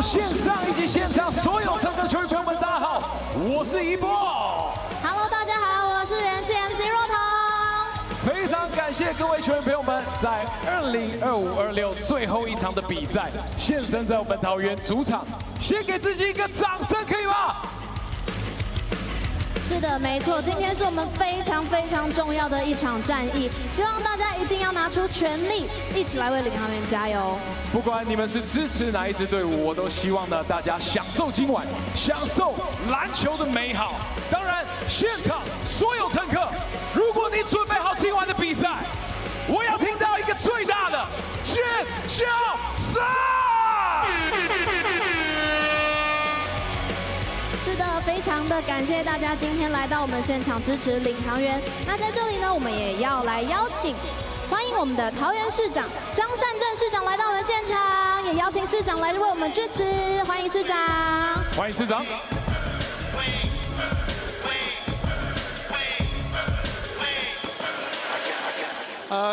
线上以及现场所有乘客球迷朋友们，大家好，我是一波。Hello， 大家好，我是元气 MC 若彤。非常感谢各位球迷朋友们在2025-26最后一场的比赛现身在我们桃园主场，先给自己一个掌声，可以吗？ 是的，没错，今天是我们非常重要的一场战役，希望大家一定要拿出全力，一起来为领航员加油。不管你们是支持哪一支队伍，我都希望呢大家享受今晚，享受篮球的美好。当然，现场所有乘客，如果你准备好今晚的比赛，我要听到一个最大的尖叫声！ 是的，非常的感谢大家今天来到我们现场支持领航员。那在这里呢，我们也要来邀请，欢迎我们的桃园市长张善政市长来到我们现场，也邀请市长来为我们致辞。欢迎市长，欢迎市长。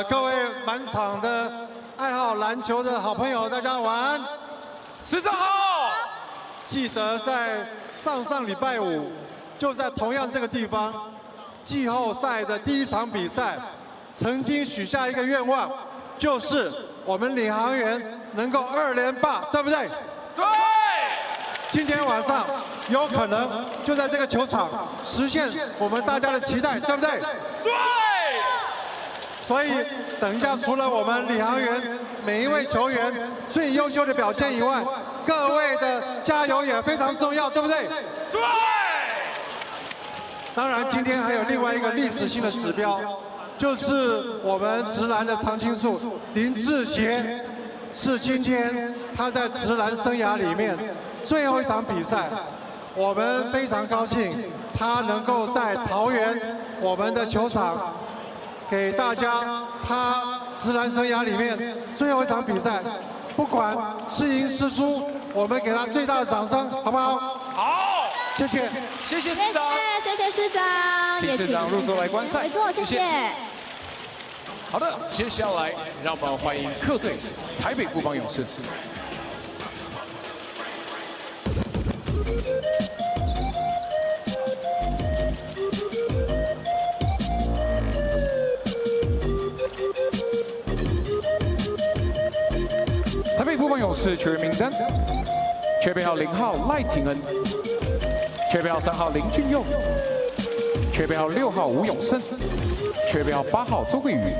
各位满场的爱好篮球的好朋友，大家晚安。市长好。记得在 上礼拜五，就在同样这个地方，季后赛的第一场比赛，曾经许下一个愿望，就是我们领航员能够2连霸，对不对？对。今天晚上有可能就在这个球场实现我们大家的期待，对不对？对。所以等一下，除了我们领航员每一位球员最优秀的表现以外， 各位的加油也非常重要，对不对？对。当然，今天还有另外一个历史性的指标，就是我们直男的常青树林志杰，是今天他在直男生涯里面最后一场比赛，我们非常高兴他能够在桃园我们的球场给大家他直男生涯里面最后一场比赛。 不管是赢是输，我们给他最大的掌声，好不好？好，谢谢，谢谢市长，谢谢市长，请市长入座来观赛，没错，谢谢。好的，接下来让我们欢迎客队台北富邦勇士。台北富邦勇士球员名单：缺备号0号赖廷恩，缺备号3号林俊佑，缺备号6号吴永胜，缺备号8号周桂宇，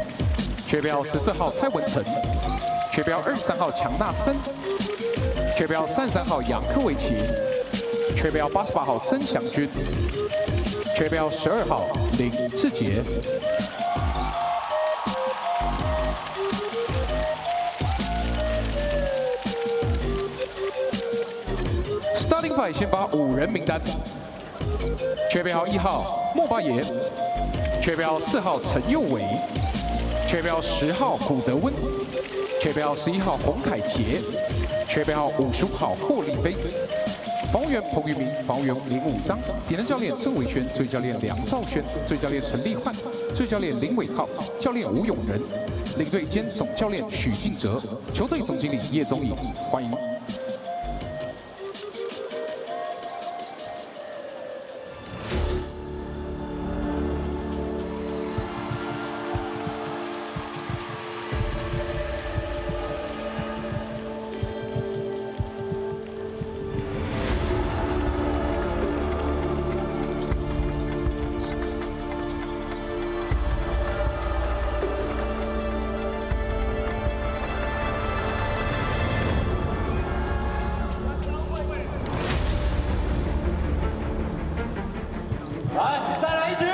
缺备号14号蔡文成，缺备号23号强纳森，缺备号33号杨科维奇，缺备号88号曾祥军，缺备号12号林志杰。 Starting five 先发5人名单：缺备号1号莫巴耶，缺备号4号陈佑伟，缺备号10号古德温，缺备号11号洪凯杰，缺备号55号霍立飞。防务员彭于明，防务员林武章，体能教练郑伟轩，最教练梁兆轩，最教练陈立焕，最教练林伟浩，教练吴永仁，领队兼总教练许敬哲，球队总经理叶宗颖，欢迎。 来，再来一局。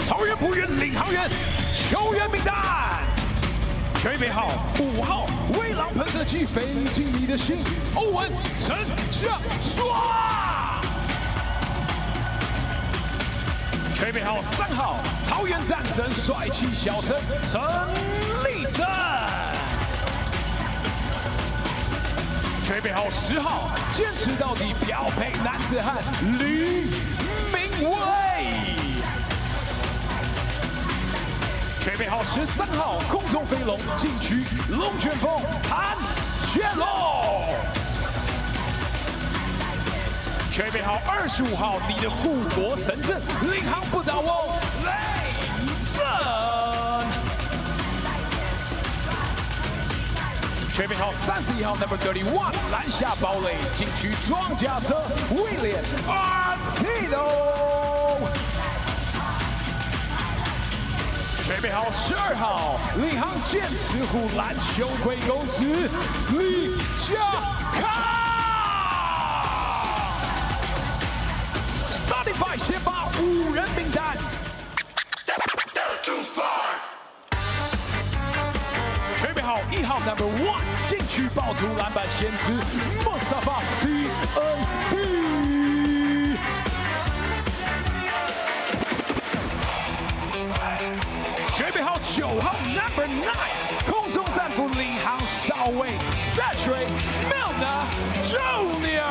桃园璞园领航员球员名单：缺备号5号威朗喷射机飞进你的心，欧文陈家刷。缺备号3号桃园战神帅气小生陈立生。缺备号10号坚持到底标配男子汉吕明威。 缺备号13号空中飞龙禁区龙卷风谭全龙。缺备号25号你的护国神阵领航不倒翁雷震。缺备号31号 Number 31篮下堡垒禁区装甲车威廉阿提诺。缺准备好12号，领航剑齿虎篮球贵公司李佳康。Starting five， 先发5人名单。准备好1号 Number 1， 禁区爆出篮板先知莫萨巴 TNT。准备好9号 Number 9， 空中战俘领航少尉 Cedric Milner Jr.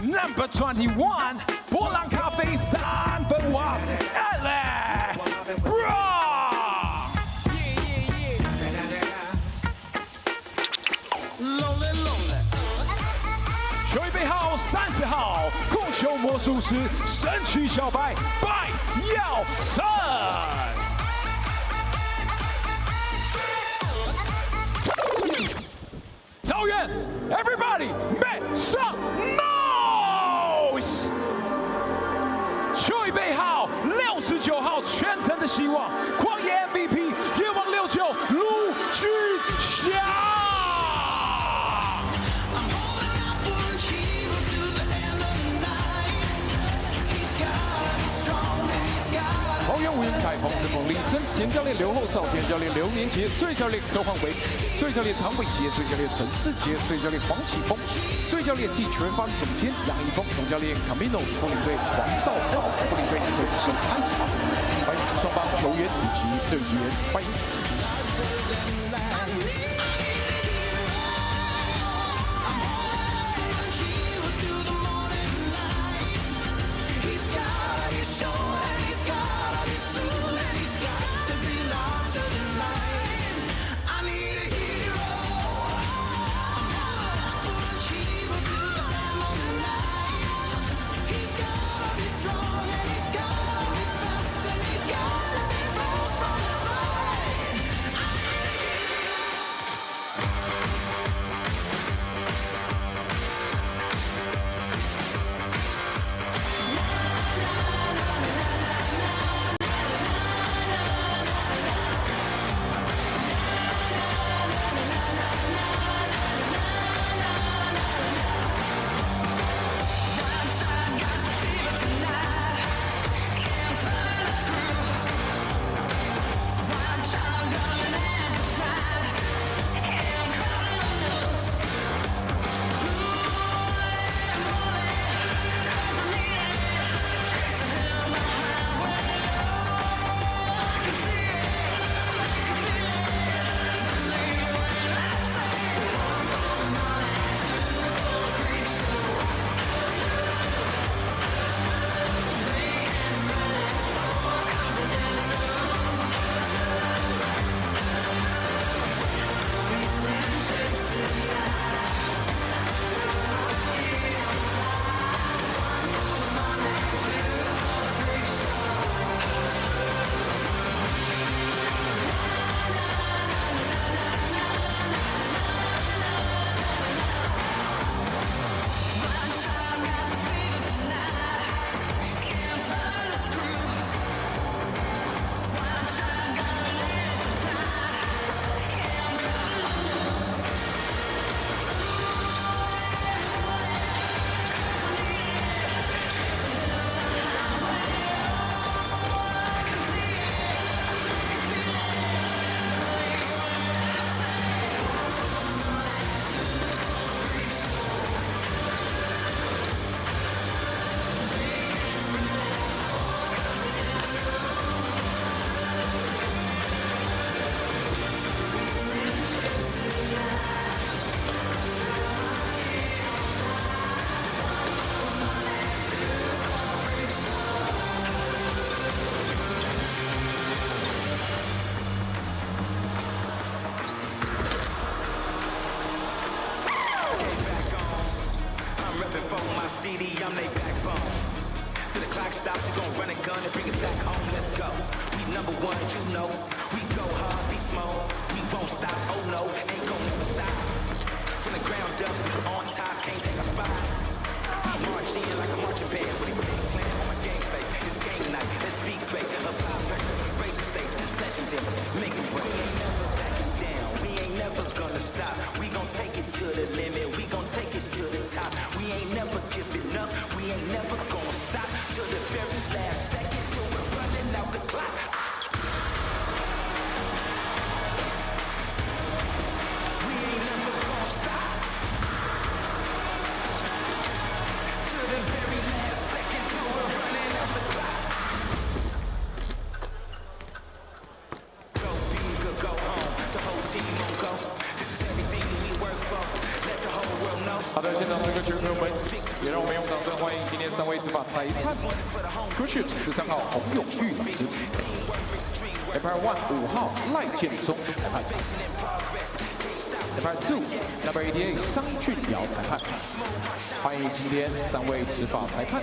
Number 21， 波浪咖啡3分王 Ellen Brown。准备好30号，控球魔术师神奇小白白耀成。桃园 ，Everybody make some noise！ 准备好69号，全城的希望，旷野 MVP 夜王69卢俊祥。桃园无人凯彭志鹏、李森，前教练刘厚少，前教练刘年杰，最教练柯焕维，最教练唐伟杰，最教练陈世杰，最教练黄启峰，最教练暨全方总监杨一峰，总教练 Caminos 副领队黄少浩，副领队陈胜安。欢迎双方球员以及队职员，欢迎。I'm their backbone. Till the clock stops, we gon' run a gun and bring it back home. Let's go. We number one, you know. We go hard, be small. We won't stop, oh no, ain't gon' never stop. From the ground up, we on top, can't take a spot. We march in like a marching band with a game plan on my game face. It's game night, let's be great. Apply pressure, raise the stakes, it's legendary. Make it break. We ain't never backing down, we ain't never gonna stop. We gon' take it to the limit, we gon' take it to the top. We ain't never giving up, we ain't never gonna stop till the very last second, till we're running out the clock. We ain't never gonna stop till the very last second, till we're running out the clock. Go big or go home, the whole team gon' go. This is everything that we work for. Let the whole world know. 好的，现场这个球友们，也让我们用掌声欢迎今天3位执法裁判 ：Crucial 13号洪永玉老师 ，Empire 1 5号赖建中裁判 ，Empire 2 Number 88张俊尧裁判。欢迎今天3位执法裁判。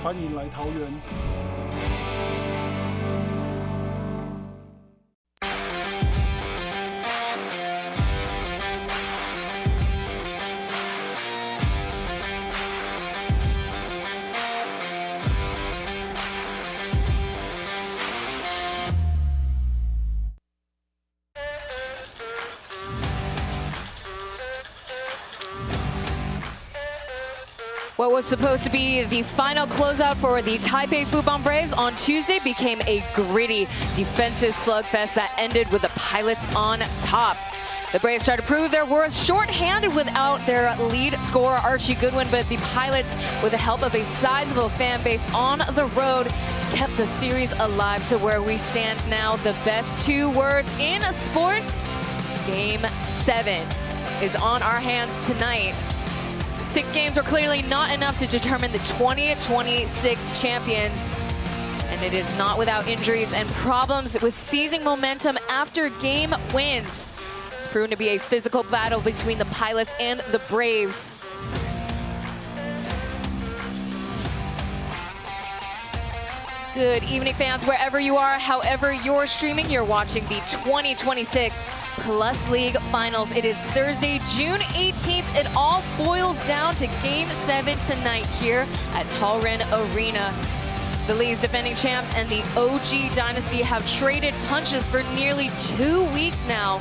欢迎来桃园。 What was supposed to be the final closeout for the Taipei Fubon Braves on Tuesday became a gritty defensive slugfest that ended with the Pilots on top. The Braves tried to prove their worth shorthanded without their lead scorer Archie Goodwin, but the Pilots, with the help of a sizable fan base on the road, kept the series alive to where we stand now. The best two words in sports, Game 7, is on our hands tonight. 6 games were clearly not enough to determine the 2026 champions. And it is not without injuries and problems with seizing momentum after game wins. It's proven to be a physical battle between the Pilots and the Braves. Good evening, fans, wherever you are, however you're streaming, you're watching the 2026 P.LEAGUE Finals. It is Thursday, June 18th. It all boils down to Game 7 tonight here at Taoyuan Arena. The league's defending champs and the OG dynasty have traded punches for nearly 2 weeks now,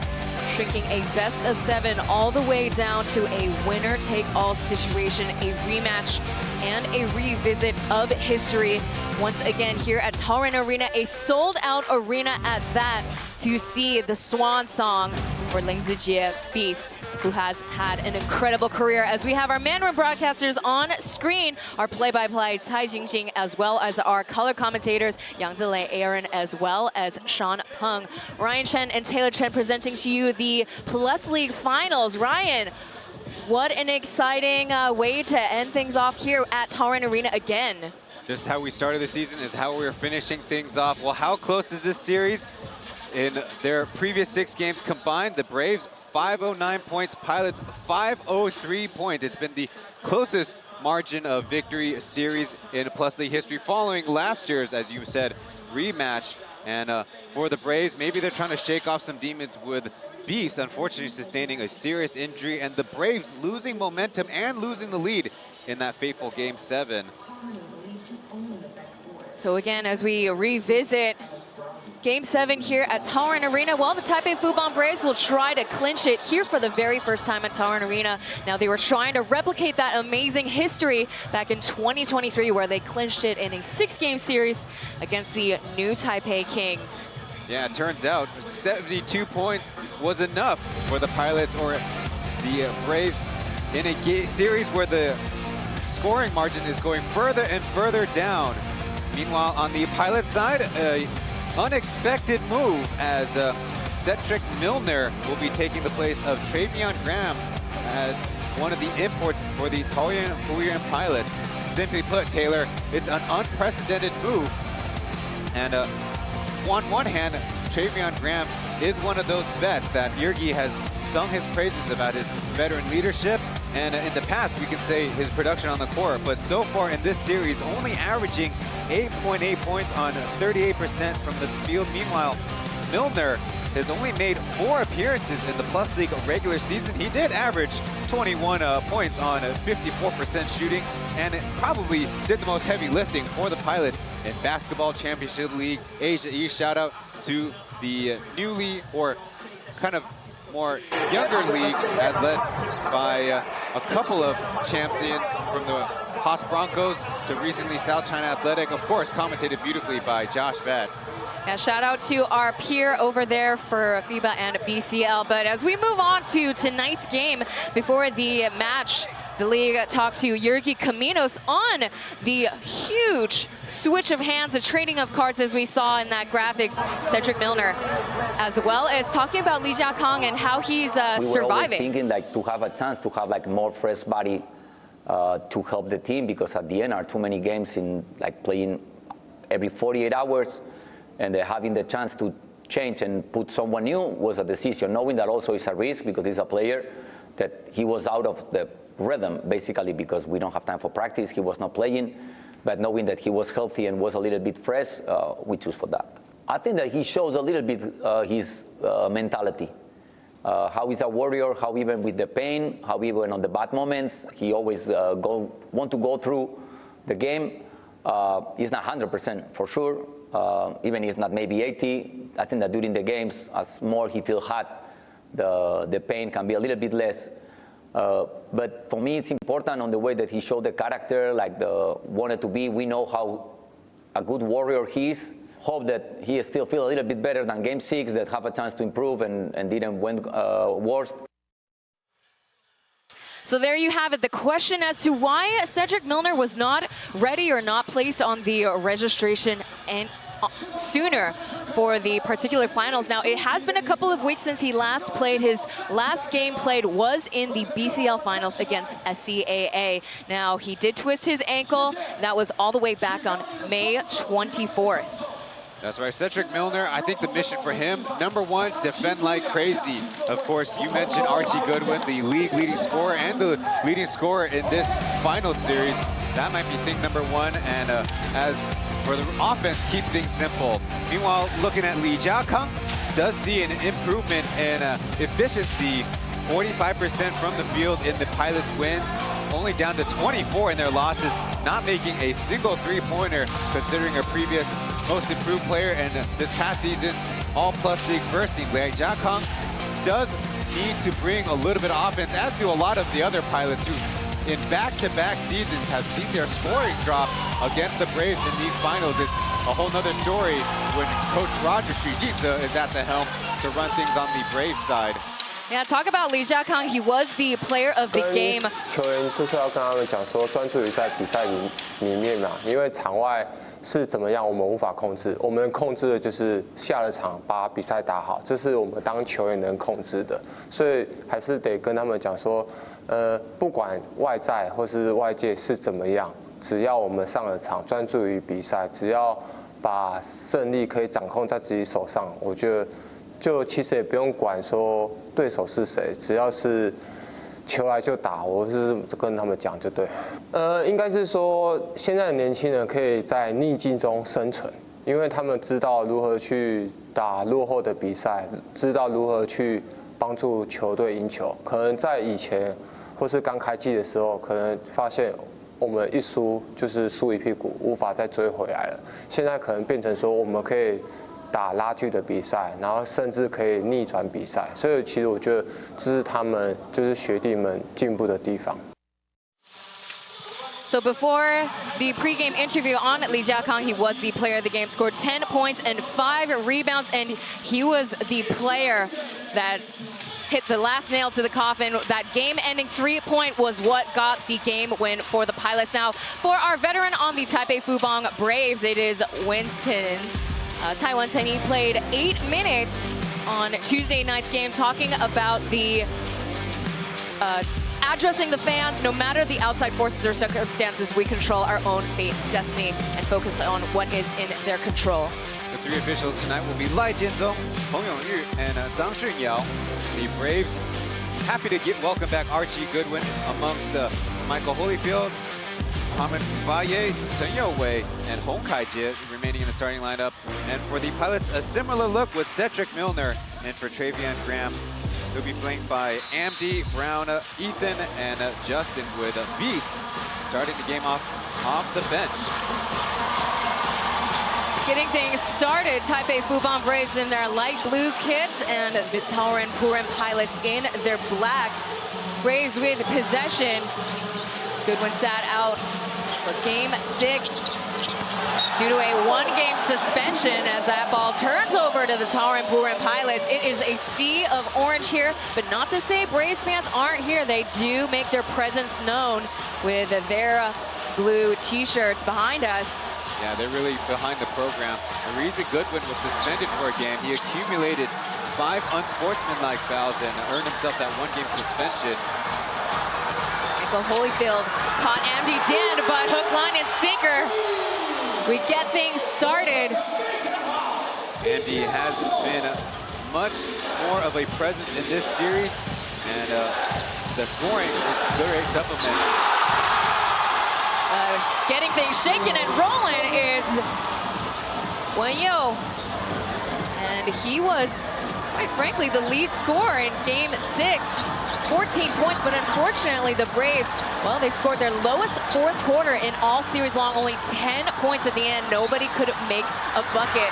shrinking a best of 7 all the way down to a winner-take-all situation, a rematch and a revisit of history. Once again here at Taoyuan Arena, a sold-out arena at that, to see the swan song for Ling Zijie Beast, who has had an incredible career. As we have our Mandarin broadcasters on screen, our play-by-play Cai Jingjing, as well as our color commentators Yang Zilei, Aaron, as well as Sean Peng. Ryan Chen and Taylor Chen presenting to you the Plus League Finals. Ryan, what an exciting way to end things off here at Taoyuan Arena again. Just how we started the season is how we're finishing things off. Well, how close is this series? In their previous 6 games combined, the Braves 509 points, Pilots 503 points. It's been the closest margin of victory series in Plus League history, following last year's, as you said, rematch. And for the Braves, maybe they're trying to shake off some demons with Beast, unfortunately sustaining a serious injury, and the Braves losing momentum and losing the lead in that fateful Game 7. So again, as we revisit Game 7 here at Taoyuan Arena, well, the Taipei Fubon Braves will try to clinch it here for the very first time at Taoyuan Arena. Now, they were trying to replicate that amazing history back in 2023, where they clinched it in a 6-game series against the new Taipei Kings. Yeah, it turns out 72 points was enough for the Pilots or the Braves in a series where the scoring margin is going further and further down. Meanwhile, on the Pilots side, unexpected move as Cedric Milner will be taking the place of Travion Graham as one of the imports for the Pauian Pilots. Simply put, Taylor, it's an unprecedented move. And on one hand, Travion Graham is one of those vets that Yergi has sung his praises about his veteran leadership. And in the past, we can say his production on the court, but so far in this series, only averaging 8.8 points on 38% from the field. Meanwhile, Milner has only made 4 appearances in the Plus League regular season. He did average 21 points on 54% shooting, and it probably did the most heavy lifting for the Pilots in Basketball Championship League Asia East. Shout out to the newly, or kind of more younger league, as led by a couple of champions from the Haas Broncos to recently South China Athletic, of course, commentated beautifully by Josh Bad. Yeah, shout out to our peer over there for FIBA and BCL. But as we move on to tonight's game, before the match, the league talked to Yergi Caminos on the huge switch of hands, a trading of cards as we saw in that graphics, Cedric Milner, as well as talking about Li Jiakang and how he's surviving. We were always thinking like to have a chance to have like more fresh body to help the team, because at the end are too many games in like playing every 48 hours, and having the chance to change and put someone new was a decision, knowing that also is a risk because he's a player that he was out of the rhythm basically because we don't have time for practice. He was not playing, but knowing that he was healthy and was a little bit fresh, we choose for that. I think that he shows a little bit his mentality, how he's a warrior, how even with the pain, how even on the bad moments, he always want to go through the game. He's not 100% for sure, even he's not maybe 80. I think that during the games, as more he feels hot, the pain can be a little bit less. But for me, it's important on the way that he showed the character, like wanted to be. We know how a good warrior he is. Hope that he still feels a little bit better than Game 6, that have a chance to improve and didn't win worse. So there you have it, the question as to why Cedric Milner was not ready or not placed on the registration and sooner for the particular finals. Now, it has been a couple of weeks since he last played. His last game played was in the BCL finals against SCAA. Now, he did twist his ankle. That was all the way back on May 24th. That's right, Cedric Milner, I think the mission for him, #1, defend like crazy. Of course, you mentioned Archie Goodwin, the league leading scorer and the leading scorer in this final series. That might be thing #1, and as for the offense, keep things simple. Meanwhile, looking at Li Jiakang, does see an improvement in efficiency, 45% from the field in the Pilots wins. only down to 24 in their losses, not making a single three-pointer, considering a previous most improved player and this past season's All-Plus League first team. Jiakang does need to bring a little bit of offense, as do a lot of the other pilots who in back-to-back seasons have seen their scoring drop against the Braves in these finals. It's a whole nother story when Coach Roger Shujitsu is at the helm to run things on the Braves side. Yeah, talk about Li Jiakang. He was the player of the game. 球员就是要跟他们讲说，专注于在比赛里面嘛，因为场外是怎么样，我们无法控制。我们能控制的就是下了场把比赛打好，这是我们当球员能控制的。所以还是得跟他们讲说，不管外在或是外界是怎么样，只要我们上了场，专注于比赛，只要把胜利可以掌控在自己手上，我觉得。 就其实也不用管说对手是谁，只要是球来就打，我是跟他们讲就对。应该是说现在的年轻人可以在逆境中生存，因为他们知道如何去打落后的比赛，知道如何去帮助球队赢球。可能在以前或是刚开季的时候，可能发现我们一输就是输一屁股，无法再追回来了。现在可能变成说我们可以。 打拉锯的比赛，然后甚至可以逆转比赛，所以其实我觉得这是他们就是学弟们进步的地方。 So before the pregame interview on Li Jiakang, he was the player of the game, scored 10 points and 5 rebounds, and he was the player that hit the last nail to the coffin. That game-ending three-point was what got the game win for the Pilots. Now, for our veteran on the Taipei Fubon Braves, it is Winston. Taoyuan Chen, he played 8 minutes on Tuesday night's game, talking about the addressing the fans. No matter the outside forces or circumstances, we control our own fate, destiny, and focus on what is in their control. The 3 officials tonight will be Lai Jianzong, Hong Yongyu, and Zhang Junyao. The Braves happy to welcome back Archie Goodwin amongst Michael Holyfield, Ahmed Valle, Chen Youwei, and Hong Kaijie remaining in the starting lineup. And for the Pilots, a similar look with Cedric Milner. And for Travion Graham, he'll be flanked by Amdi, Brown, Ethan, and Justin with Beast starting the game off the bench. Getting things started, Taipei Fubon Braves in their light blue kits and the Taoyuan Pilots in their black. Braves with possession. Goodwin sat out for game 6 due to a 1-game suspension as that ball turns over to the Taoyuan Pilots. It is a sea of orange here, but not to say Braves fans aren't here. They do make their presence known with their blue t-shirts behind us. Yeah, they're really behind the program. The reason Goodwin was suspended for a game, he accumulated 5 unsportsmanlike fouls and earned himself that 1-game suspension. Michael Holyfield caught Amdi Din, but hook, line, and sinker. We get things started. Amdi has been much more of a presence in this series, and the scoring is very supplement. Getting things shaken and rolling is Wenyo. And he was, quite frankly, the lead scorer in game 6. 14 points, but unfortunately the Braves, well, they scored their lowest 4th quarter in all series long, only 10 points at the end. Nobody could make a bucket.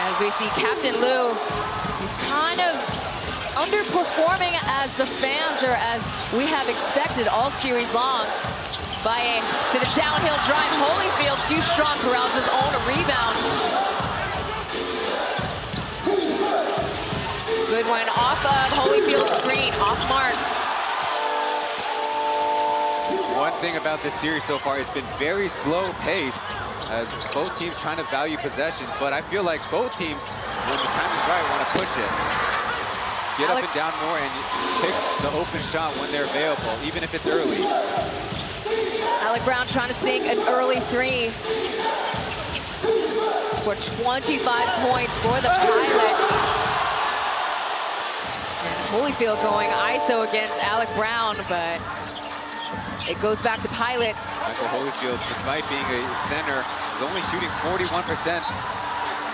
As we see Captain Liu, he's kind of underperforming as the fans or as we have expected all series long. Baye to the downhill drive, Holyfield too strong, corrals his own rebound. Good one off of Holyfield's screen, off mark. One thing about this series so far, it's been very slow paced as both teams trying to value possessions, but I feel like both teams, when the time is right, want to push it. Get up and down more and take the open shot when they're available, even if it's early. Alec Brown trying to sink an early 3. Scored 25 points for the Pilots. And Holyfield going ISO against Alec Brown, but it goes back to Pilots. Michael Holyfield, despite being a center, is only shooting 41%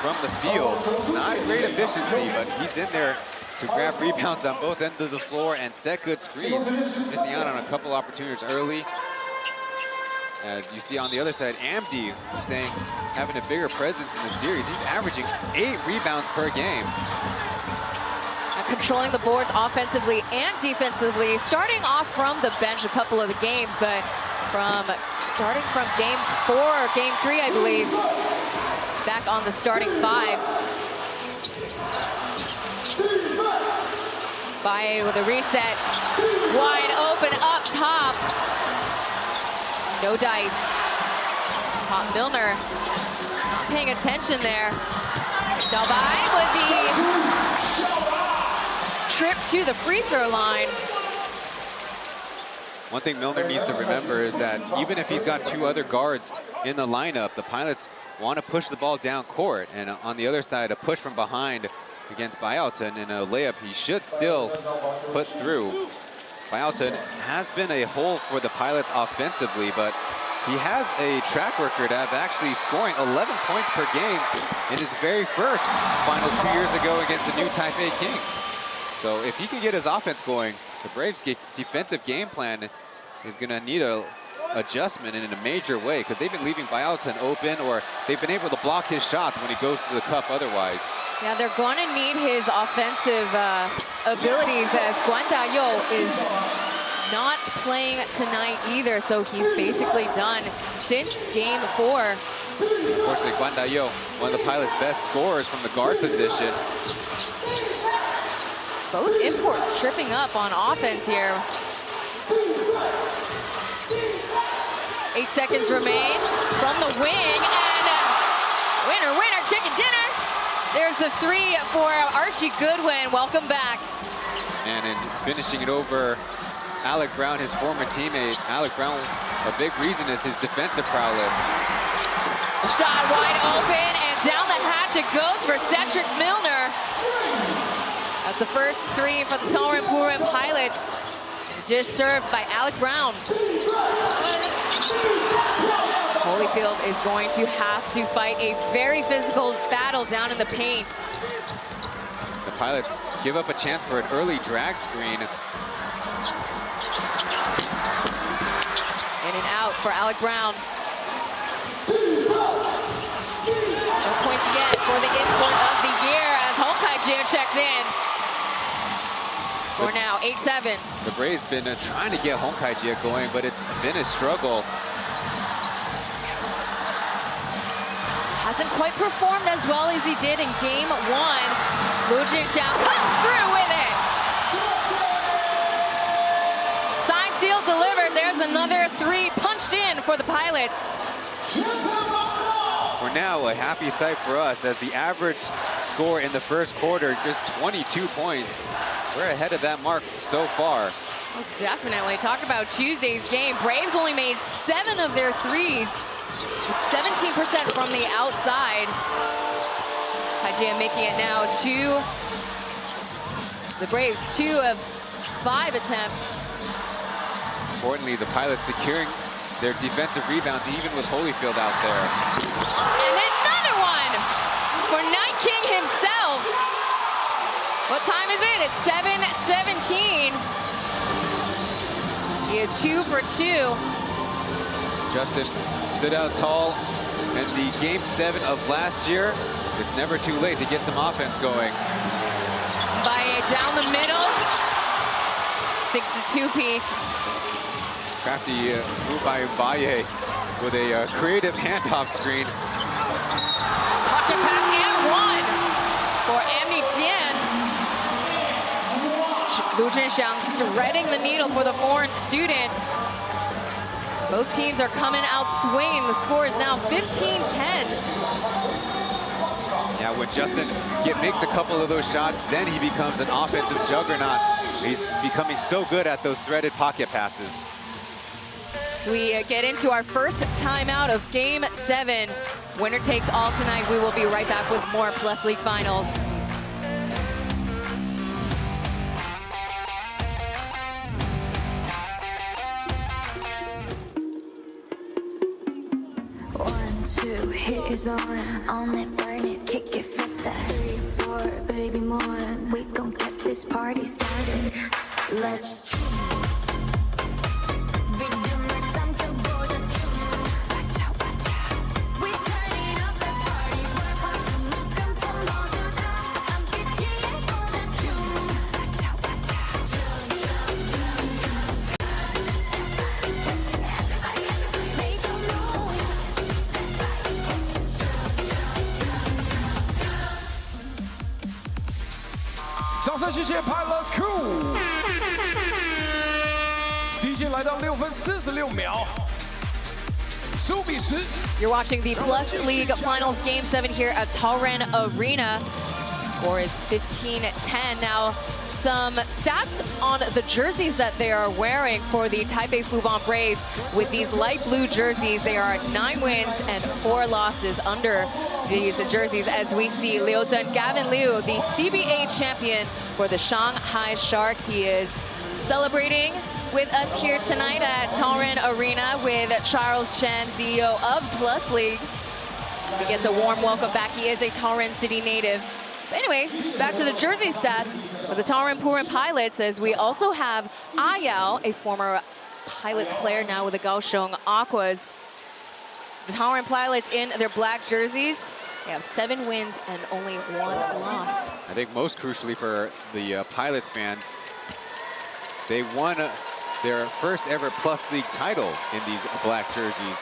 from the field. Not great efficiency, but he's in there to grab rebounds on both ends of the floor and set good screens, missing out on a couple opportunities early. As you see on the other side, Amdi is saying having a bigger presence in the series. He's averaging 8 rebounds per game. Controlling the boards offensively and defensively, starting off from the bench a couple of the games, but starting from game 4 or game 3, I believe, back on the starting 5. Baye with a reset, wide open up top. No dice. Pop Milner not paying attention there. Baye with the trip to the free throw line. One thing Milner needs to remember is that even if he's got 2 other guards in the lineup, the Pilots want to push the ball down court. And on the other side, a push from behind against Bayelton in a layup he should still put through. Bayelton has been a hole for the Pilots offensively, but he has a track record of actually scoring 11 points per game in his very first finals 2 years ago against the new Taipei Kings. So if he can get his offense going, the Braves' defensive game plan is going to need a adjustment in a major way, because they've been leaving Bayelton open, or they've been able to block his shots when he goes to the cup otherwise. Yeah, they're going to need his offensive abilities, as Guan Dayo is not playing tonight either, so he's basically done since game 4. Unfortunately, Guan Dayo, one of the Pilots' best scorers from the guard position. Both imports tripping up on offense here. 8 seconds remain from the wing, and winner, winner, chicken dinner. There's the 3 for Archie Goodwin. Welcome back. And in finishing it over Alec Brown, his former teammate. Alec Brown, a big reason is his defensive prowess. Shot wide open, and down the hatch it goes for Cedric Milner. That's the first 3 for the Taoyuan Pilots. Just served by Alec Brown. Holyfield is going to have to fight a very physical battle down in the paint. The Pilots give up a chance for an early drag screen. In and out for Alec Brown. No points yet for the import of the year as Honkai checks in. Score now, 8-7. The Braves been trying to get Honkai going, but it's been a struggle. Hasn't quite performed as well as he did in game 1. Lu Jinxiang comes through with it. Signed, sealed, delivered. There's another 3 punched in for the Pilots. For now, a happy sight for us, as the average score in the first quarter, just 22 points. We're ahead of that mark so far. Most definitely. Talk about Tuesday's game. Braves only made 7 of their 3s. 17% from the outside. Haijia making it now 2. The Braves 2 of 5 attempts. Importantly, the Pilots securing their defensive rebounds even with Holyfield out there. And another one for Night King himself. What time is it? It's 7:17. He is 2 for 2. Justin stood out tall in the game 7 of last year. It's never too late to get some offense going. Baye down the middle. 6-2 piece. Crafty move by Baye with a creative handoff screen. Pocket pass and 1 for Amdi Dian. Lu Jinxiang threading the needle for the foreign student. Both teams are coming out swinging. The score is now 15-10. Yeah, when Justin makes a couple of those shots, then he becomes an offensive juggernaut. He's becoming so good at those threaded pocket passes. So we get into our first timeout of game 7. Winner takes all tonight. We will be right back with more Plus League Finals. Hit is on it, burn it, kick it, flip that. 3, 4, baby. baby, more. We gon' get this party started. Let's掌声谢谢 P.LEAGUE Crew。第一节来到6分46秒，15比10。You're watching the P.LEAGUE Finals Game 7 here at Taoyuan Arena. Score is 15-10. Now, some stats on the jerseys that they are wearing for the Taipei Fubon Braves. With these light blue jerseys, they are 9 wins and 4 losses under these jerseys, as we see Gavin Liu, the CBA champion for the Shanghai Sharks. He is celebrating with us here tonight at Taoyuan Arena with Charles Chen, CEO of PLEAGUE. So he gets a warm welcome back. He is a Taoyuan City native. But anyways, back to the jersey stats for the Pauian Pilots, as we also have Ayao, a former Pilots player, now with the Kaohsiung Aquas. The Taoyuan Pilots in their black jerseys. They have 7 wins and only 1 loss. I think most crucially for the Pilots fans, they won their first ever PLEAGUE title in these black jerseys.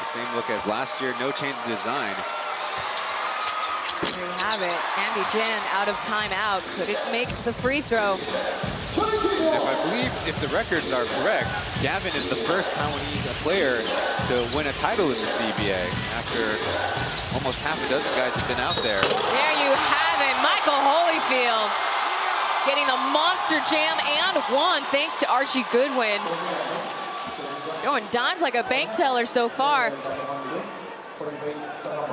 The same look as last year, no change in design. There you have it. Andy Jen out of timeout, couldn't make the free throw. If I believe, if the records are correct, Gavin is the first Taiwanese player to win a title in the CBA after almost half a dozen guys have been out there. There you have it, Michael Holyfield getting the monster jam and 1 thanks to Archie Goodwin. Going dimes like a bank teller so far.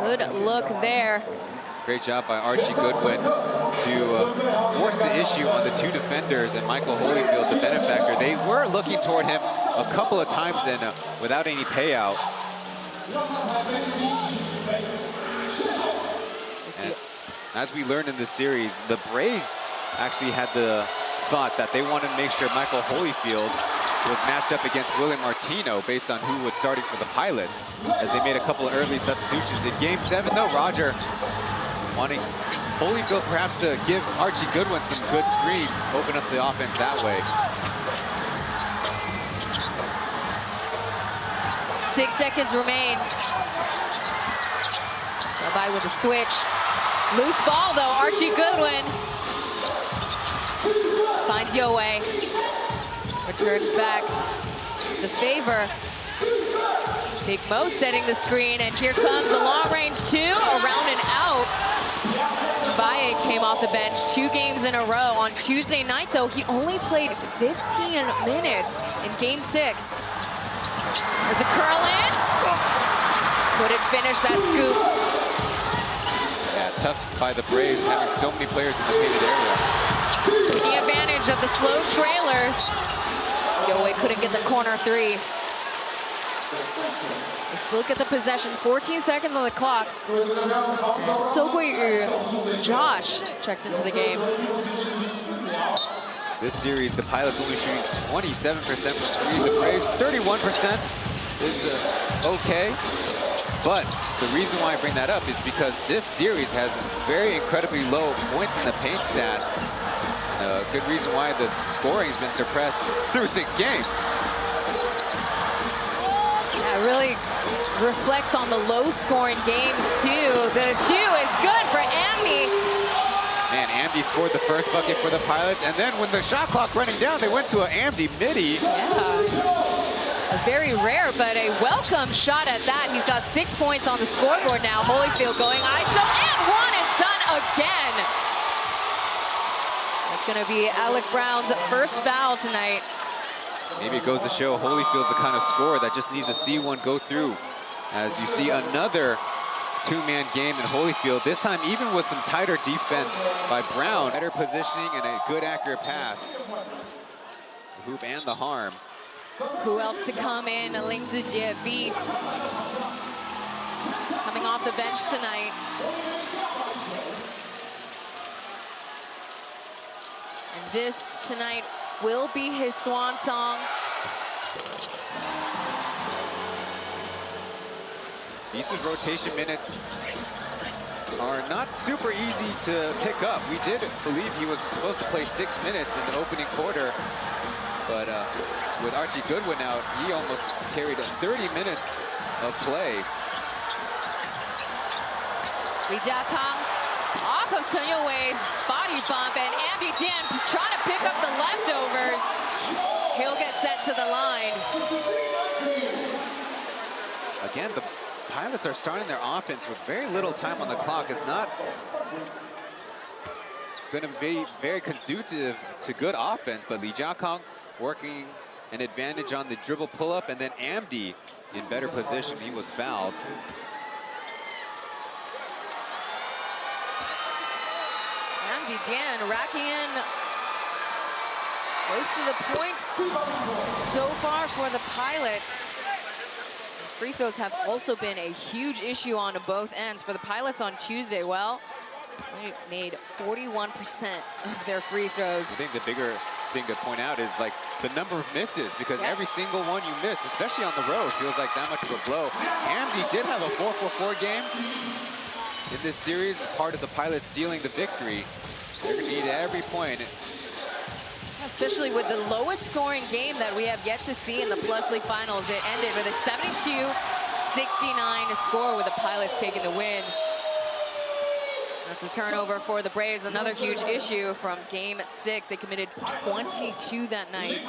Good look there. Great job by Archie Goodwin to force the issue on the 2 defenders, and Michael Holyfield, the benefactor. They were looking toward him a couple of times and without any payout. And as we learned in the series, the Braves actually had the thought that they wanted to make sure Michael Holyfield was matched up against William Martino based on who was starting for the Pilots, as they made a couple of early substitutions. In Game 7, though, Roger wanting Holyfield perhaps to give Archie Goodwin some good screens, open up the offense that way. 6 seconds remain. By with a switch. Loose ball, though. Archie Goodwin finds Yue. Returns back the favor. Big Mo setting the screen, and here comes a long-range 2, around and out. Baye came off the bench 2 games in a row. On Tuesday night, though, he only played 15 minutes in Game 6. There's a curl in. Couldn't finish that scoop. Yeah, tough by the Braves, having so many players in the painted area. Taking advantage of the slow trailers. Yue couldn't get the corner 3. Let's look at the possession. 14 seconds on the clock. Josh checks into the game. This series, the Pilots only shooting 27% from 3. The Braves, 31% is okay. But the reason why I bring that up is because this series has very incredibly low points in the paint stats. A good reason why the scoring has been suppressed through 6 games. Yeah, it really reflects on the low-scoring games, too. The 2 is good for Andy. And Andy scored the first bucket for the Pilots, and then when the shot clock running down, they went to an Andy midi. Yeah. A very rare, but a welcome shot at that. He's got 6 points on the scoreboard now. Holyfield going ISO, and 1 and done again. That's going to be Alec Brown's first foul tonight. Maybe it goes to show Holyfield's the kind of scorer that just needs to see one go through. As you see another 2-man game in Holyfield, this time even with some tighter defense by Brown. Better positioning and a good accurate pass. The hoop and the harm. Who else to come in? Ling Zijie, beast. Coming off the bench tonight. And this tonight will be his swan song. These rotation minutes are not super easy to pick up. We did believe he was supposed to play 6 minutes in the opening quarter, but with Archie Goodwin out, he almost carried 30 minutes of play. Lee Jia-kang off of Chen Youwei's body bump, and Ambi Dian trying to pick up the leftovers. He'll get set to the line. Again, the Pilots are starting their offense with very little time on the clock. It's not going to be very conducive to good offense, but Lee Jia-kang working an advantage on the dribble pull-up, and then Amdi in better position. He was fouled. Ambi Dian racking in most of the points so far for the Pilots. Free throws have also been a huge issue on both ends for the Pilots on Tuesday. Well, they made 41% of their free throws. I think the bigger thing to point out is like the number of misses, because every single one you miss, especially on the road, feels like that much of a blow. Amdi did have a 4-for-4 game in this series, part of the Pilots sealing the victory. They're going to need every point. Especially with the lowest scoring game that we have yet to see in the Plus League Finals. It ended with a 72-69 score, with the Pilots taking the win. That's a turnover for the Braves, another huge issue from Game 6. They committed 22 that night.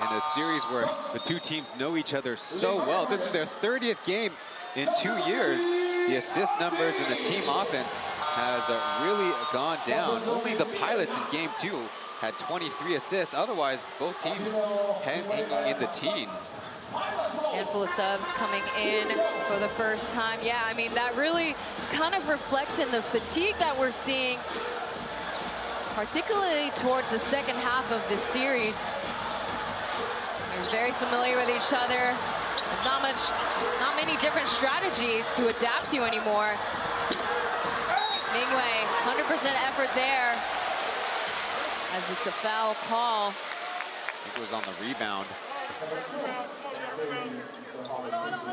In a series where the two teams know each other so well. This is their 30th game in 2 years. The assist numbers in the team offense has really gone down. Only the Pilots in Game 2 had 23 assists. Otherwise, both teams hanging in the teens. Handful of subs coming in for the first time. Yeah, I mean, that really kind of reflects in the fatigue that we're seeing, particularly towards the second half of this series. They're very familiar with each other. There's not many different strategies to adapt to anymore. Mingwei, 100% effort there, as it's a foul call. I think it was on the rebound.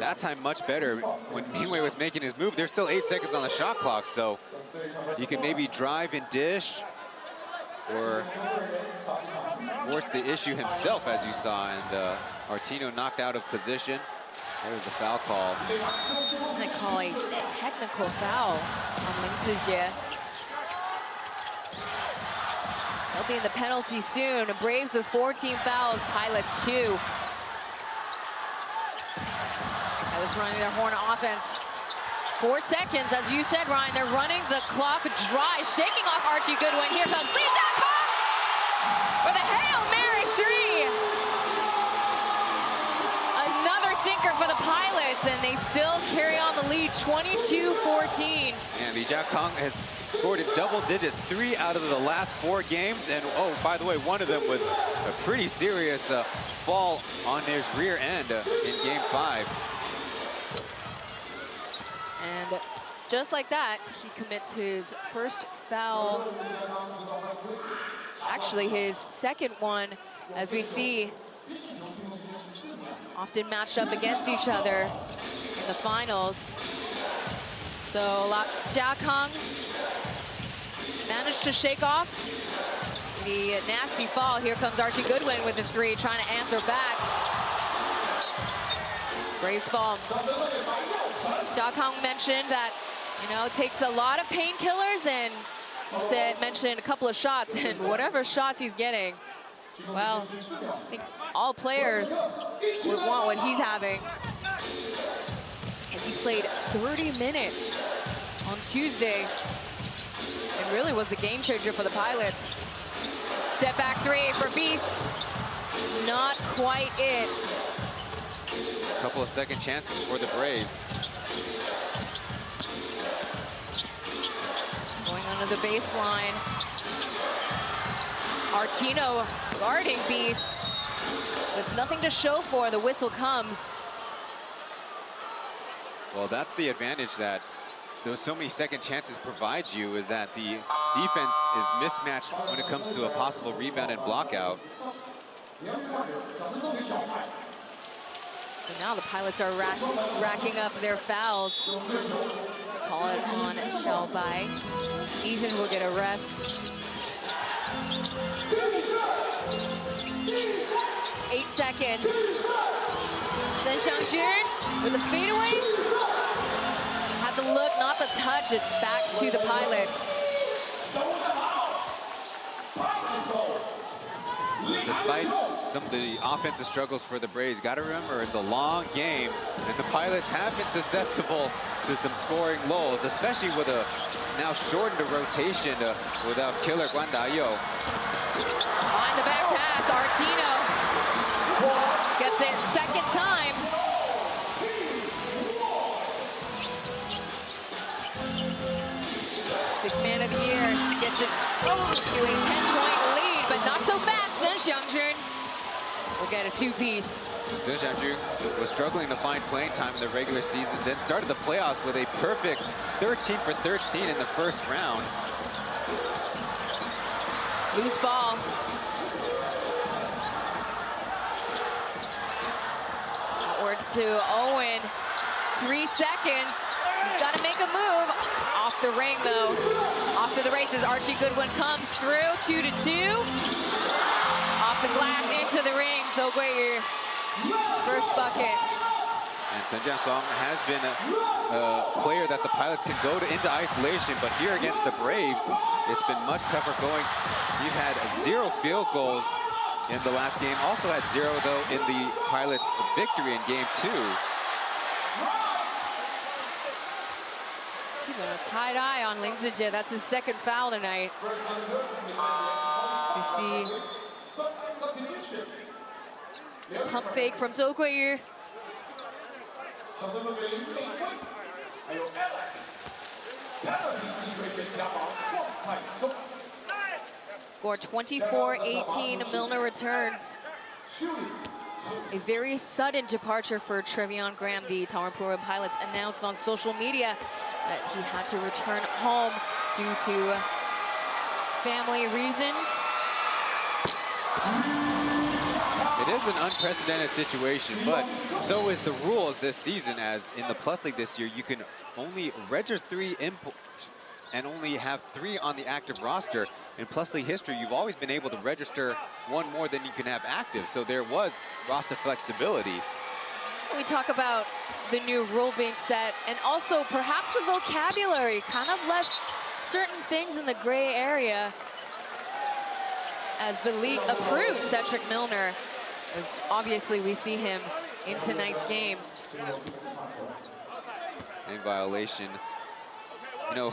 That time much better. When Mingwei was making his move, there's still 8 seconds on the shot clock, so you can maybe drive and dish, or force the issue himself, as you saw, and Artino knocked out of position. There's the foul call. I call a technical foul on Lin Zijie. They'll be in the penalty soon. Braves with 14 fouls, Pilots 2. Pilots running their horn offense. 4 seconds, as you said, Ryan. They're running the clock dry, shaking off Archie Goodwin. Here comes Lee Jia-kang with a Hail Mary 3. Sinker for the Pilots, and they still carry on the lead, 22-14. And Lee Jia-kang has scored in double digits 3 out of the last 4 games. And oh, by the way, one of them with a pretty serious fall on his rear end in Game 5. And just like that, he commits his first foul, actually his second one, as we see. Often matched up against each other in the finals. So Jia-kang managed to shake off the nasty fall. Here comes Archie Goodwin with the 3, trying to answer back. Braves ball. Jia-kang mentioned that, you know, it takes a lot of painkillers, and he mentioned a couple of shots, and whatever shots he's getting, well, I think all players would want what he's having, as he played 30 minutes on Tuesday and really was the game changer for the Pilots. Step back 3 for Beast. Not quite it. A couple of second chances for the Braves. Going under the baseline. Artino guarding Beast with nothing to show for. The whistle comes. Well, that's the advantage that those so many second chances provide you is that the defense is mismatched when it comes to a possible rebound and block out. So now the Pilots are racking up their fouls. Call it on Xiao Bai. Ethan will get a rest. 8 seconds. Then Xiangjun with a fadeaway. Had the look, not the touch. It's back to the Pilots. Despite some of the offensive struggles for the Braves, got to remember it's a long game, and the Pilots have been susceptible to some scoring lulls, especially with a now shortened rotation without killer Guan Dayo. On the back pass, Artino gets it second time. Sixth man of the year gets it to a 10-point lead, but not so fast. Then Xiangjun will get a two-piece. Zheng Xiangjun was struggling to find playing time in the regular season, then started the playoffs with a perfect 13 for 13 in the first round. Loose ball. Outwards to Owen. 3 seconds. He's got to make a move. Off the ring, though. Off to the races. Archie Goodwin comes through. 2-2. Off the glass, into the ring. Zhou Guiyue, first bucket. And Chen Jiansong has been a player that the Pilots can go into isolation, but here against the Braves, it's been much tougher going. We've had 0 field goals in the last game. Also had 0, though, in the Pilots' victory in Game 2. He's got a tight eye on Ling Zijie. That's his second foul tonight. You see the pump fake from Zhou Guiyue. Score 24-18, Milner returns. A very sudden departure for Trevion Graham. The Taoyuan Pilots announced on social media that he had to return home due to family reasons. It is an unprecedented situation, but so is the rules this season, as in the Plus League this year, you can only register 3 imports and only have 3 on the active roster. In Plus League history, you've always been able to register 1 more than you can have active, so there was roster flexibility. We talk about the new rule being set, and also perhaps the vocabulary kind of left certain things in the gray area as the league approved Cedric Milner, as obviously we see him in tonight's game. In violation. You know,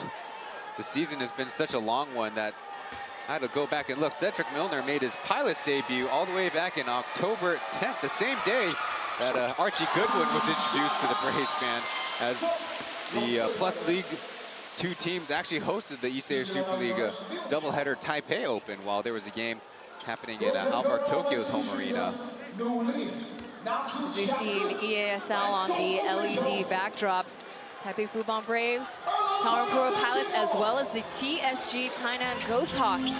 the season has been such a long one that I had to go back and look. Cedric Milner made his Pilots debut all the way back in October 10th, the same day that Archie Goodwin was introduced to the Braves fan, as the Plus League 2 teams actually hosted the East Asia Super League doubleheader Taipei Open while there was a game happening in Alvar Tokyo's home arena. As we see the EASL on the LED backdrops, Taipei Fubon Braves, Taoyuan Pilots, as well as the TSG Tainan Ghost Hawks.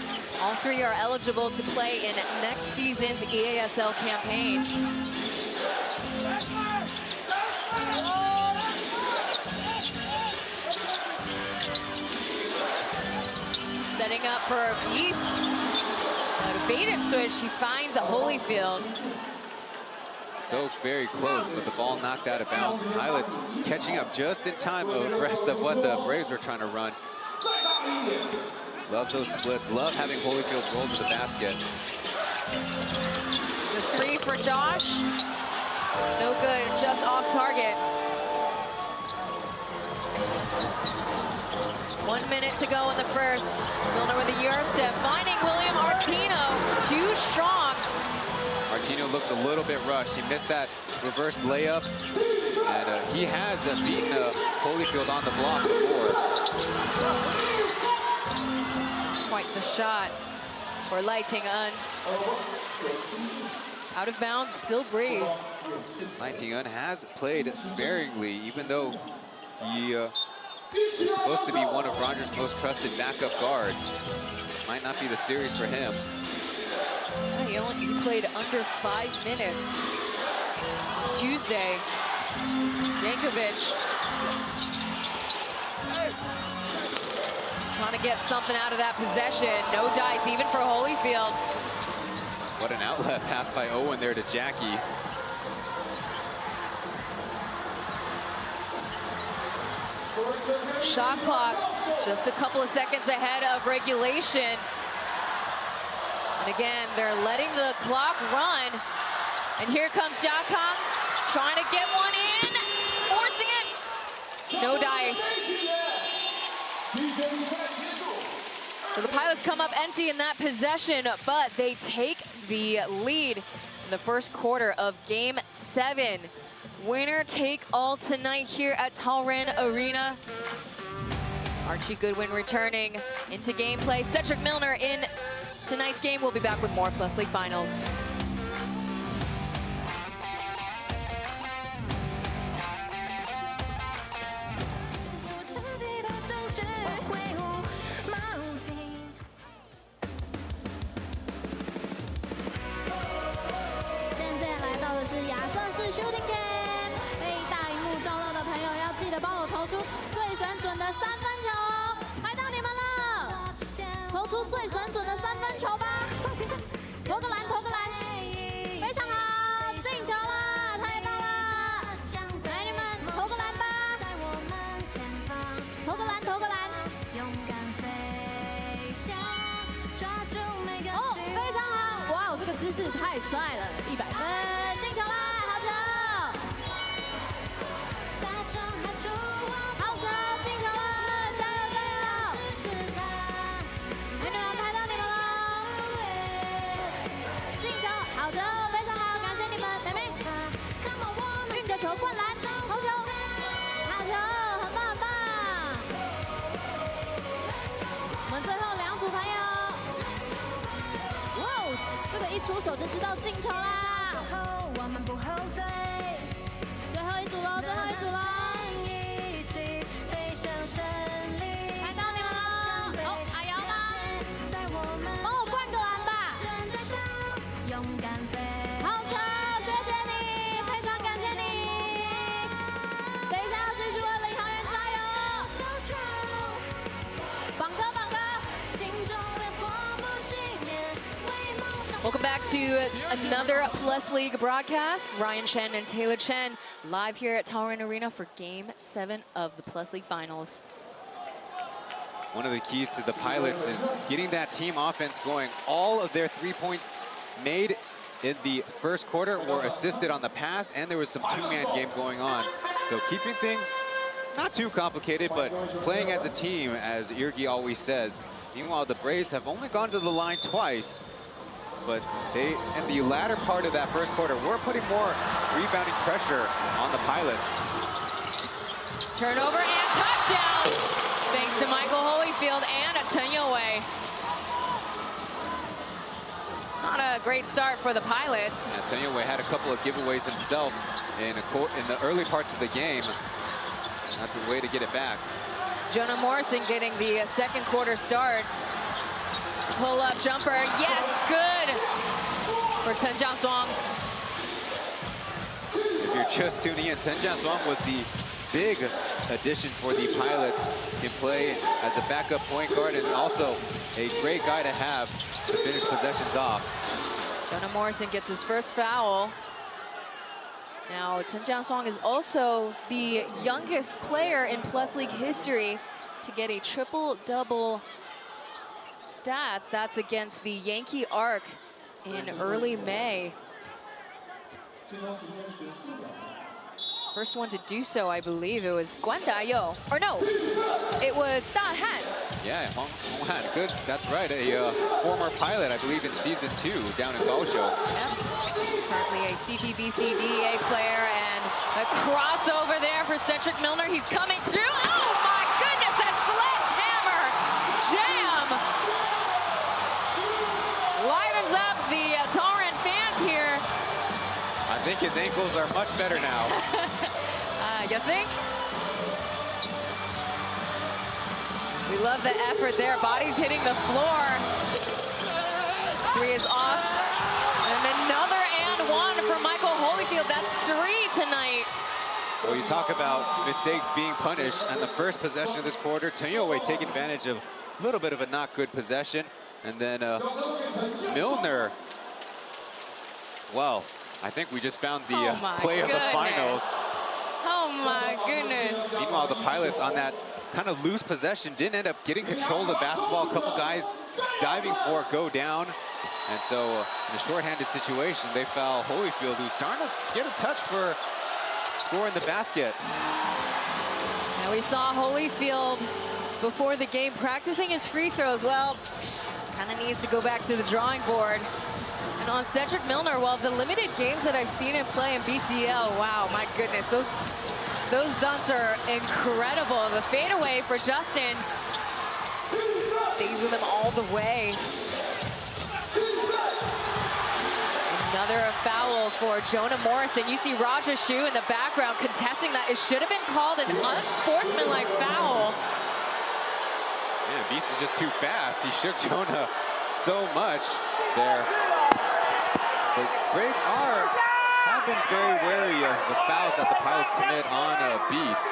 All 3 are eligible to play in next season's EASL campaign. Setting up for Beast. A bait and switch, he finds a Holyfield. So very close, but the ball knocked out of bounds. Pilots catching up just in time abreast of what the Braves were trying to run. Love those splits, love having Holyfield roll to the basket. The 3 for Josh. No good, just off target. 1 minute to go in the first. Milner with a Euro step, finding William Artino, too strong. Artino looks a little bit rushed. He missed that reverse layup, and he has beaten Holyfield on the block before. Quite the shot for Lai Ting-un. Out of bounds, still Braves. Lai Ting-un has played sparingly, even though he is supposed to be one of Rogers' most trusted backup guards. Might not be the series for him. Yeah, he played under 5 minutes. Tuesday, Jankovic trying to get something out of that possession. No dice, even for Holyfield. What an outlet pass by Owen there to Jackie. Shot clock just a couple of seconds ahead of regulation. And again, they're letting the clock run. And here comes Jakong, trying to get one in, forcing it. No dice. So the Pilots come up empty in that possession, but they take the lead in the first quarter of Game 7. Winner take all tonight here at Taoyuan Arena. Archie Goodwin returning into gameplay. Cedric Milner in tonight's game. We'll be back with more Plus League Finals. Shooting game， 被大荧幕照到的朋友要记得帮我投出最神准的3分球，拍到你们了！投出最神准的3分球吧！投个篮，投个篮，非常好，进球了，太棒了！来，你们投个篮吧！投个篮，投个篮！哦，非常好！哇，这个姿势太帅了，100分，进球啦！ 球灌篮，投球，好球，很棒很棒！我们最后2组朋友，哇哦，这个一出手就知道进球啦！最后一组喽，最后一组喽！看到你们喽！哦，阿瑶吗？帮我灌个篮吧！好球，谢谢你，非常感谢你。 Welcome back to another Plus League broadcast. Ryan Chen and Taylor Chen live here at Taoyuan Arena for Game 7 of the Plus League Finals. One of the keys to the Pilots is getting that team offense going. All of their 3 points made in the first quarter were assisted on the pass, and there was some two-man game going on. So keeping things not too complicated, but playing as a team, as Irgi always says. Meanwhile, the Braves have only gone to the line twice, but they, in the latter part of that first quarter, were putting more rebounding pressure on the Pilots. Turnover and touchdown, thanks to Michael Holyfield and Chen. Not a great start for the Pilots. And Chen had a couple of giveaways himself in the early parts of the game. That's a way to get it back. Jonah Morrison getting the second quarter start. Pull-up jumper, yes, good for Chen Jiasuang. If you're just tuning in, Chen Jiasuang was the big addition for the Pilots. Can play as a backup point guard and also a great guy to have to finish possessions off. Jonah Morrison gets his first foul. Now, Chen Jiasuang is also the youngest player in Plus League history to get a triple-double stats. That's against the Yankee Arc in early May. First one to do so, I believe, it was Guan Dayo. Or no, it was Da Han. Yeah, Hong Han, good, that's right. A former Pilot, I believe, in season 2 down in Kaohsiung. Yep. Currently a CTBC DEA player, and a crossover there for Cedric Milner. He's coming through. Oh my goodness, that sledgehammer jam livens up the Taoyuan fans here. I think his ankles are much better now. You think? You love the effort there. Body's hitting the floor. Three is off. And another and one for Michael Holyfield. That's 3 tonight. Well, you talk about mistakes being punished, and the first possession of this quarter, Taoyuan taking advantage of a little bit of a not good possession. And then Milner, well, I think we just found the play of the finals. Oh my goodness. Meanwhile, the Pilots on that kind of loose possession didn't end up getting control of the basketball. A couple guys diving for it go down. And so in a shorthanded situation, they foul Holyfield, who's starting to get a touch for scoring the basket. Now we saw Holyfield before the game practicing his free throws. Well, kind of needs to go back to the drawing board. And on Cedric Milner, well, the limited games that I've seen him play in BCL, wow, my goodness, those dunks are incredible. The fadeaway for Justin stays with him all the way. Another foul for Jonah Morrison. You see Raja Shu in the background contesting that. It should have been called an unsportsmanlike foul. Man, Beast is just too fast. He shook Jonah so much there. The Braves have been very wary of the fouls that the Pilots commit on Beast.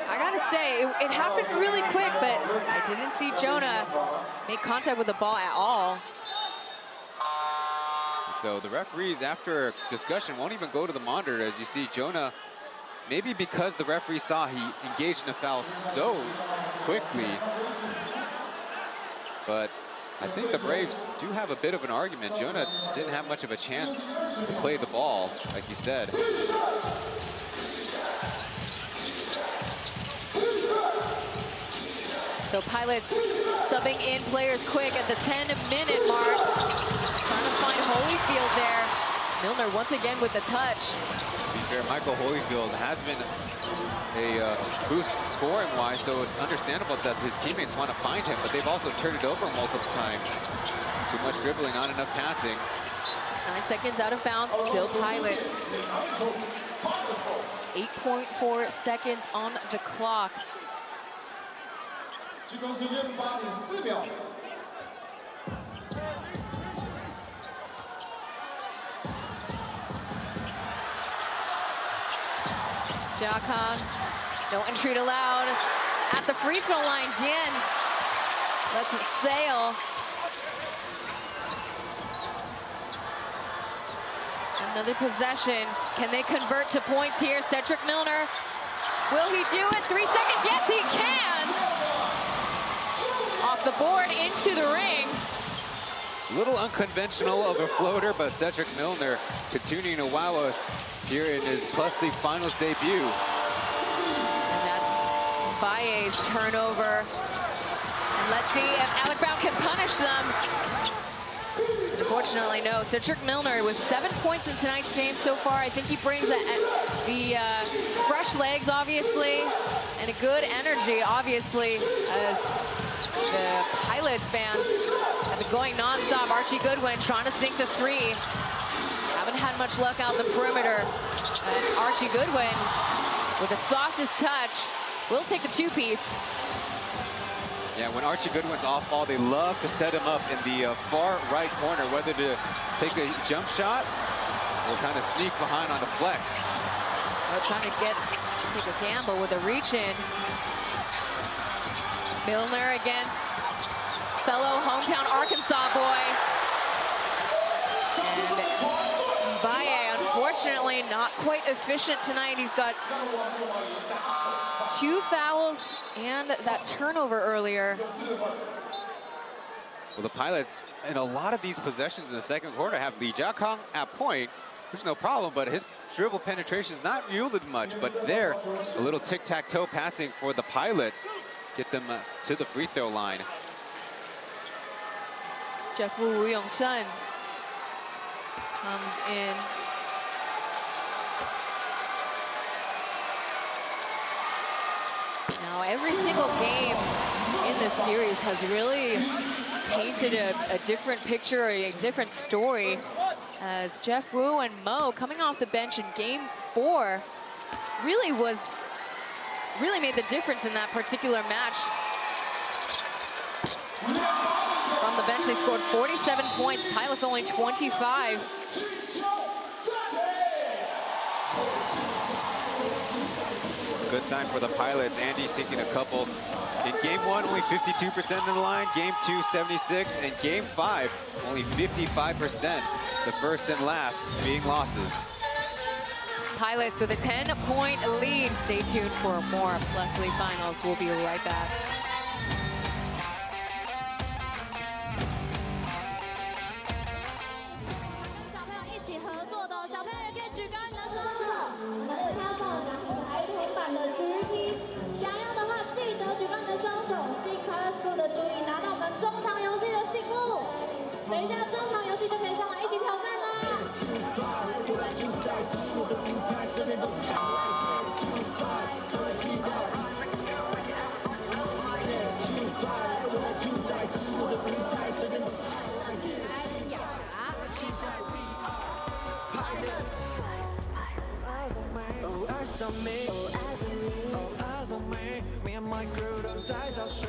I gotta say, it happened really quick, but I didn't see Jonah make contact with the ball at all. So the referees, after discussion, won't even go to the monitor. As you see, Jonah, maybe because the referee saw he engaged in a foul so quickly, but I think the Braves do have a bit of an argument. Jonah didn't have much of a chance to play the ball, like you said. So Pilots subbing in players quick at the 10-minute mark. Trying to find Holyfield there. Milner once again with the touch. To be fair, Michael Holyfield has been a boost scoring-wise, so it's understandable that his teammates want to find him, but they've also turned it over multiple times. Too much dribbling, not enough passing. 9 seconds out of bounds, still Pilots. 8.4 seconds on the clock. Jiakang, no entry allowed. At the free throw line, Dian lets it sail. Another possession. Can they convert to points here? Cedric Milner, will he do it? 3 seconds, yes he can! Off the board, into the ring. Little unconventional of a floater, but Cedric Milner continuing to wow us here in his +League Finals debut. And that's Baye's turnover. And let's see if Alec Brown can punish them. Unfortunately, no. Cedric Milner with 7 points in tonight's game so far. I think he brings the fresh legs, obviously, and a good energy, obviously, as the Pilots fans have been going nonstop. Archie Goodwin trying to sink the three. Haven't had much luck out the perimeter. And Archie Goodwin, with the softest touch, will take the two-piece. Yeah, when Archie Goodwin's off ball, they love to set him up in the far right corner, whether to take a jump shot or kind of sneak behind on the flex. They're trying to take a gamble with a reach-in. Milner against fellow hometown Arkansas boy. And Baye, unfortunately, not quite efficient tonight. He's got 2 fouls and that turnover earlier. Well, the Pilots, in a lot of these possessions in the second quarter, have Lee Jiakang at point, which is no problem, but his dribble penetration has not yielded much. But there, a little tic-tac-toe passing for the Pilots. Get them to the free throw line. Jeff Wu Yong-sun comes in. Now, every single game in this series has really painted a different picture, or a different story, as Jeff Wu and Mo, coming off the bench in game 4, really was really made the difference in that particular match. From the bench, they scored 47 points. Pilots only 25. Good sign for the Pilots. Andy sinking a couple. In game 1, only 52% in the line. Game 2, 76. And game 5, only 55%. The first and last being losses. Pilots with a 10-point lead. Stay tuned for more Leslie Finals. We'll be right back.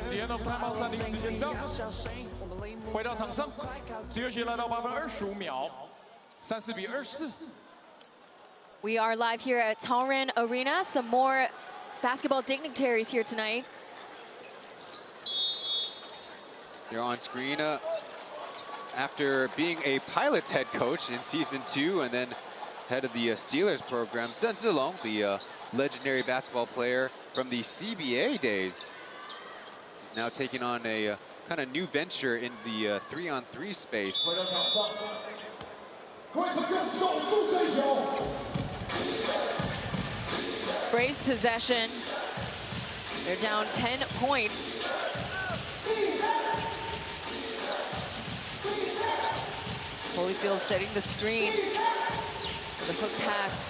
The end of timeout 暂停时间到，回到场上，第二节来到8分25秒，34比24。We are live here at Taoyuan Arena. Some more basketball dignitaries here tonight. You're on screen after being a Pilots head coach in season 2 and then head of the Steelers program. Chen, the legendary basketball player from the CBA days. He's now taking on a kind of new venture in the 3-on-3 space. Braves possession. They're down 10 points. Holyfield setting the screen. The hook pass.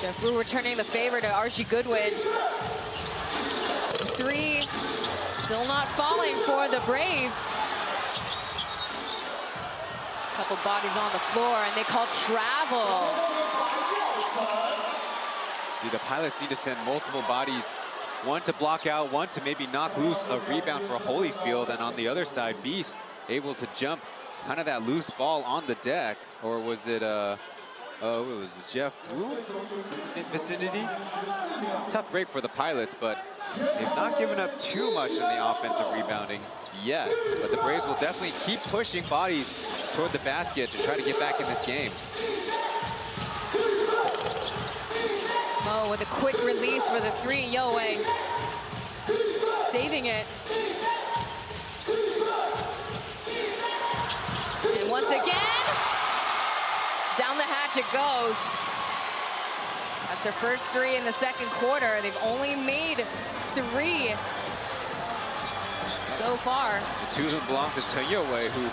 Jeff Wu returning the favor to Archie Goodwin. 3, still not falling for the Braves. Couple bodies on the floor, and they call travel. See, the Pilots need to send multiple bodies. One to block out, one to maybe knock loose a rebound for Holyfield, and on the other side, Beast able to jump kind of that loose ball on the deck. Or was it, it was Jeff Wu in vicinity? Tough break for the Pilots, but they've not given up too much in the offensive rebounding yet. But the Braves will definitely keep pushing bodies toward the basket to try to get back in this game. Mo with a quick release for the 3, Yowei. Saving it. And once again, down the hatch it goes. That's their first 3 in the second quarter. They've only made 3 so far. The 2 of them belong to Chen, who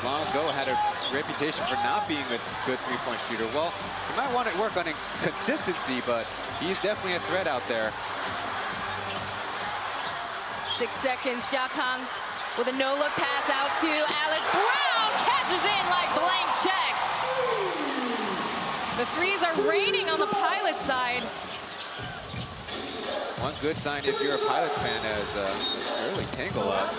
long ago had a reputation for not being a good three-point shooter. Well, he might want to work on consistency, but he's definitely a threat out there. 6 seconds, Jia Kang with a no-look pass out to Alec Brown. Cashes in like blank checks. The 3s are raining on the Pilots side. One good sign if you're a Pilots fan as early tangle up.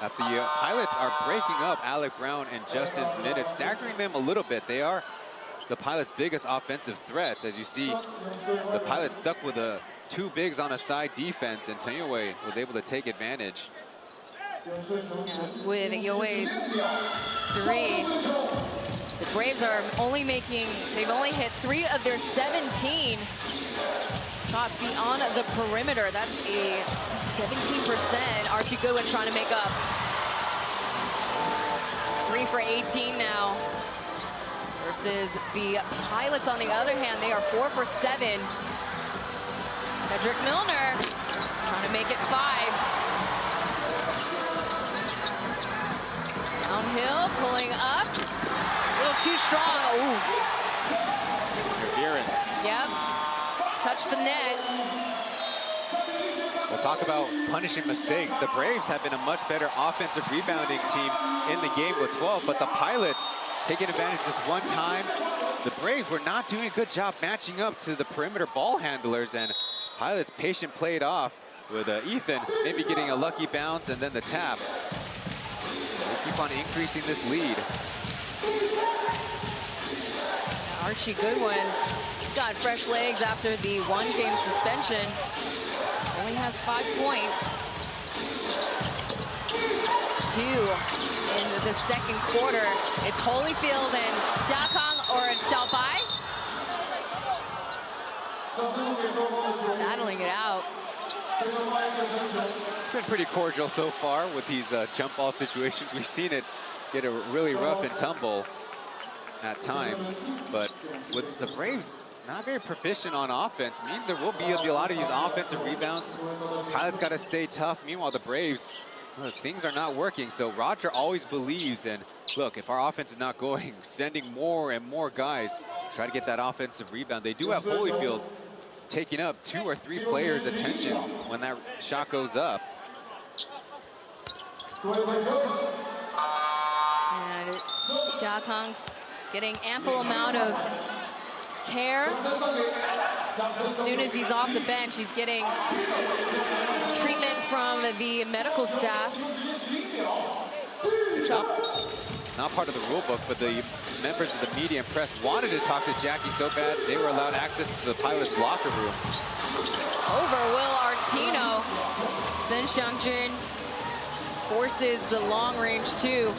That the Pilots are breaking up Alec Brown and Justin's minutes, staggering them a little bit. They are the Pilots' biggest offensive threats. As you see, the Pilots stuck with 2 bigs on a side defense, and Chen Yowei was able to take advantage. With Yowei's 3, the Braves are only they've only hit 3 of their 17 shots beyond the perimeter. That's a 17%. Archie Goodwin trying to make up. 3 for 18 now. Versus the Pilots, on the other hand, they are 4 for 7. Cedric Milner trying to make it 5. Downhill, pulling up. A little too strong. Ooh. Interference. Yep. Touch the net. We'll talk about punishing mistakes. The Braves have been a much better offensive rebounding team in the game with 12, but the Pilots taking advantage this one time the Braves were not doing a good job matching up to the perimeter ball handlers, and Pilots patient played off with Ethan maybe getting a lucky bounce and then the tap. They keep on increasing this lead. Archie Goodwin, he's got fresh legs after the one-game suspension. Only has 5 points. 2 in the second quarter. It's Holyfield and Jiakang or Xiaobai. Battling it out. It's been pretty cordial so far with these jump ball situations. We've seen it get a really rough and tumble at times, but with the Braves not very proficient on offense, means there will be a lot of these offensive rebounds. Pilots got to stay tough. Meanwhile, the Braves, look, things are not working. So Roger always believes, and look, if our offense is not going, sending more and more guys, try to get that offensive rebound. They do have Holyfield taking up 2 or 3 players' attention when that shot goes up. And Jiakang getting ample amount of care. As soon as he's off the bench, he's getting treatment from the medical staff. Not part of the rule book, but the members of the media and press wanted to talk to Jackie so bad they were allowed access to the Pilots' locker room. Over Will Artino. Then Xiangjun forces the long range 2.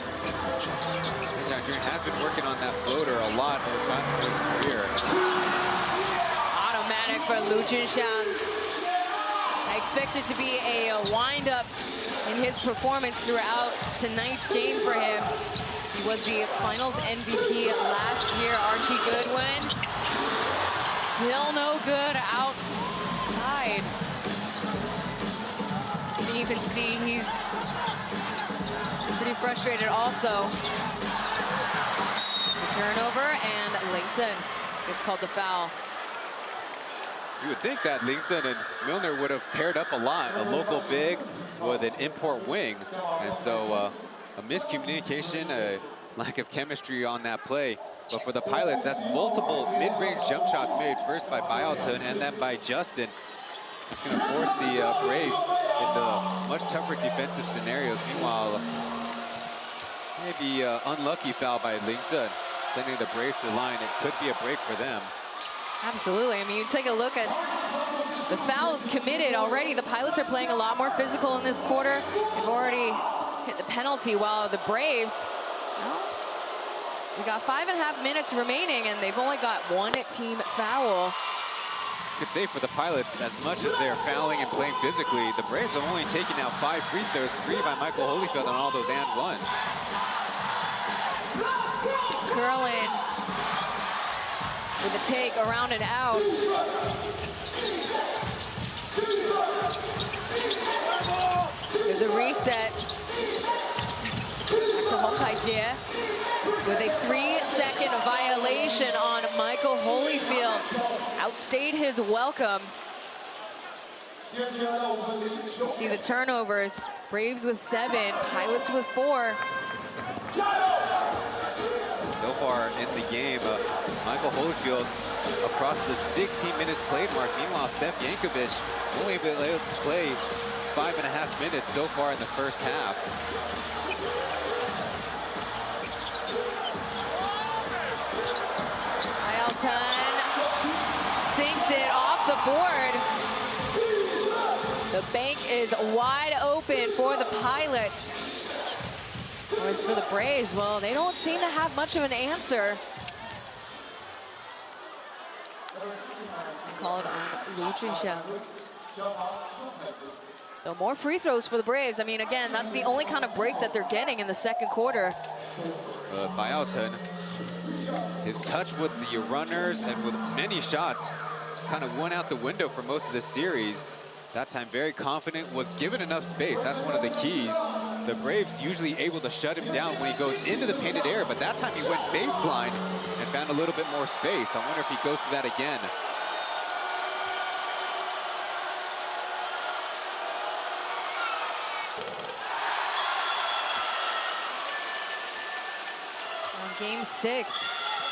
Xiangjun has been working on that floater a lot over his career. Automatic for Lu Junxiang. I expect it to be a wind-up in his performance throughout tonight's game for him. He was the finals MVP last year. Archie Goodwin, still no good outside. You can see he's pretty frustrated also. The turnover, and Langton gets called the foul. You would think that Langton and Milner would have paired up a lot, a local big with an import wing. And so a miscommunication, a lack of chemistry on that play. But for the Pilots, that's multiple mid-range jump shots made, first by Pauian and then by Justin. It's going to force the Braves into much tougher defensive scenarios. Meanwhile, maybe unlucky foul by Langton, sending the Braves to the line. It could be a break for them. Absolutely. I mean, you take a look at the fouls committed already. The Pilots are playing a lot more physical in this quarter. They've already hit the penalty, while the Braves, well, we got 5.5 minutes remaining, and they've only got 1 team foul. You could say for the Pilots, as much as they're fouling and playing physically, the Braves have only taken out 5 free throws, 3 by Michael Holyfield on all those and ones. Curlin with a take around and out. There's a reset. Back to Hong Kai-jie with a 3-second violation on Michael Holyfield. Outstayed his welcome. See the turnovers. Braves with 7, Pilots with 4. So far in the game, Michael Holyfield across the 16 minutes played mark. Meanwhile, Steph Yankovic only been able to play 5.5 minutes so far in the first half. Pauian sinks it off the board. The bank is wide open for the Pilots. Whereas for the Braves, well, they don't seem to have much of an answer. Called on Lu Junxiang. So more free throws for the Braves. I mean, again, that's the only kind of break that they're getting in the second quarter. Pauian, his touch with the runners and with many shots kind of went out the window for most of the series. That time very confident, was given enough space. That's one of the keys. The Braves usually able to shut him down when he goes into the painted area, but that time he went baseline and found a little bit more space. I wonder if he goes for that again. On game 6,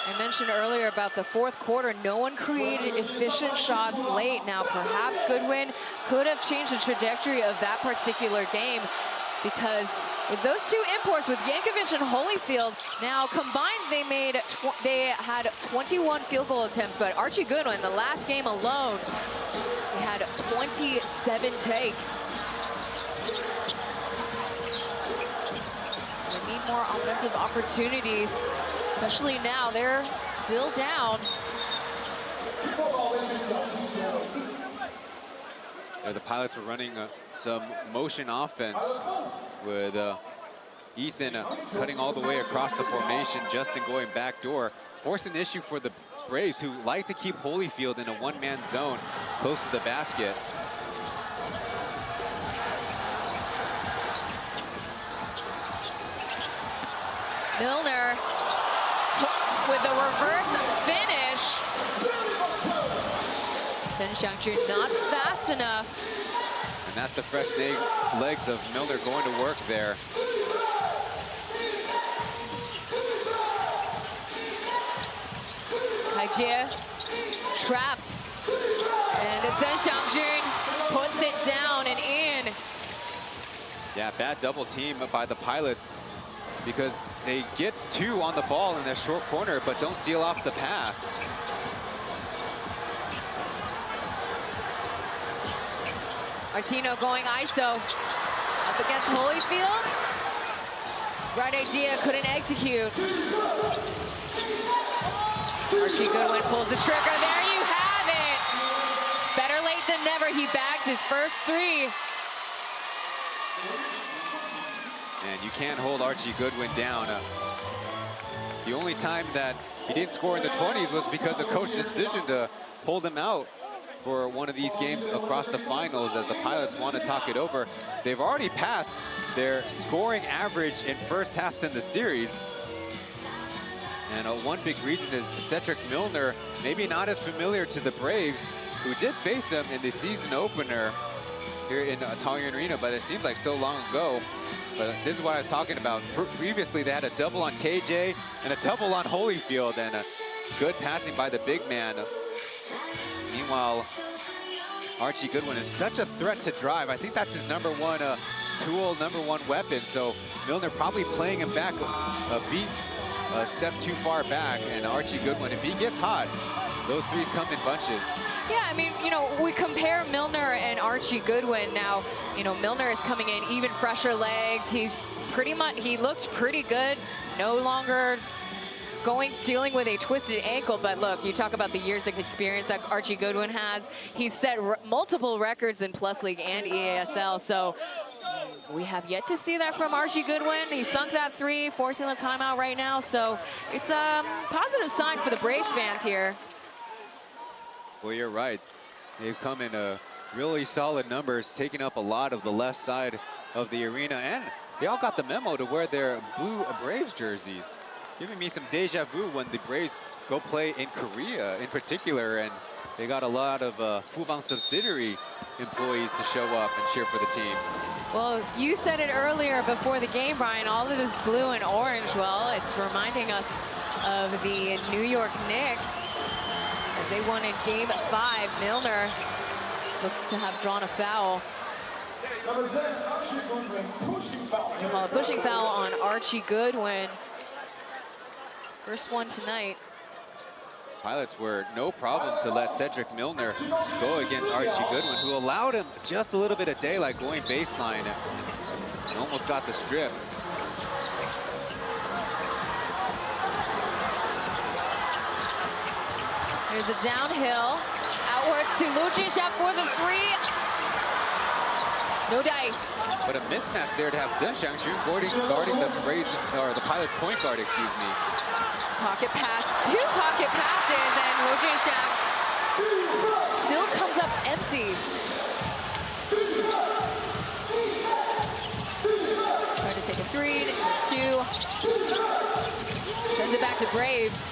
I mentioned earlier about the fourth quarter, no one created efficient shots late. Now, perhaps Goodwin could have changed the trajectory of that particular game, because with those two imports, with Yankovic and Holyfield, now combined they had 21 field goal attempts, but Archie Goodwin, the last game alone, he had 27 takes. They need more offensive opportunities, especially now they're still down. The Pilots were running some motion offense with Ethan cutting all the way across the formation, Justin going backdoor, forcing the issue for the Braves, who like to keep Holyfield in a one-man zone close to the basket. Milner with the reverse finish. Chen Xiangjun not fast enough. And that's the fresh legs of Milner going to work there. Kaijie trapped. And Chen Xiangjun puts it down and in. Yeah, bad double team by the Pilots, because they get two on the ball in their short corner, but don't seal off the pass. Martino going ISO up against Holyfield. Right idea, couldn't execute. Archie Goodwin pulls the trigger. There you have it. Better late than never. He bags his first three. And you can't hold Archie Goodwin down. The only time that he didn't score in the 20s was because of coach's decision to hold him out for one of these games across the finals, as the Pilots want to talk it over. They've already passed their scoring average in first halves in the series. And one big reason is Cedric Milner, maybe not as familiar to the Braves, who did face him in the season opener here in Taoyuan Arena, but it seemed like so long ago. But this is what I was talking about. Previously, they had a double on KJ and a double on Holyfield, and a good passing by the big man. Meanwhile, Archie Goodwin is such a threat to drive. I think that's his number one tool, number one weapon. So Milner probably playing him back a step too far back. And Archie Goodwin, if he gets hot, those threes come in bunches. Yeah, I mean, you know, we compare Milner and Archie Goodwin. Now, you know, Milner is coming in even fresher legs. He's pretty much, he looks pretty good. No longer dealing with a twisted ankle, but look, you talk about the years of experience that Archie Goodwin has. He's set multiple records in Plus League and EASL, so we have yet to see that from Archie Goodwin. He sunk that three, forcing the timeout right now, so it's a positive sign for the Braves fans here. Well, you're right. They've come in really solid numbers, taking up a lot of the left side of the arena, and they all got the memo to wear their blue Braves jerseys, giving me some deja vu when the Braves go play in Korea in particular, and they got a lot of Fubon subsidiary employees to show up and cheer for the team. Well, you said it earlier before the game, Brian, all of this blue and orange. Well, it's reminding us of the New York Knicks as they won in Game 5. Milner looks to have drawn a foul. You call a pushing foul on Archie Goodwin. First one tonight. Pilots were no problem to let Cedric Milner go against Archie Goodwin, who allowed him just a little bit of daylight going baseline and almost got the strip. Here's a downhill, outwards to Lu Jinxiang for the three. No dice. But a mismatch there to have Chen Xiangjun guarding the Braves, or the Pilots point guard, excuse me. Pocket pass, two pocket passes, and Lu Jinxiang still comes up empty. Trying to take a three, two. Sends it back to Braves.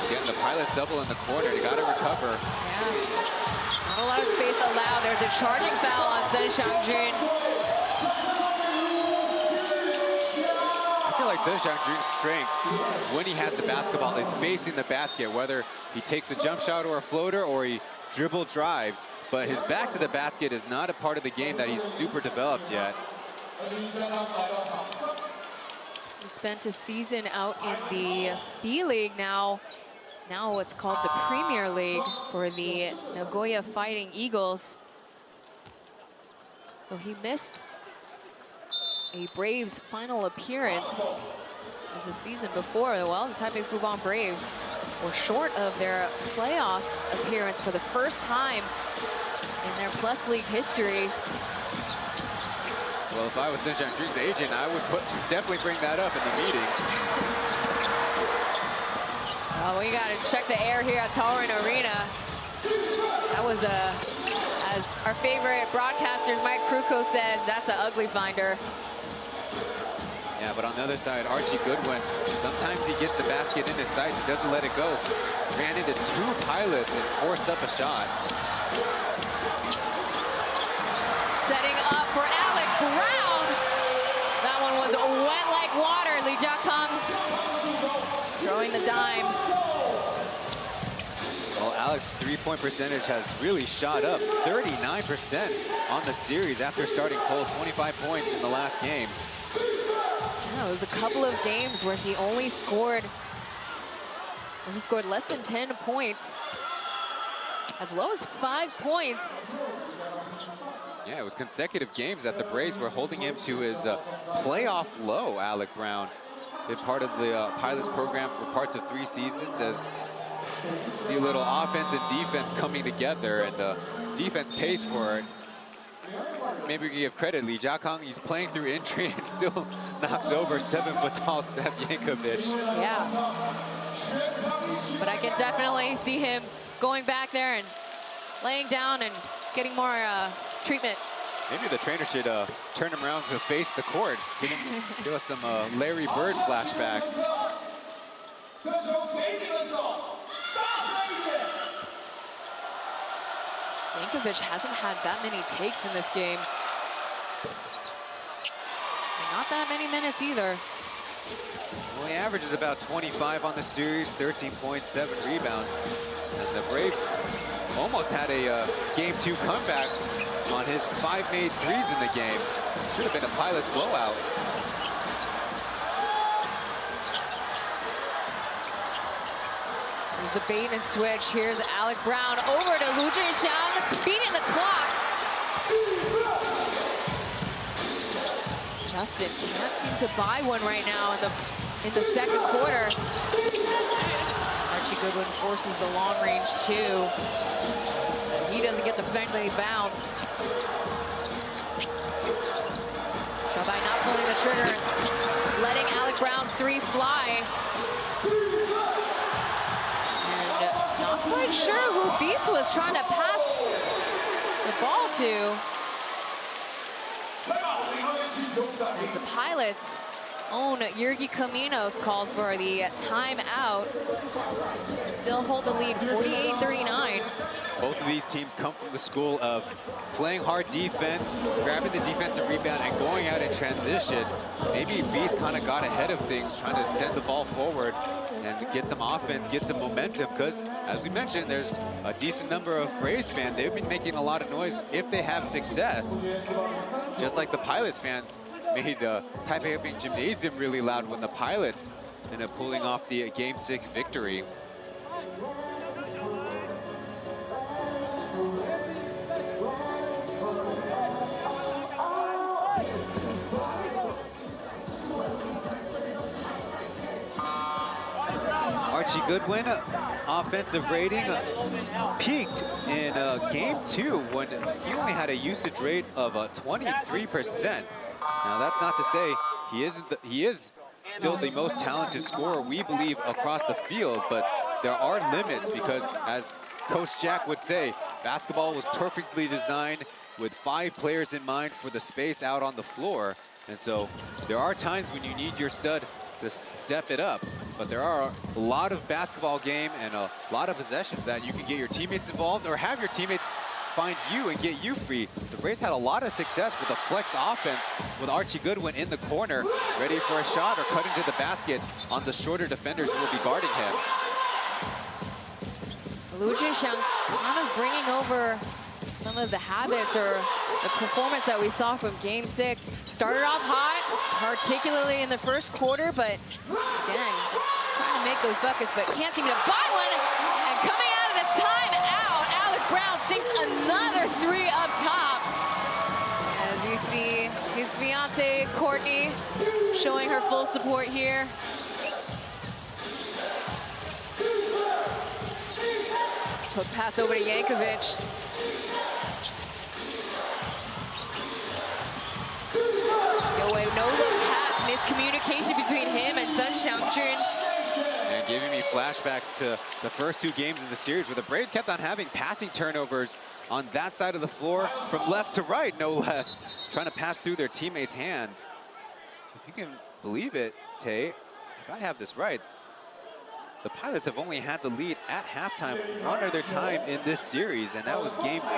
Again, the Pilots double in the corner. You got to recover. Yeah. Not a lot of space allowed. There's a charging foul on Chen Xiangjun. I like Chen Xiangjun's strength when he has the basketball is facing the basket, whether he takes a jump shot or a floater or he dribble drives. But his back to the basket is not a part of the game that he's super developed yet. He spent a season out in the B-League now what's called the Premier League for the Nagoya Fighting Eagles. So he missed a Braves final appearance as the season before. Well, the Taipei Fubon Braves were short of their playoffs appearance for the first time in their Plus League history. Well, if I was Chen Xiangjun's agent, I would definitely bring that up in the meeting. Oh, we got to check the air here at Taoyuan Arena. That was as our favorite broadcaster, Mike Kruko, says, that's an ugly finder. Yeah, but on the other side, Archie Goodwin, sometimes he gets the basket in his sights, he doesn't let it go. Ran into 2 pilots and forced up a shot. Setting up for Alec Brown. That one was wet like water. Lee Jiakang throwing the dime. Well, Alex's three-point percentage has really shot up, 39% on the series after starting cold, 25 points in the last game. Yeah, it was a couple of games where he only scored, less than 10 points. As low as 5 points. Yeah, it was consecutive games that the Braves were holding him to his playoff low, Alec Brown. Been part of the Pilots program for parts of 3 seasons as see a little offense and defense coming together, and the defense pays for it. Maybe we can give credit, Lee Jiakang, he's playing through injury and still knocks over 7-foot-tall Steph Yankovic. Yeah. But I can definitely see him going back there and laying down and getting more treatment. Maybe the trainer should turn him around to face the court. Give us some Larry Bird flashbacks. Yankovic hasn't had that many takes in this game. And not that many minutes either. Well, he averages about 25 on the series, 13 points, 7 rebounds. And the Braves almost had a Game 2 comeback on his 5 made threes in the game. Should have been a Pilots blowout. Here's the bait and switch. Here's Alec Brown over to Lu Jinxiang, beating the clock. Justin can't seem to buy one right now in the second quarter. Archie Goodwin forces the long range too. And he doesn't get the friendly bounce. By not pulling the trigger, letting Alec Brown's 3 fly. And not quite sure who Beast was trying to pass the ball to. As the Pilots' own Yergi Caminos calls for the timeout. Still hold the lead, 48-39. Both of these teams come from the school of playing hard defense, grabbing the defensive rebound, and going out in transition. Maybe Beast kind of got ahead of things, trying to send the ball forward and get some offense, get some momentum, because, as we mentioned, there's a decent number of Braves fans. They've been making a lot of noise if they have success. Just like the Pilots fans made Taipei Open Gymnasium really loud when the Pilots ended up pulling off the Game 6 victory. Archie Goodwin, offensive rating peaked in Game 2 when he only had a usage rate of 23%. Now that's not to say he is still the most talented scorer, we believe, across the field, but there are limits because, as Coach Jack would say, basketball was perfectly designed with 5 players in mind for the space out on the floor. And so there are times when you need your stud to step it up, but there are a lot of basketball game and a lot of possessions that you can get your teammates involved or have your teammates find you and get you free. The Braves had a lot of success with the flex offense with Archie Goodwin in the corner, ready for a shot or cutting to the basket on the shorter defenders who will be guarding him. Liu Junxiang kind of bringing over some of the habits or the performance that we saw from Game 6. Started off hot, particularly in the first quarter, but again, trying to make those buckets, but can't seem to buy one. And coming out of the timeout, Alex Brown sinks another three up top. As you see his fiance, Courtney, showing her full support here. Took pass over to Yankovic. No-look pass, miscommunication between him and Sun Xiangjun. And giving me flashbacks to the first two games in the series where the Braves kept on having passing turnovers on that side of the floor from left to right, no less, trying to pass through their teammates' hands. If you can believe it, Tay, if I have this right, the Pilots have only had the lead at halftime one other time in this series, and that was Game 4.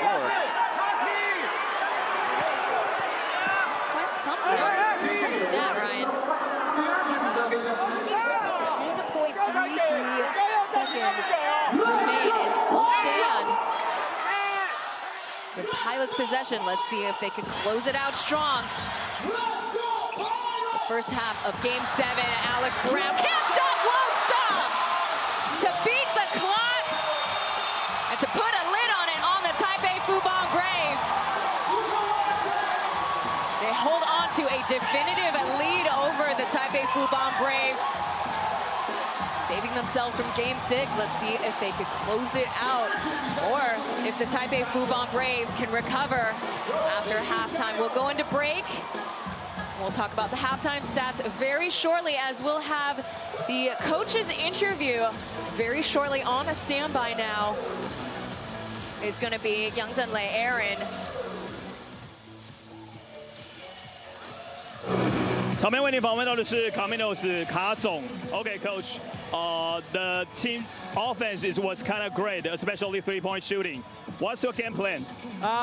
That's quite something. Quite a stat, Ryan. 10.33 seconds remain and still stand. The Pilots' possession. Let's see if they can close it out strong. The first half of Game 7, Alex Brown can't stop, won't stop! To beat the clock and to put a lid on it on the Taipei Fubon Braves. They hold on to a definitive lead over the Taipei Fubon Braves, saving themselves from Game 6. Let's see if they could close it out, or if the Taipei Fubon Braves can recover after halftime. We'll go into break. We'll talk about the halftime stats very shortly, as we'll have the coach's interview very shortly. On a standby now is going to be Yang Zhenlei Aaron. 场面为您访问到的是 Caminos 卡总。Okay, coach. The team offense was kind of great, especially three-point shooting. What's your game plan?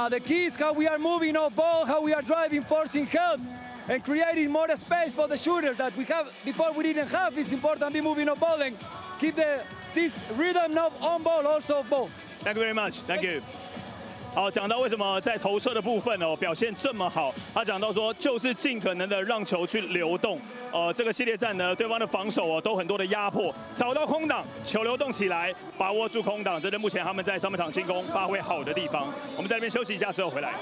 The key is how we are moving our ball, how we are driving, forcing help, and creating more space for the shooters that we have before we didn't have. It's important to be moving our ball and keep this rhythm of on ball, also off ball. Thank you very much. Thank you. 好，讲到为什么在投射的部分哦表现这么好，他讲到说就是尽可能的让球去流动。这个系列战呢，对方的防守哦都很多的压迫，找到空档，球流动起来，把握住空档，这是目前他们在上半场进攻发挥好的地方。我们在这边休息一下之后回来。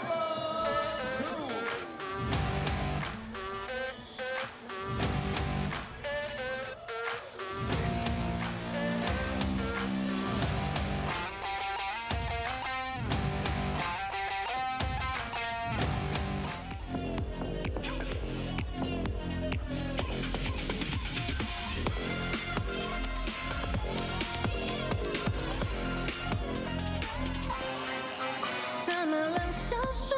怎么冷笑说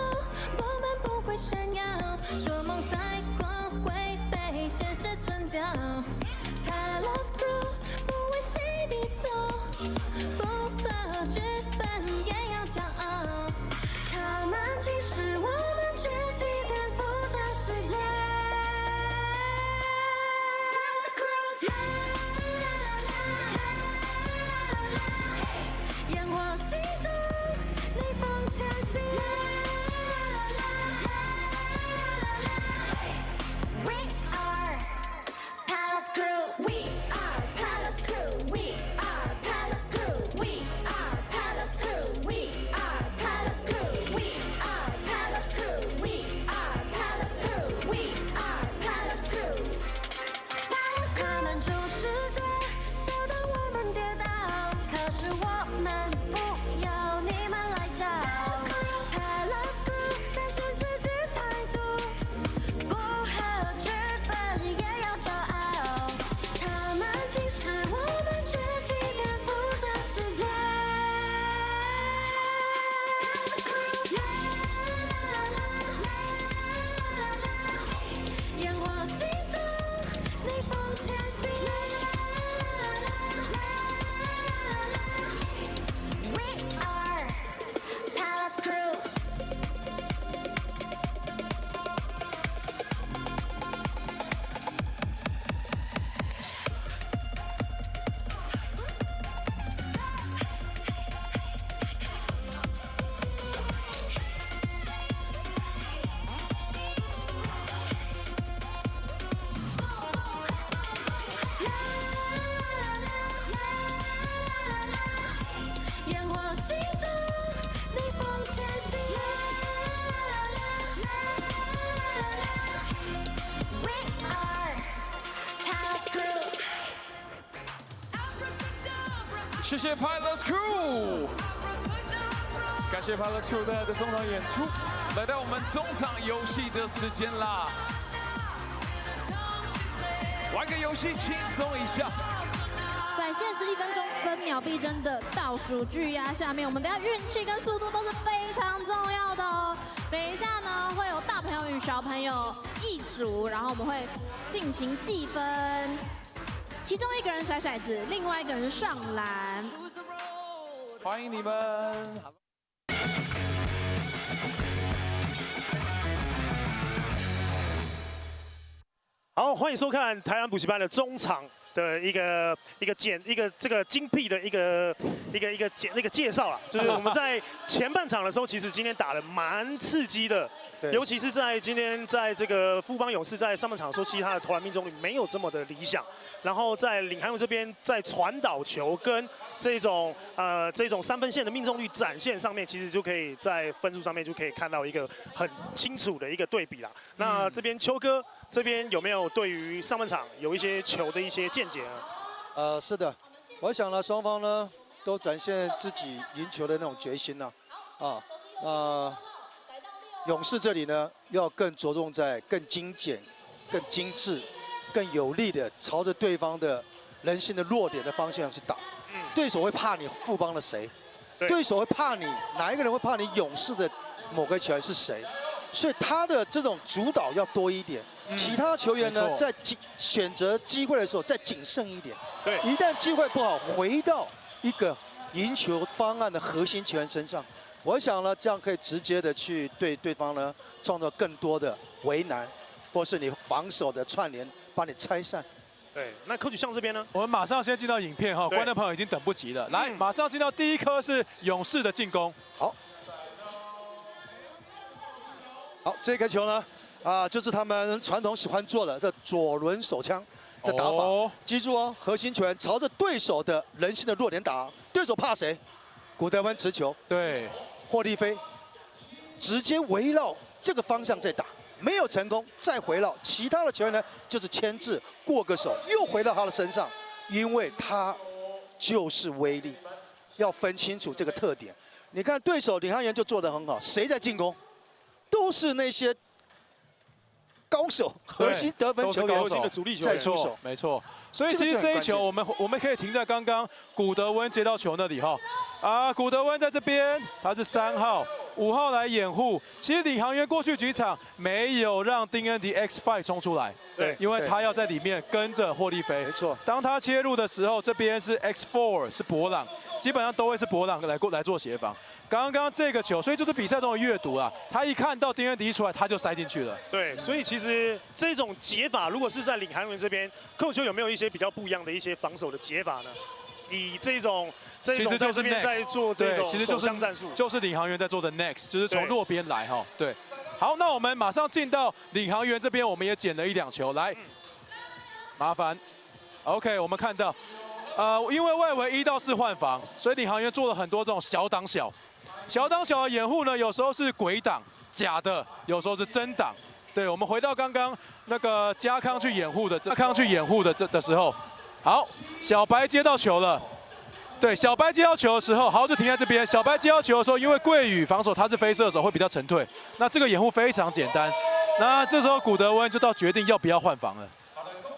谢谢 Pilots Crew， 感谢 Pilots Crew 的中场演出，来到我们中场游戏的时间啦，玩个游戏轻松一下。在限时1分钟分秒必争的倒数巨压下面，我们等下运气跟速度都是非常重要的哦。等一下呢，会有大朋友与小朋友一组，然后我们会进行计分，其中一个人甩骰子，另外一个人上篮。欢迎你们！好，欢迎收看台湾补习班的中场的一个这个精辟的一个介绍啦，就是我们在前半场的时候，其实今天打得蛮刺激的，尤其是在今天在这个富邦勇士在上半场的时候，其实他的投篮命中率没有这么的理想，然后在领航员这边在传导球跟这种3分线的命中率展现上面，其实就可以在分数上面就可以看到一个很清楚的一个对比啦。那这边邱哥这边有没有对于上半场有一些球的一些见解呢？是的，我想呢，双方呢都展现自己赢球的那种决心呐。勇士这里呢要更着重在更精简、更精致、更有力的朝着对方的人性的弱点的方向去打。对手会怕你富邦的谁？对手会怕你哪一个人会怕你勇士的某个球员是谁？所以他的这种主导要多一点，其他球员呢在选择机会的时候再谨慎一点。对，一旦机会不好，回到一个赢球方案的核心球员身上，我想呢，这样可以直接的去对对方呢创造更多的为难，或是你防守的串联把你拆散。对，那Coach向这边呢？我们马上先进到影片哈，观众朋友已经等不及了。来，马上进到第一颗是勇士的进攻。好，这个球呢，就是他们传统喜欢做的这左轮手枪的打法。记住哦，核心球员朝着对手的人性的弱点打，对手怕谁？古德温持球，对，霍利菲直接围绕这个方向在打。没有成功，再回到其他的球员呢，就是牵制过个手，又回到他的身上，因为他就是威力，要分清楚这个特点。你看对手领航员就做得很好，谁在进攻，都是那些高手、核心得分球员的主力球员在出手，没错。所以其实这一球我们可以停在刚刚古德温接到球那里哈，古德温在这边，他是3号。5号来掩护，其实领航员过去几场没有让丁恩迪 X5 冲出来，对，因为他要在里面跟着霍利菲，没错。当他切入的时候，这边是 X4 是博朗，基本上都会是博朗来做协防。刚刚这个球，所以就是比赛中的阅读啊，他一看到丁恩迪一出来，他就塞进去了。对，所以其实这种解法，如果是在领航员这边，Coach有没有一些比较不一样的一些防守的解法呢？以这种其实就是在做这种其实就是战术，就是领航员在做的 next， 就是从弱边来哈。对，好，那我们马上进到领航员这边，我们也捡了1、2球来，麻烦。OK， 我们看到，因为外围1到4换防，所以领航员做了很多这种小挡小的掩护呢，有时候是鬼挡假的，有时候是真挡。对，我们回到刚刚那个家康去掩护的的时候。好，小白接到球了。对，小白接到球的时候，好就停在这边。小白接到球的时候，因为桂宇防守他是飞射手，会比较沉退。那这个掩护非常简单。那这时候古德温就到决定要不要换防了。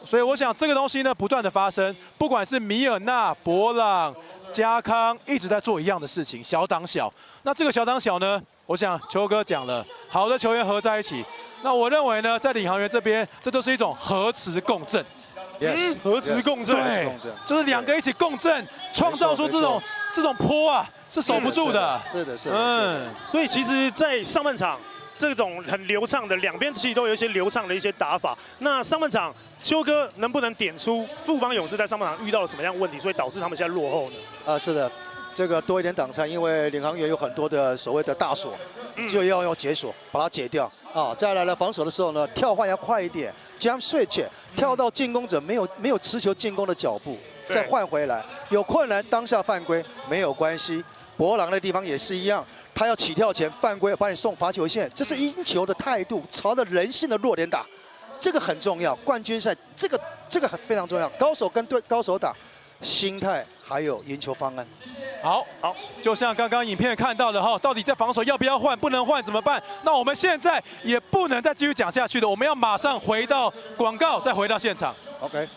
所以我想这个东西呢不断的发生，不管是米尔纳、博朗、家康一直在做一样的事情，小挡小。那这个小挡小呢，我想球哥讲了，好的球员合在一起。那我认为呢，在领航员这边，这都是一种核磁共振。核磁共振，对，就是2个一起共振，创造出这种波啊，是守不住的。是的。所以其实，在上半场这种很流畅的，两边其实都有一些流畅的一些打法。那上半场，邱哥能不能点出富邦勇士在上半场遇到了什么样的问题，所以导致他们现在落后呢？是的，这个多一点挡拆，因为领航员有很多的所谓的大锁，就要用解锁把它解掉再来了防守的时候呢，跳换要快一点。Jump switch 跳到进攻者没有持球进攻的脚步，再换回来，有困难当下犯规没有关系。博朗的地方也是一样，他要起跳前犯规，把你送罚球线，这是赢球的态度，朝着人性的弱点打，这个很重要。冠军赛这个非常重要，高手跟高手打，心态还有赢球方案。好，就像刚刚影片看到的哈，到底在防守要不要换，不能换怎么办？那我们现在也不能再继续讲下去的，我们要马上回到广告，再回到现场。OK。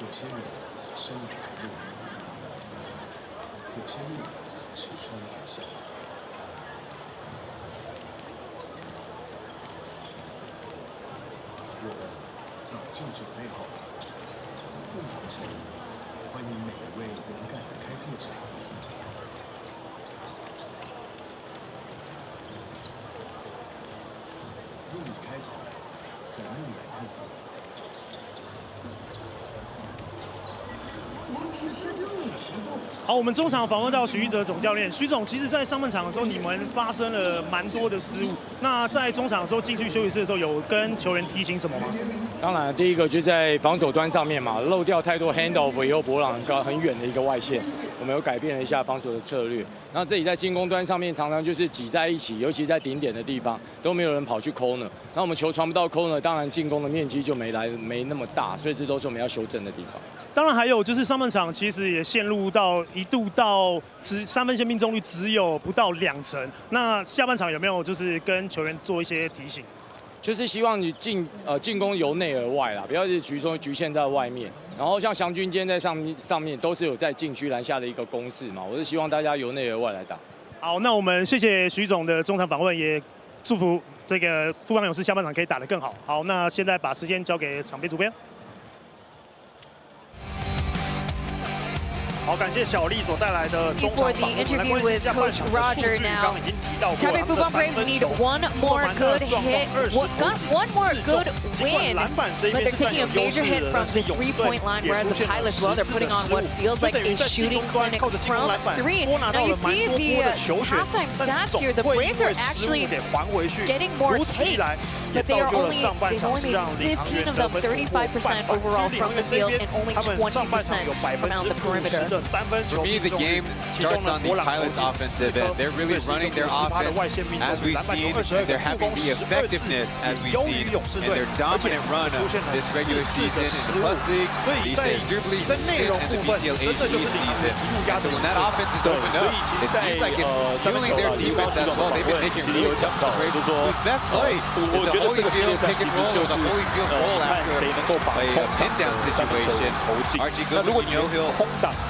有些人生于路，有些路是穿越下的。我早就准备好了，凤凰城欢迎每一位勇敢的开拓者。用你开口，让路来负责。 好，我们中场访问到许一哲总教练。许总，其实，在上半场的时候，你们发生了蛮多的失误。那在中场的时候，进去休息室的时候，有跟球员提醒什么吗？当然，第一个就在防守端上面嘛，漏掉太多 handoff 以后，博朗高很远的一个外线，我们有改变了一下防守的策略。然后这里在进攻端上面，常常就是挤在一起，尤其在顶点的地方都没有人跑去 corner。那我们球传不到 corner， 当然进攻的面积就没那么大，所以这都是我们要修正的地方。 当然还有就是上半场其实也陷入到一度到三分线命中率只有不到2成。那下半场有没有就是跟球员做一些提醒？就是希望你进攻由内而外啦，不要是局限在外面。然后像翔军今天在上面都是有在禁区篮下的一个攻势嘛，我是希望大家由内而外来打。好，那我们谢谢徐总的中场访问，也祝福这个富邦勇士下半场可以打得更好。好，那现在把时间交给场边主编。 好，感谢小丽所带来的中场 For the interview with Coach Roger now, Taipei Fubon Braves need one more good hit, one more good win, but they're taking a major hit from the three-point line, whereas the Pilots, well, they're putting on what feels like a shooting clinic from three. Now you see the halftime stats here, the Braves are actually getting more takes, but they've only made 15 of them, 35% overall from the field, and only 20% around the perimeter. For me, the game starts on the Pilots' offensive end. They're really running their offense as we've seen, and they're having the effectiveness as we've seen, and their dominant run of this regular season in the Plus League, the Super League season, and the PCL AGE season. And so when that offense is opened up, it seems like it's fueling their defense as well. They've been making really tough plays. Whose best play is the Holyfield pick and roll, or the Holyfield goal after a pin down situation. Archie Goodwin, you know, he'll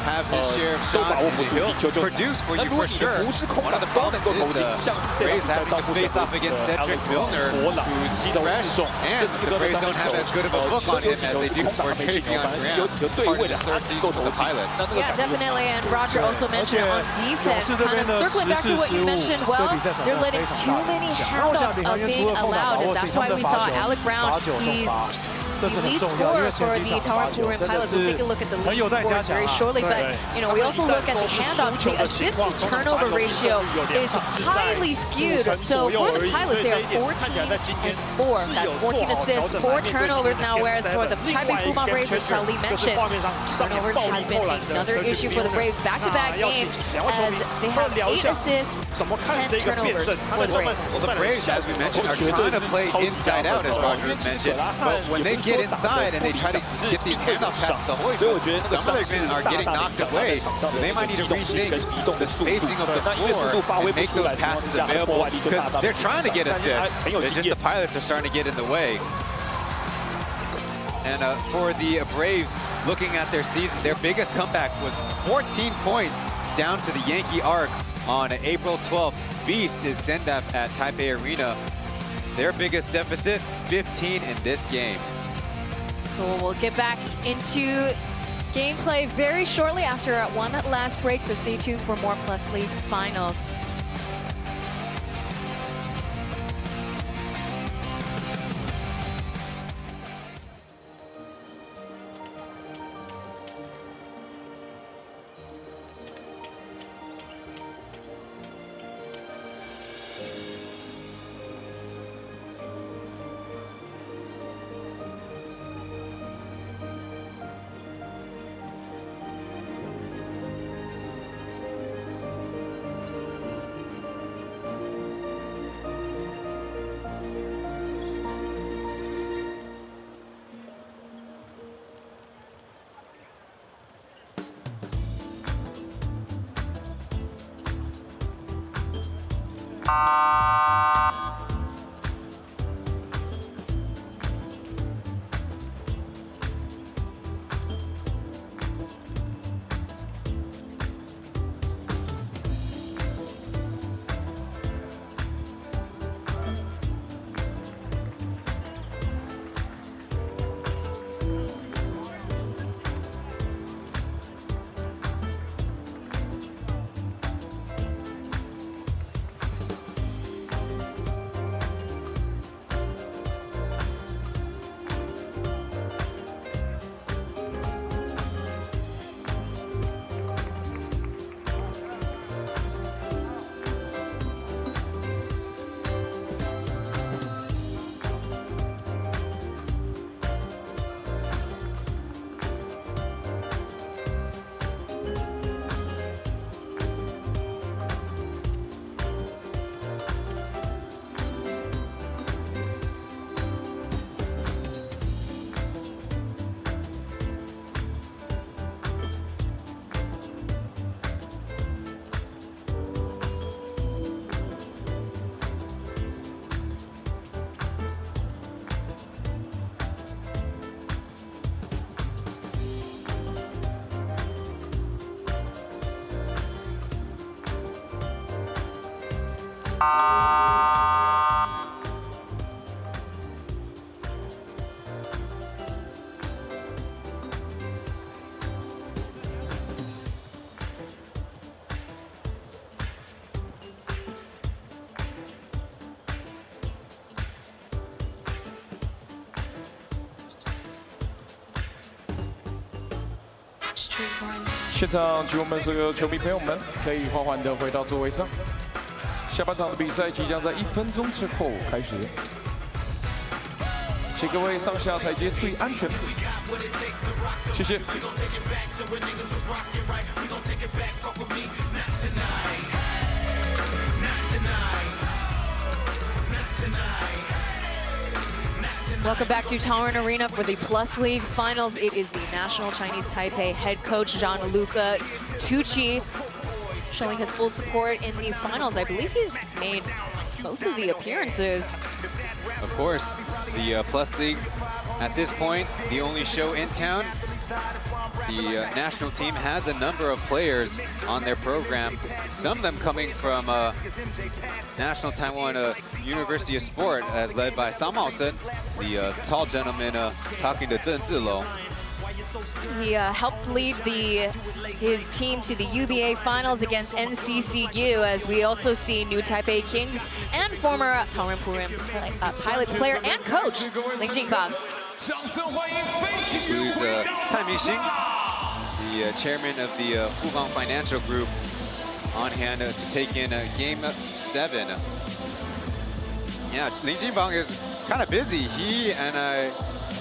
have his share of shots, and he'll produce for you for sure. One of the problems is the Braves having to face off against Cedric Milner, who's fresh, and the Braves don't have as good of a book on him as they do for Taipei on ground. Part of the third season for the Pilots. Yeah, definitely, and Roger also mentioned on defense, kind of circling back to what you mentioned, well, they're letting too many handoffs of being allowed, and that's why we saw Alec Brown, he's the lead scorer for the Pauian Pilots. We'll take a look at the lead scores very shortly, but you know, we also look at the handoffs. The assist to turnover ratio is highly skewed. So for the Pilots, they are 14-4. That's 14 assists, 4 turnovers now, whereas for the Taipei Fubon Braves, as Charlie mentioned, turnovers has been another issue for the Braves. Back-to-back games, as they have 8 assists, 10 turnovers for the Braves. Well, the Braves, as we mentioned, are trying to play inside out, as Roger mentioned, but when they get inside and they try to get these handoff passes to Holyfield, some of their men are getting knocked away, so they might need to rethink the spacing of the floor and make those passes available, because they're trying to get assists. It's just the Pilots are starting to get in the way. And for the Braves, looking at their season, their biggest comeback was 14 points down to the Yankee Arc on April 12th. Beast is sent up at Taipei Arena. Their biggest deficit, 15 in this game. Cool, we'll get back into gameplay very shortly after one last break, so stay tuned for more Plus League finals.现场，请我们所有球迷朋友们可以缓缓地回到座位上。下半场的比赛即将在1分钟之后开始，请各位上下台阶注意安全。谢谢。Welcome back to Taoyuan Arena for the Plus League Finals. It is the National Chinese Taipei head coach Gianluca Tucci showing his full support in the finals. I believe he's made most of the appearances. Of course, the Plus League at this point, the only show in town. The national team has a number of players on their program, some of them coming from National Taiwan University of Sport, as led by Sam Maosen, the tall gentleman talking to Chen Zilo. He helped lead his team to the UBA finals against NCCU, as we also see new Taipei Kings and former Taoyuan Pilots player and coach Lin Jingbang. Includes Cai Mixing, the chairman of the Fubon Financial Group, on hand to take in Game 7. Yeah, Lin Jingbang is kind of busy. He and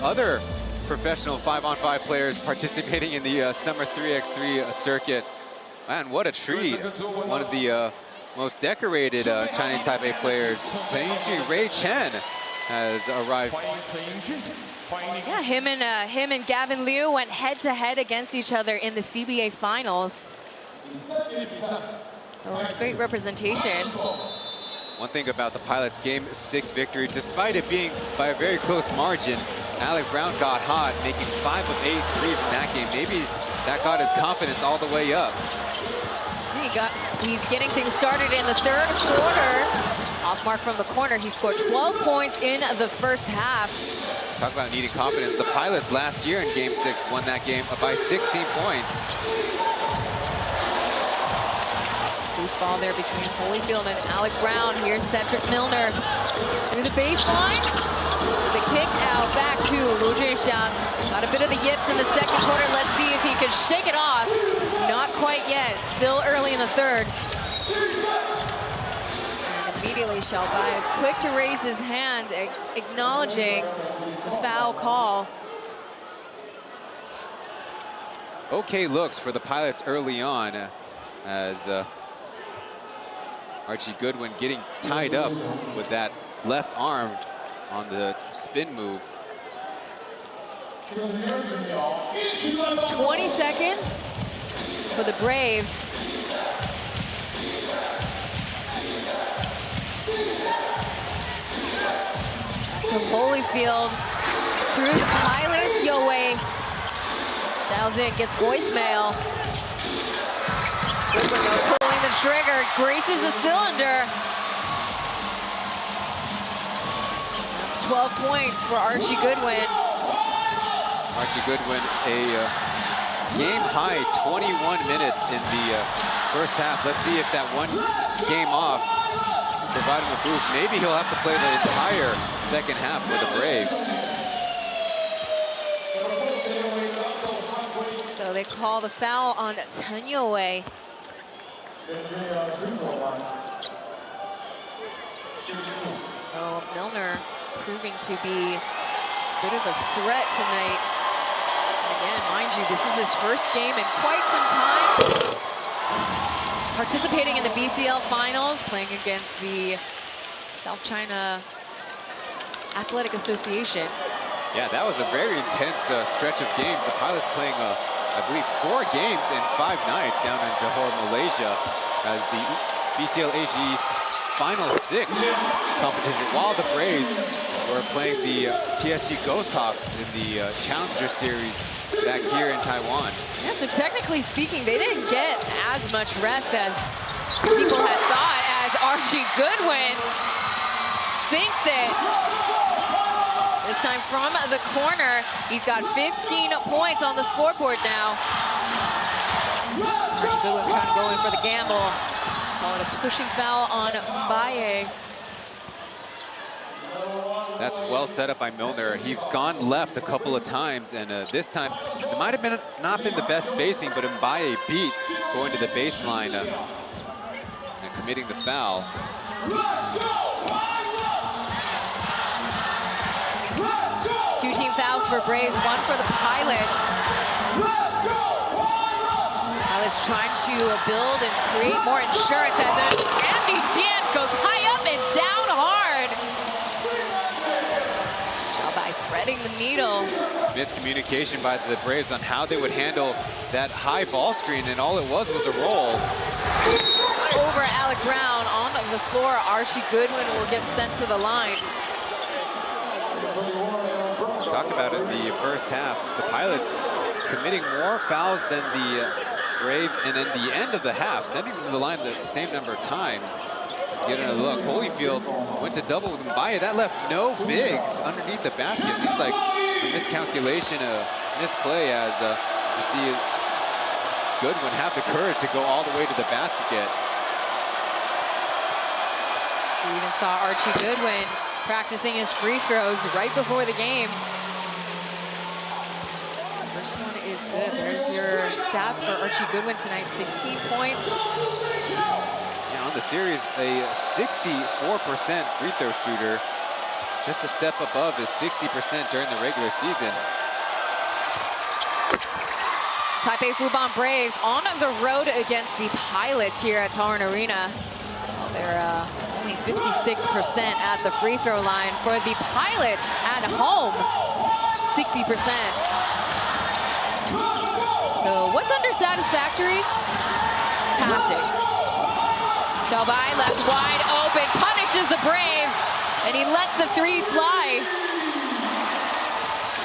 other professional 5-on-5 players participating in the Summer 3x3 circuit. Man, what a treat. One of the most decorated Chinese Taipei players, Chen, has arrived. Yeah, him and Gavin Liu went head-to-head against each other in the CBA finals. That was great representation. One thing about the Pilots' Game 6 victory, despite it being by a very close margin, Alec Brown got hot, making 5 of 8 threes in that game. Maybe that got his confidence all the way up. He's getting things started in the third quarter. Off mark from the corner, he scored 12 points in the first half. Talk about needing confidence. The Pilots last year in Game 6 won that game by 16 points. Loose ball there between Holyfield and Alec Brown. Here's Cedric Milner through the baseline. The kick out back to Lu Zhixiang. Got a bit of the yips in the second quarter. Let's see if he can shake it off. Not quite yet. Still early in the third. And immediately Xiaobai is quick to raise his hand, acknowledging the foul call. Okay looks for the Pilots early on, as Archie Goodwin getting tied up with that left arm on the spin move. 20 seconds for the Braves. To Holyfield through the Pilots. Yowei dials in, gets voicemail. Goodwin though pulling the trigger, graces the cylinder. That's 12 points for Archie Goodwin. Archie Goodwin, a game high 21 minutes in the first half. Let's see if that one game off provide him a boost. Maybe he'll have to play the entire second half for the Braves. So they call the foul on Chen Yowei. Oh, Milner proving to be a bit of a threat tonight. Again, mind you, this is his first game in quite some time. Participating in the BCL finals, playing against the South China Athletic Association. Yeah, that was a very intense stretch of games. The Pilots playing, I believe, 4 games in 5 nights down in Johor, Malaysia, as the BCL Asia East Final 6 competition, while the Braves were playing the TSG Ghost Hawks in the Challenger Series back here in Taiwan. Yeah, so technically speaking, they didn't get as much rest as people had thought, as Archie Goodwin sinks it. This time from the corner. He's got 15 points on the scoreboard now. Archie Goodwin trying to go in for the gamble. Call it a pushing foul on Mbaye. That's well set up by Milner. He's gone left a couple of times, and this time it might have been not been the best spacing, but Mbaye beat going to the baseline and committing the foul. 2 team fouls for Braves, 1 for the Pilots. Pilots trying to build and create more insurance as Andy Dan goes high up and down hard. Xiaobai threading the needle. Miscommunication by the Braves on how they would handle that high ball screen, and all it was a roll. Over Alec Brown on the floor. Archie Goodwin will get sent to the line. We talked about it in the first half. The Pilots committing more fouls than the Braves, and in the end of the half, sending them to the line the same number of times. Let's get another look. Holyfield went to double with Mbaya. That left no bigs underneath the basket. Seems like a miscalculation, a misplay, as you see Goodwin have the courage to go all the way to the basket. We even saw Archie Goodwin practicing his free throws right before the game. First one is good. There's your stats for Archie Goodwin tonight. 16 points. Yeah, on the series, a 64% free throw shooter. Just a step above his 60% during the regular season. Taipei Fubon Braves on the road against the Pilots here at Taoyuan Arena. They're only 56% at the free throw line. For the Pilots at home, 60%. So what's under satisfactory? Passing. Xiaobai left wide open, punishes the Braves, and he lets the 3 fly.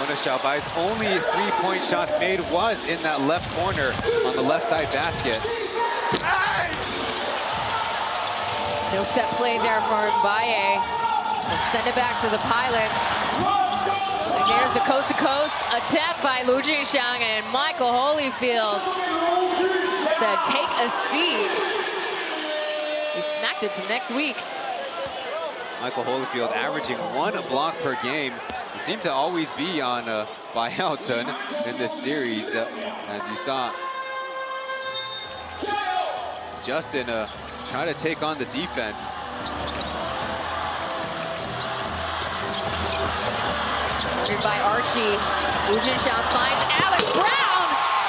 One of Xiaobai's only 3-point shots made was in that left corner on the left side basket. No set play there for Mbaye. We'll send it back to the Pilots. And here's the coast-to-coast attempt by Liu Jinxiang, and Michael Holyfield said, take a seat. He smacked it to next week. Michael Holyfield averaging 1 block per game. He seemed to always be on buyouts in this series, as you saw. Justin trying to take on the defense. Ordered by Archie. Liu Jinxiang finds Alex Brown,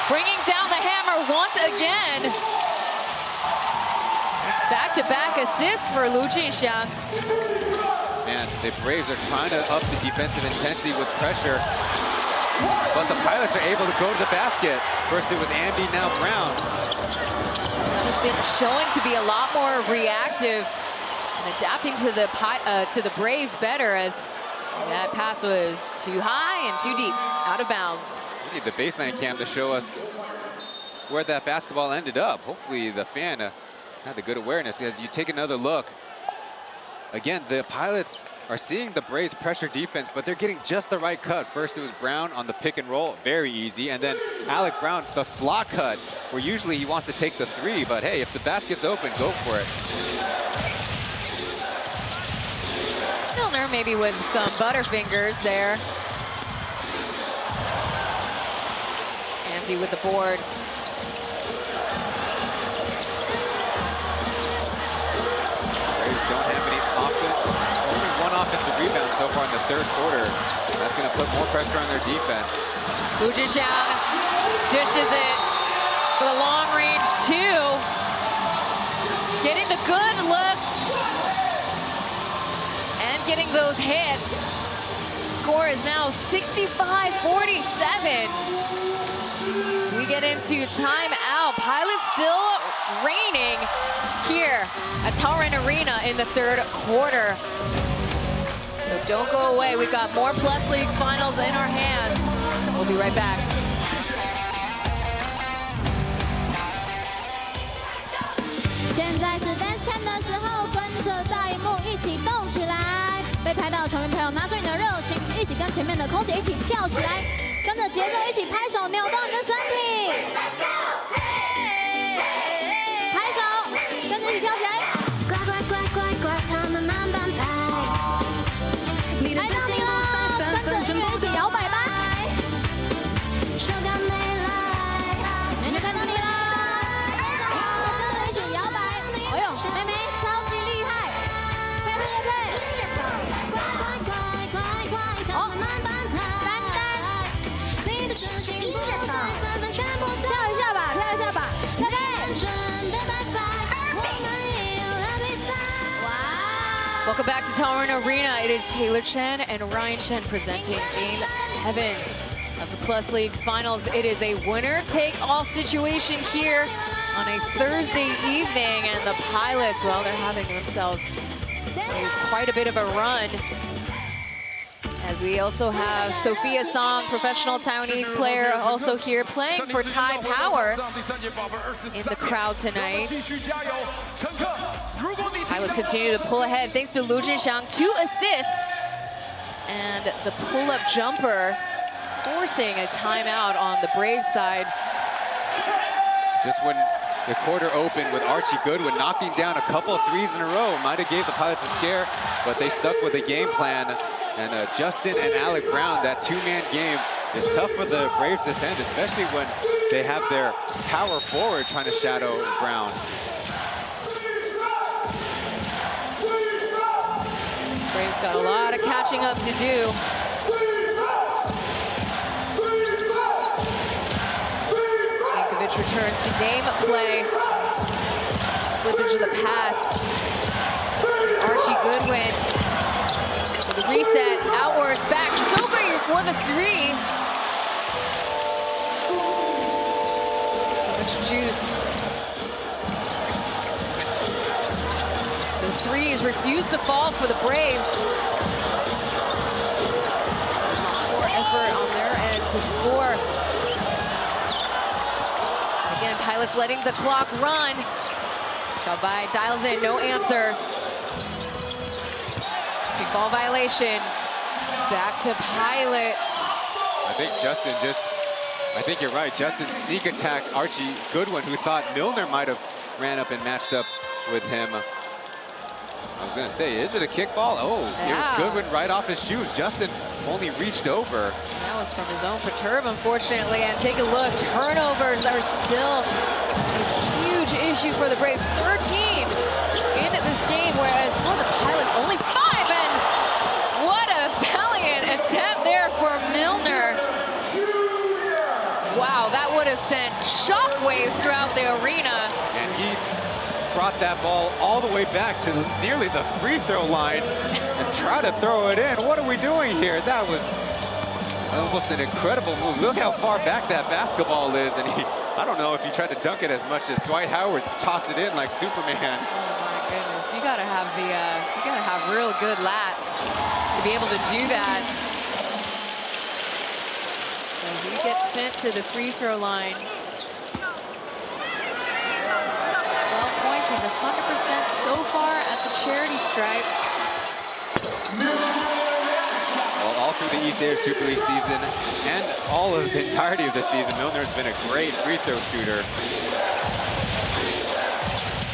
bringing down the hammer once again. It's back-to-back assists for Liu Jinxiang. Man, the Braves are trying to up the defensive intensity with pressure, but the Pilots are able to go to the basket. First it was Amby, now Brown. Just been showing to be a lot more reactive and adapting to the Braves better, as that pass was too high and too deep, out of bounds. We need the baseline cam to show us where that basketball ended up. Hopefully the fan had the good awareness. As you take another look, again, the Pilots are seeing the Braves pressure defense, but they're getting just the right cut. First it was Brown on the pick and roll, very easy, and then Alec Brown, the slot cut, where usually he wants to take the 3, but hey, if the basket's open, go for it. Milner maybe with some butterfingers there. Empty with the board. Braves don't have any only 1 offensive rebound so far in the 3rd quarter. That's going to put more pressure on their defense. Liu Jinxiang dishes it for the long range 2. Getting the good looks and getting those hits. Score is now 65-47. We get into timeout. Pilots still reigning here at Taoyuan Arena in the 3rd quarter. So don't go away. We've got more Plus League finals in our hands. We'll be right back. 现在是 Dance Cam 的时候，跟着大荧幕一起动起来。被拍到的球员朋友，拿出你的热情，一起跟前面的空姐一起跳起来，跟着节奏一起拍手，扭动你的身体。拍手，跟着一起跳起来。来到你了，跟着音乐一起摇摆吧。妹妹看到你了，跟着一起摇摆。哎呦，妹妹超级厉害，配合乐队。哦，大家 Welcome back to Taoyuan Arena. It is Taylor Chen and Ryan Chen presenting Game 7 of the Plus League Finals. It is a winner-take-all situation here on a Thursday evening, and the Pilots, well, they're having themselves quite a bit of a run. As we also have Sophia Song, professional Taiwanese player, also here playing for Tai Power in the crowd tonight. Pilots continue to pull ahead thanks to Lu Jinxiang, 2 assists. And the pull-up jumper forcing a timeout on the Braves side. Just when the quarter opened with Archie Goodwin knocking down a couple of threes in a row, might have gave the Pilots a scare, but they stuck with the game plan. And Justin and Alec Brown, that two-man game is tough for the Braves to defend, especially when they have their power forward trying to shadow Brown. Braves got a lot of catching up to do. Yankovic returns to gameplay. Slippage of the pass. Archie Goodwin. The reset, outwards, back, it's over here for the 3. So much juice. The 3s refuse to fall for the Braves. More effort on their end to score. Again, Pilots letting the clock run. Chalbai dials in, no answer. Big ball violation. Back to Pilots. I think Justin I think you're right. Justin sneak attacked Archie Goodwin, who thought Milner might have ran up and matched up with him. I was going to say, is it a kickball? Oh, yeah. Here's Goodwin right off his shoes. Justin only reached over. That was from his own perturb, unfortunately. And take a look, turnovers are still a huge issue for the Braves. 13 in this game, whereas for the Pilots, only 5. And what a valiant attempt there for Milner. Wow, that would have sent shockwaves throughout the arena. And he brought that ball all the way back to nearly the free throw line and tried to throw it in. What are we doing here? That was almost an incredible move. Look how far back that basketball is. And I don't know if he tried to dunk it as much as Dwight Howard tossed it in like Superman. Goodness, you gotta have real good lats to be able to do that. So he gets sent to the free throw line. 12 points, he's 100% so far at the charity stripe. Well, all through the East Asia Super League season and all of the entirety of the season, Milner has been a great free throw shooter.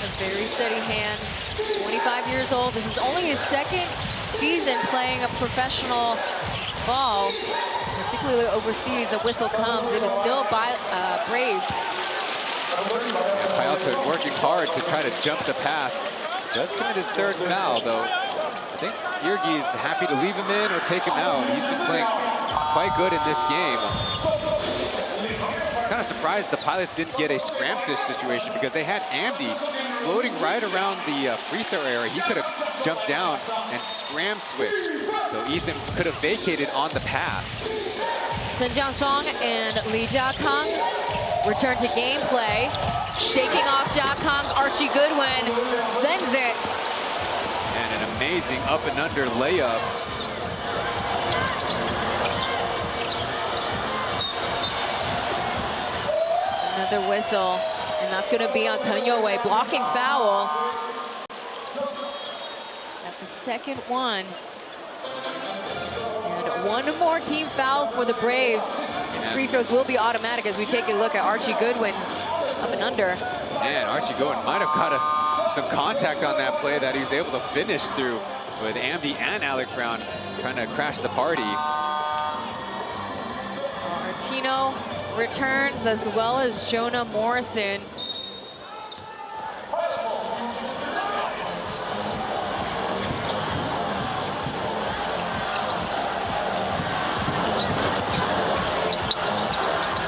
A very steady hand, 25 years old. This is only his 2nd season playing a professional ball, particularly overseas. The whistle comes. It is still by Braves. Pialta working hard to try to jump the path. Does commit his 3rd foul, though. I think Yergi's happy to leave him in or take him out. He's been playing quite good in this game. I was kind of surprised the Pilots didn't get a scram switch situation because they had Andy floating right around the free throw area. He could have jumped down and scram switched. So Ethan could have vacated on the pass. Chen Jiangshuang and Li Jiakang return to gameplay. Shaking off Jiakang, Archie Goodwin sends it. And an amazing up and under layup. Another whistle, and that's going to be on Chen Youwei, blocking foul. That's a 2nd one. And one more team foul for the Braves. Free throws will be automatic as we take a look at Archie Goodwin's up and under. Man, Archie Goodwin might have got some contact on that play that he was able to finish through with Ambi and Alec Brown trying to crash the party. Martino returns as well as Jonah Morrison.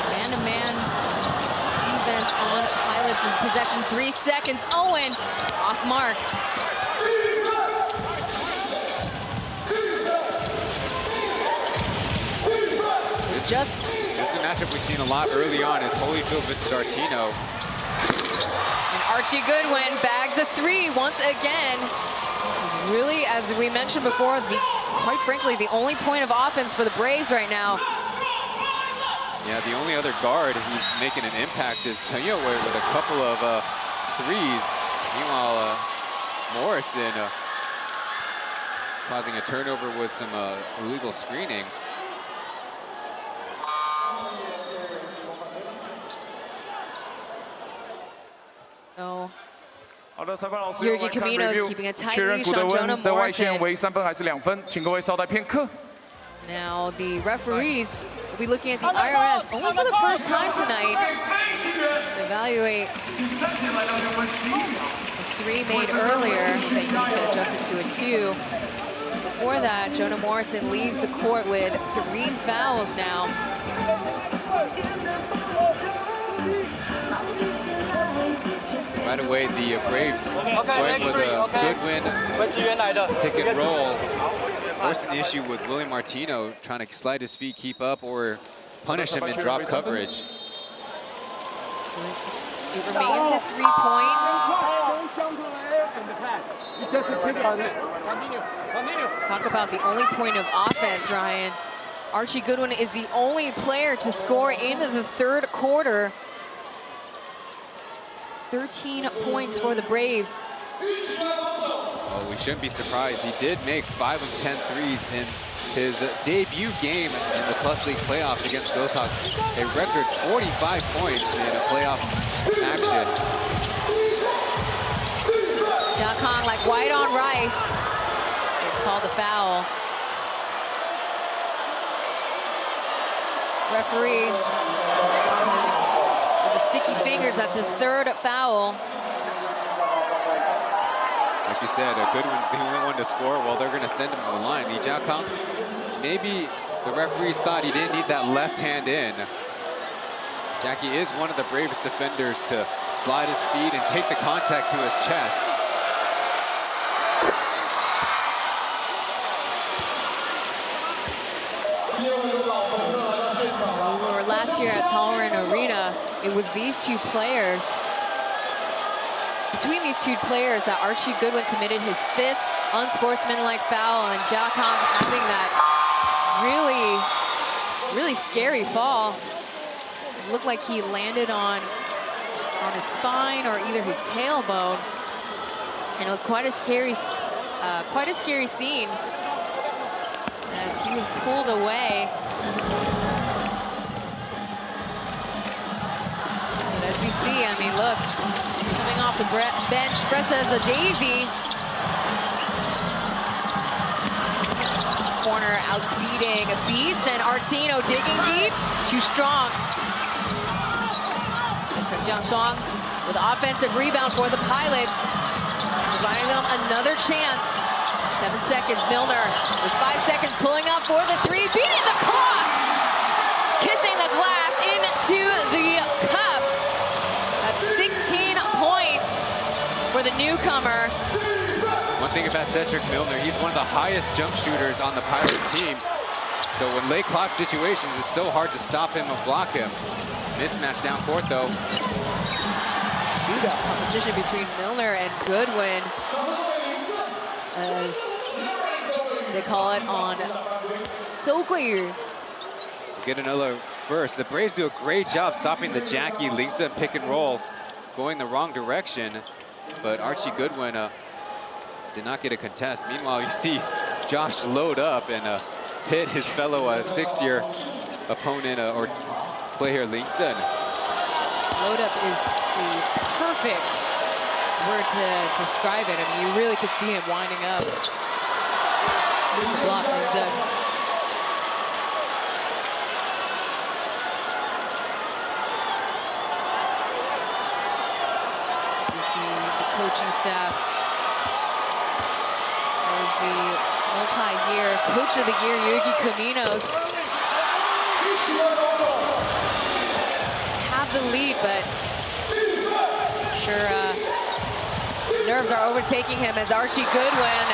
Man-to-man defense on Pilots' possession. 3 seconds. Owen off mark. just... This is a matchup we've seen a lot early on, is Holyfield versus Artino. And Archie Goodwin bags the 3 once again. He's really, as we mentioned before, quite frankly, the only point of offense for the Braves right now. Yeah, the only other guard who's making an impact is Taoyuan with a couple of threes. Meanwhile, Morrison causing a turnover with some illegal screening. Oh. 好的，裁判老师， Yergi 我们看 Camino's review， keeping a tight 确认 leash 古德 on Jonah 温的外线 Morrison. 为3分还是2分？请各位稍待片刻。 Now the referees will be looking at the IRS only for the first time tonight to evaluate a 3 made earlier. They need to adjust it to a 2. Before that, Jonah Morrison leaves the court with 3 fouls now. Right away, the Braves going with a Goodwin pick and roll. Forcing the issue with William Martino, trying to slide his feet, keep up, or punish him in drop coverage. It remains a 3-point. Talk about the only point of offense, Ryan. Archie Goodwin is the only player to score into the 3rd quarter. 13 points for the Braves. Oh, we shouldn't be surprised. He did make 5 of 10 threes in his debut game in the Plus League playoffs against Ghost Hawks. A record 45 points in a playoff action. Ja Kong like white on rice. It's called a foul. Referees with the sticky fingers, that's his 3rd foul. Like you said, Goodwin's the only one to score. Well, they're going to send him to the line. Maybe the referees thought he didn't need that left hand in. Jackie is one of the bravest defenders to slide his feet and take the contact to his chest. We were last year at Taoyuan Arena. It was these 2 players. Between these 2 players that Archie Goodwin committed his 5th unsportsmanlike foul, and Ja Kong having that really scary fall. It looked like he landed on his spine or either his tailbone, and it was quite a scary scene as he was pulled away. But as we see, I mean, look. Coming off the bench, fresh as a daisy. Corner outspeeding a beast, and Artino digging deep, too strong. And so Jiang Shuang with offensive rebound for the Pilots, providing them another chance. 7 seconds, Milner with 5 seconds, pulling up for the 3, beating the clock, kissing the glass into the cup. That's 16 points for the newcomer. One thing about Cedric Milner, he's one of the highest jump shooters on the Pirates team. So when late clock situations, it's so hard to stop him or block him. Mismatch down court, though. Shootout competition between Milner and Goodwin, as they call it on Zhou Guiyu. Get another first. The Braves do a great job stopping the Jackie Lingzhen pick and roll, going the wrong direction. But Archie Goodwin did not get a contest. Meanwhile, you see Josh load up and hit his fellow 6-year opponent or player Lingzhen. Load up is the perfect word to describe it. I mean, you really could see him winding up. Block Lingzhen. Coaching staff as the multi-year coach of the year, Yergi Camino's have the lead, but I'm sure nerves are overtaking him as Archie Goodwin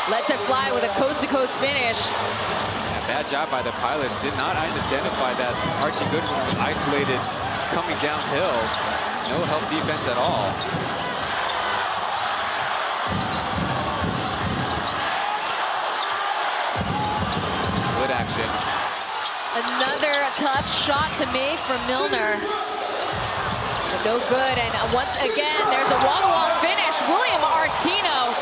lets it fly with a coast-to-coast finish. Yeah, Bad job by the pilots. Did not identify that Archie Goodwin was isolated coming downhill. No help defense at all. Split action. Another tough shot to make from Milner. But no good, and once again, there's a wall-to-wall finish. William Artino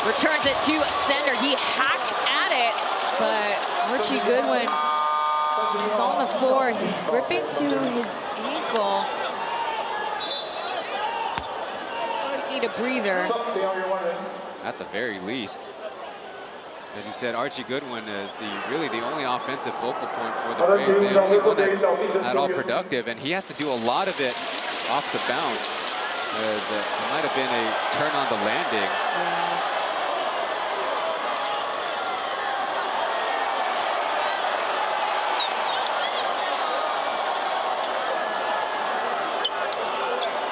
returns it to center. He hacks at it, but Archie Goodwin is on the floor. He's gripping to his ankle. Need a breather. At the very least. As you said, Archie Goodwin is really the only offensive focal point for the Braves. The only one that's at all productive, and he has to do a lot of it off the bounce. As it might have been a turn on the landing.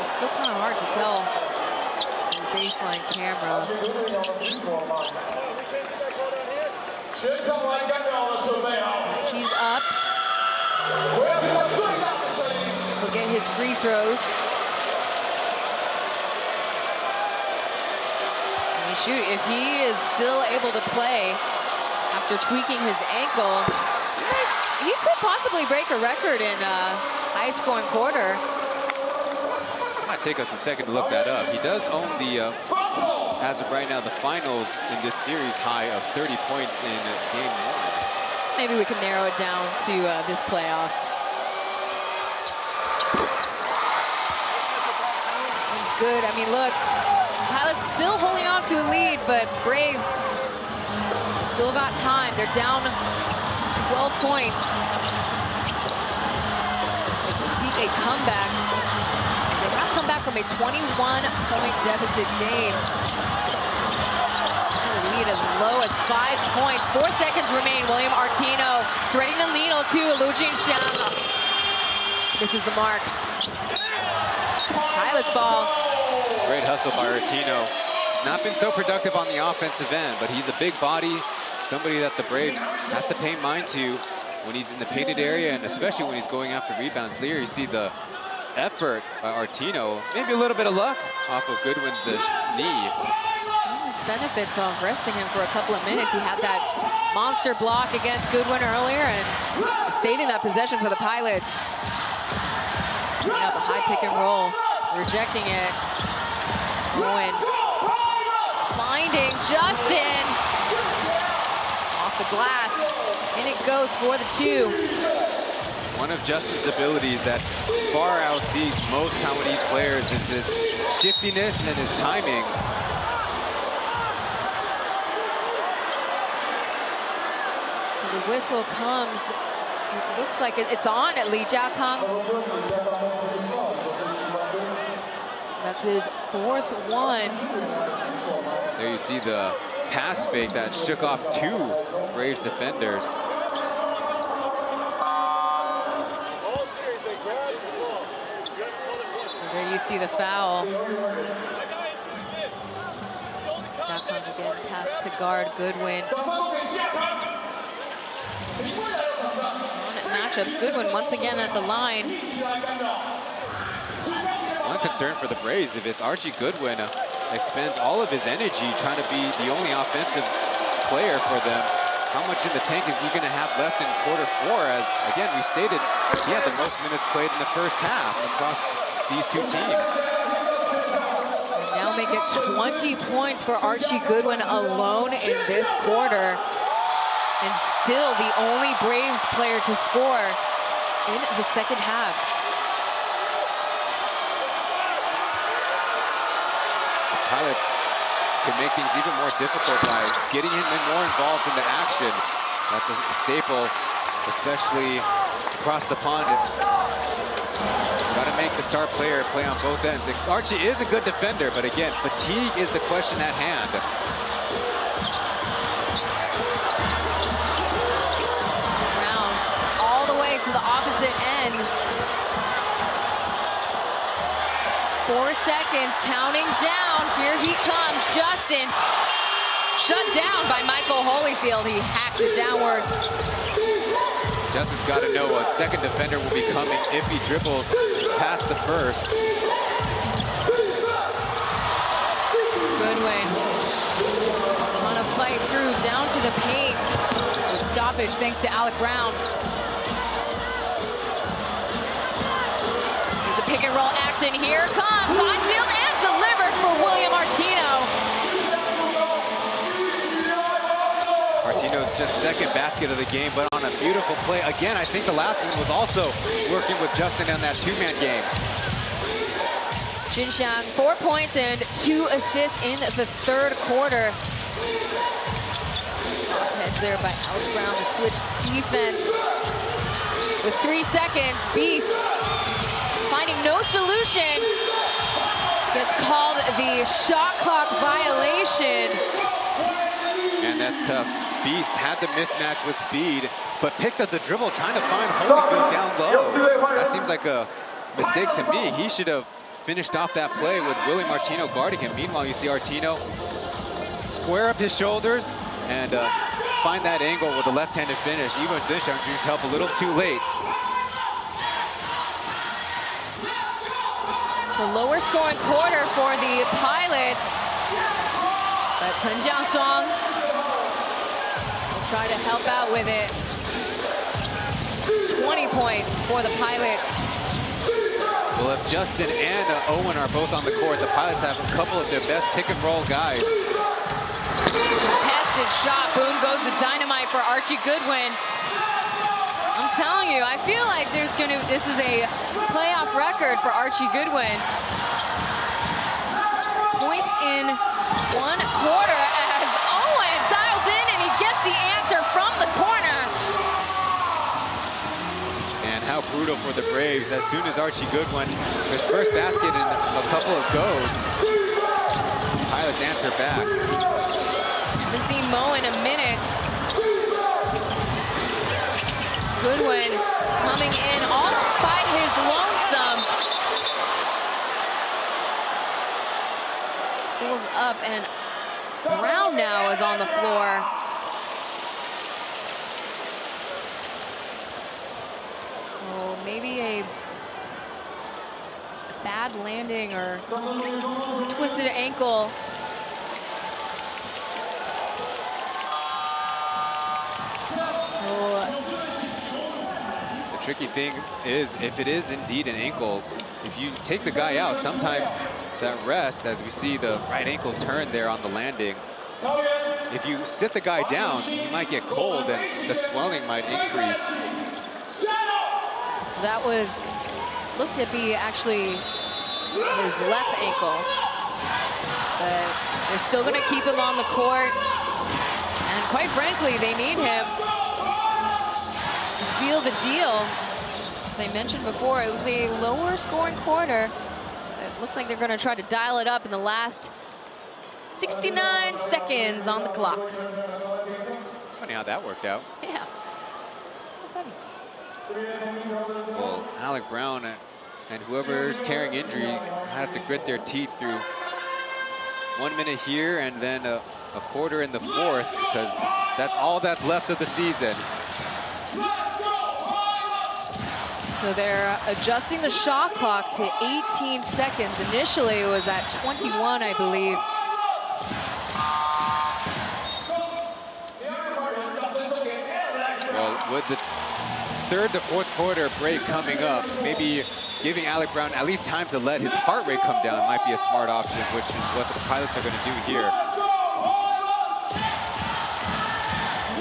It's still kind of hard to tell on the baseline camera. He's up. He'll get his free throws. And shoot, if he is still able to play after tweaking his ankle, he could possibly break a record in a high-scoring quarter. It might take us a second to look that up. He does own the, as of right now, the finals in this series high of 30 points in game 1. Maybe we can narrow it down to this playoffs. That's good. I mean, look, Pilots still holding on to a lead, but Braves still got time. They're down 12 points. See a comeback. They have come back from a 21-point deficit game. Lead as low as 5 points. 4 seconds remain. William Artino threading the needle to Lu Jinxiang. This is the mark. Pilots ball. Great hustle by Artino. He's not been so productive on the offensive end, but he's a big body, somebody that the Braves have to pay mind to when he's in the painted area, and especially when he's going after rebounds. There you see the effort by Artino. Maybe a little bit of luck off of Goodwin's knee. Benefits of resting him for a couple of minutes. He had that monster block against Goodwin earlier and saving that possession for the Pilots. Setting up a high pick and roll, rejecting it. Owen finding Justin off the glass, and it goes for the 2. One of Justin's abilities that far outsees most Taiwanese players is his shiftiness and his timing. The whistle comes. It looks like it's on at Li Jiakang. That's his 4th one. There you see the pass fake that shook off 2 Braves defenders. And there you see the foul. Jiakang again tasked to guard Goodwin. Matchups. Goodwin once again at the line. One concern for the Braves, if it's Archie Goodwin expends all of his energy trying to be the only offensive player for them, how much in the tank is he going to have left in quarter 4? As again, we stated, he had the most minutes played in the first half across these 2 teams. And now make it 20 points for Archie Goodwin alone in this quarter. And still the only Braves player to score in the second half. Pilots can make things even more difficult by getting him more involved in the action. That's a staple, especially across the pond. Got to make the star player play on both ends. And Archie is a good defender, but again, fatigue is the question at hand. To the opposite end. 4 seconds, counting down. Here he comes, Justin. shut down by Michael Holyfield. He hacks it downwards. Justin's got to know a second defender will be coming if he dribbles past the first. Goodwin trying to fight through down to the paint. With stoppage thanks to Alec Brown. There's a pick and roll action. Here comes on-field and delivered for William Martino. Martino's just second basket of the game, but on a beautiful play. Again, I think the last one was also working with Justin on that two-man game. Jinxiang, 4 points and 2 assists in the third quarter. Soft heads there by Alec Brown to switch defense. With 3 seconds, Beast finding no solution. Gets called the shot clock violation. And that's tough. Beast had the mismatch with speed, but picked up the dribble, trying to find Holyfield down low. That seems like a mistake to me. He should have finished off that play with Willie Martino guarding him. Meanwhile, you see Martino square up his shoulders and find that angle with a left-handed finish. Even Jinxiang dreams help a little too late. It's a lower scoring quarter for the Pilots. But Chen Jiangshuang will try to help out with it. 20 points for the Pilots. Well, if Justin and Owen are both on the court, the Pilots have a couple of their best pick-and-roll guys. Contested shot. Boom goes the dynamite for Archie Goodwin. I'm telling you, I feel like this is a playoff record for Archie Goodwin. Points in 1 quarter as Owen dials in and he gets the answer from the corner. And how brutal for the Braves. As soon as Archie Goodwin, his first basket in a couple of goes, Pilots answer back. Haven't seen Mo in a minute. Goodwin coming in all by his lonesome. Pulls up and Brown now is on the floor. Oh, maybe a bad landing or twisted ankle. The tricky thing is, if it is indeed an ankle, if you take the guy out, sometimes that rest, as we see the right ankle turn there on the landing, if you sit the guy down, he might get cold and the swelling might increase. So that looked to be actually his left ankle. But they're still gonna keep him on the court. And quite frankly, they need him to seal the deal. As I mentioned before, it was a lower scoring quarter. It looks like they're gonna try to dial it up in the last 69 seconds on the clock. Funny how that worked out. Yeah. Funny. Well, Alec Brown and whoever's carrying injury have to grit their teeth through 1 minute here and then a quarter in the fourth, because that's all that's left of the season. So they're adjusting the shot clock to 18 seconds. Initially, it was at 21, I believe. Well, with the third to fourth quarter break coming up, maybe giving Alec Brown at least time to let his heart rate come down might be a smart option, which is what the Pilots are going to do here.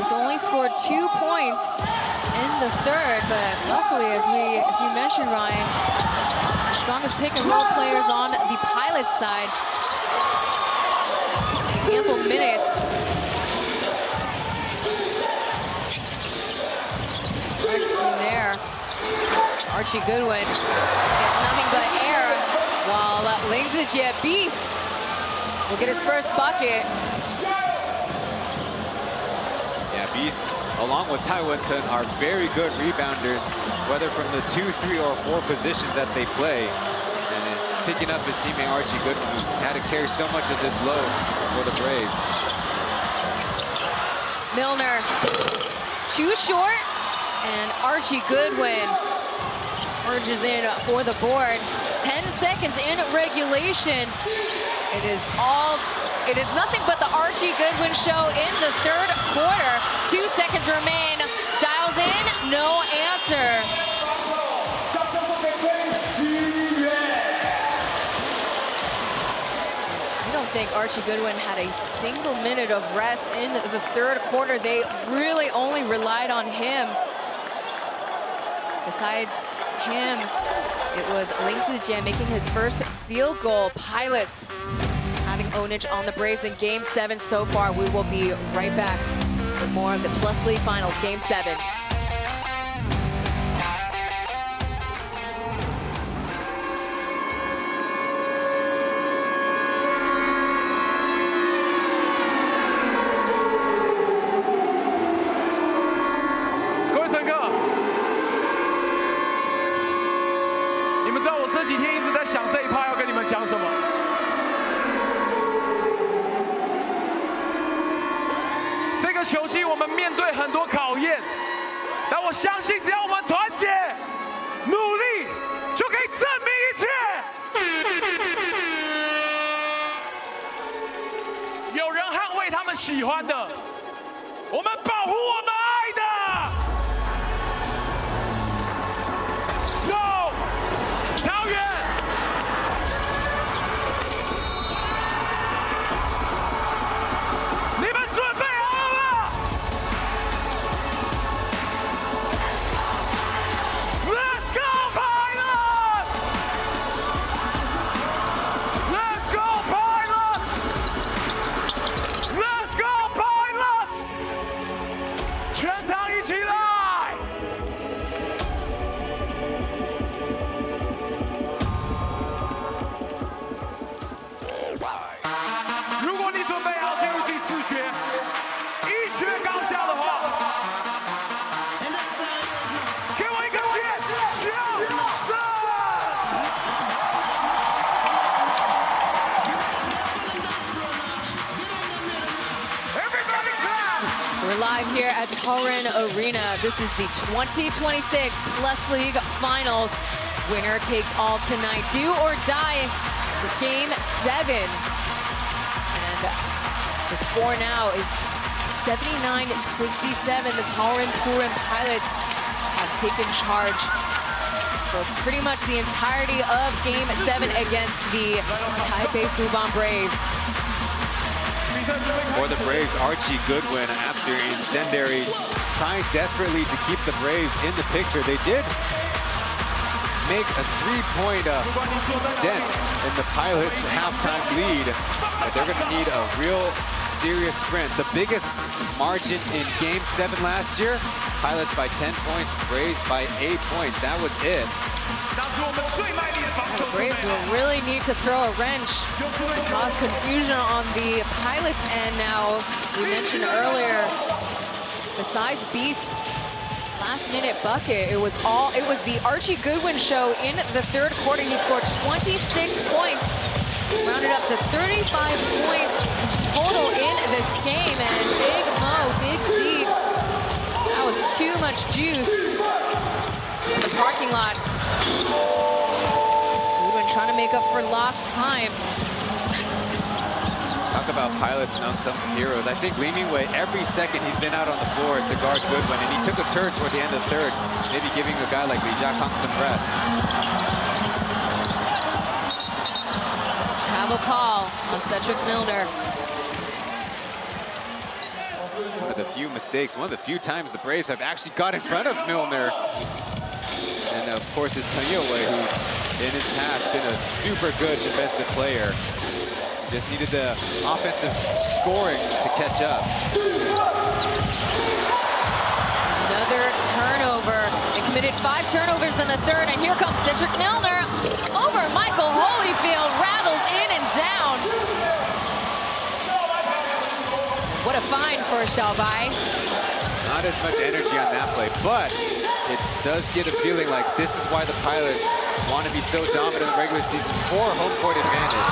He's only scored 2 points in the third, but luckily, as you mentioned, Ryan, the strongest pick and roll players on the Pilots side. Ample minutes. Hard screen there. Archie Goodwin gets nothing but air, while Lingzijie Beast will get his first bucket. Yeah, Beast, along with Taoyuan Chen, are very good rebounders, whether from the 2, 3, or 4 positions that they play. And then picking up his teammate Archie Goodwin, who's had to carry so much of this load for the Braves. Milner, too short, and Archie Goodwin urges in for the board. 10 seconds in regulation. It is nothing but the Archie Goodwin show in the third quarter. 2 seconds remain. Dials in, no answer. I don't think Archie Goodwin had a single minute of rest in the third quarter. They really only relied on him. Besides him, it was Ling Zhijian making his first field goal. Pilots having ownage on the Braves in Game 7 so far. We will be right back with more of the Plus League Finals, Game 7.各位乘客，你们知道我这几天一直在想这一趴要跟你们讲什么？这个球季我们面对很多考验，但我相信只要我们团结、努力，就可以证明一切。有人捍卫他们喜欢的，我们保护我们爱的。桃园，你们准备好了 ？Let's go Pilots! Let's go Pilots! Let's go Pilots! 全场一起来！如果你准备好进入第4圈，一圈高下的话，给我一个尖叫声 ！Everybody clap! We're live here at Taoyuan Arena. This is the 2026 Plus League Finals. Winner takes all tonight. Do or die for Game 7. And the score now is 79-67. The Taoyuan Pilots have taken charge for pretty much the entirety of Game 7 against the Taipei Fubon Braves. For the Braves, Archie Goodwin, after incendiary, trying desperately to keep the Braves in the picture. They did make a 3-point dent in the Pilots' halftime lead, but they're going to need a real serious sprint. The biggest margin in Game 7 last year, Pilots by 10 points, Braves by 8 points. That was it. The Braves will really need to throw a wrench to cause confusion on the Pilots end now. We mentioned earlier, besides Beast's last-minute bucket, it was the Archie Goodwin show in the third quarter. He scored 26 points, rounded up to 35 points total in this game, and Big Mo digs deep. That was too much juice in the parking lot. Goodwin trying to make up for lost time. Talk about Pilots and unsung heroes. I think Li Mingwei, every second he's been out on the floor to guard Goodwin, and he took a turn toward the end of the third, maybe giving a guy like Li Jiakang some rest. Travel call on Cedric Milner. One of the few mistakes, one of the few times the Braves have actually got in front of Milner. And of course, it's Taoyuan, who's in his past been a super good defensive player. Just needed the offensive scoring to catch up. Another turnover. They committed 5 turnovers in the third, and here comes Cedric Milner over Michael Holyfield, rattles in and down. What a find for Xiaobai. Not as much energy on that play, but it does get a feeling like this is why the Pilots want to be so dominant in the regular season for home court advantage.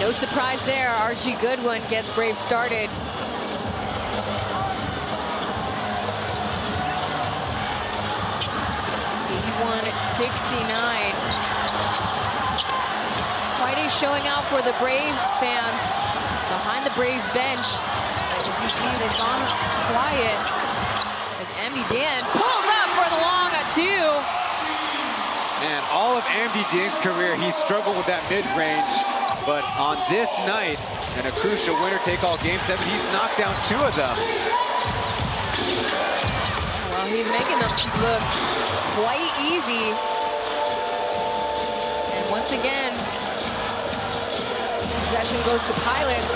No surprise there, Archie Goodwin gets Braves started. 69. Quite a showing out for the Braves fans behind the Braves bench. As you see, they've gone quiet as Amdi Dan pulls up for the long 2. Man, all of Amdi Dieng's career, he struggled with that mid-range. But on this night, in a crucial winner-take-all Game 7, he's knocked down 2 of them. Well, he's making them look quite easy. And once again, possession goes to Pilots.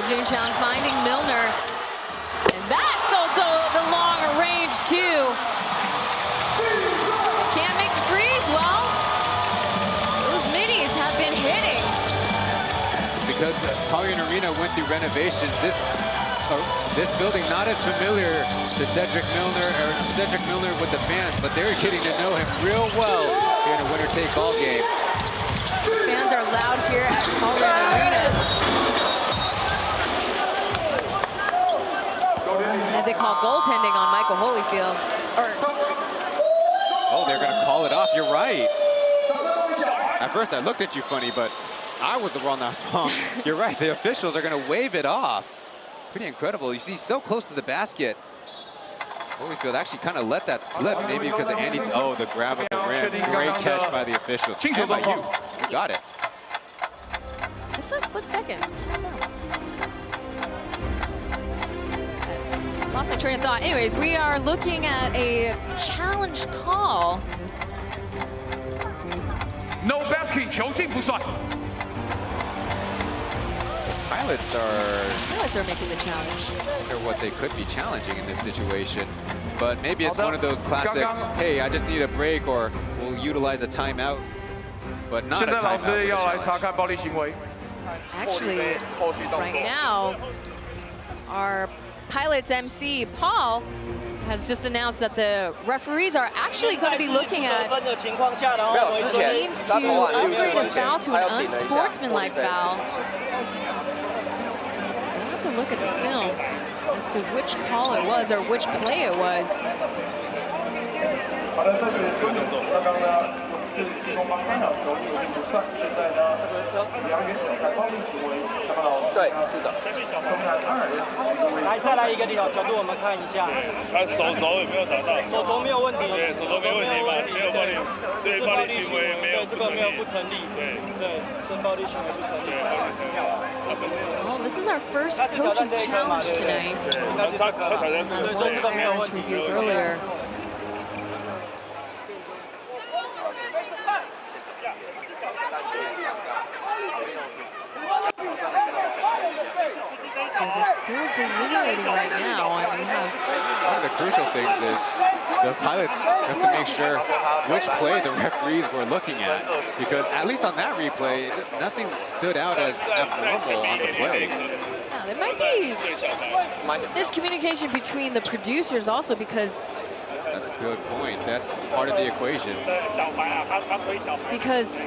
Jin Chang finding Milner. And that's also the long range too. Can't make the freeze. Well, those minis have been hitting. Because Pauian Arena went through renovations, this building not as familiar to Cedric Milner with the fans, but they're getting to know him real well here in a winner-take-all game. Fans are loud here at Pauian Arena. As they call goaltending on Michael Holyfield. Oh, they're going to call it off. You're right. At first, I looked at you funny, but I was the one that was wrong. You're right. The officials are going to wave it off. Pretty incredible. You see, so close to the basket. Holyfield actually kind of let that slip, maybe because of Andy's. Oh, the grab of the rim. Great catch by the official. And by you. You got it. Just a split second. Lost my train of thought. Anyways, we are looking at a challenge call. No basket, 球进不算. Pilots are making the challenge. Or what they could be challenging in this situation. But maybe it's one of those classic, hey, I just need a break, or we'll utilize a timeout. But not a timeout. Actually, right now, our Pilots MC, Paul, has just announced that the referees are actually going to be looking at games to upgrade a foul to an unsportsmanlike foul. We'll have to look at the film as to which call it was or which play it was. 好的，在这里说明，刚刚呢是进攻方干扰球，球并不算。现在呢，梁元仔在暴力行为，张老师对，是的，松南2S进攻位置。来，再来一个角度，我们看一下。他手肘有没有打到？手肘没有问题。对，手肘没问题嘛，没有暴力，所以暴力行为没有这个没有不成立。对对，这暴力行为不成立。Well, this is our first coach's challenge tonight. One errors reviewed earlier. So they're still deliberating right now, and we have... One of the crucial things is the Pilots have to make sure which play the referees were looking at, because at least on that replay, nothing stood out as abnormal on the play. Yeah, there might be miscommunication between the producers also, because... That's a good point. That's part of the equation. Because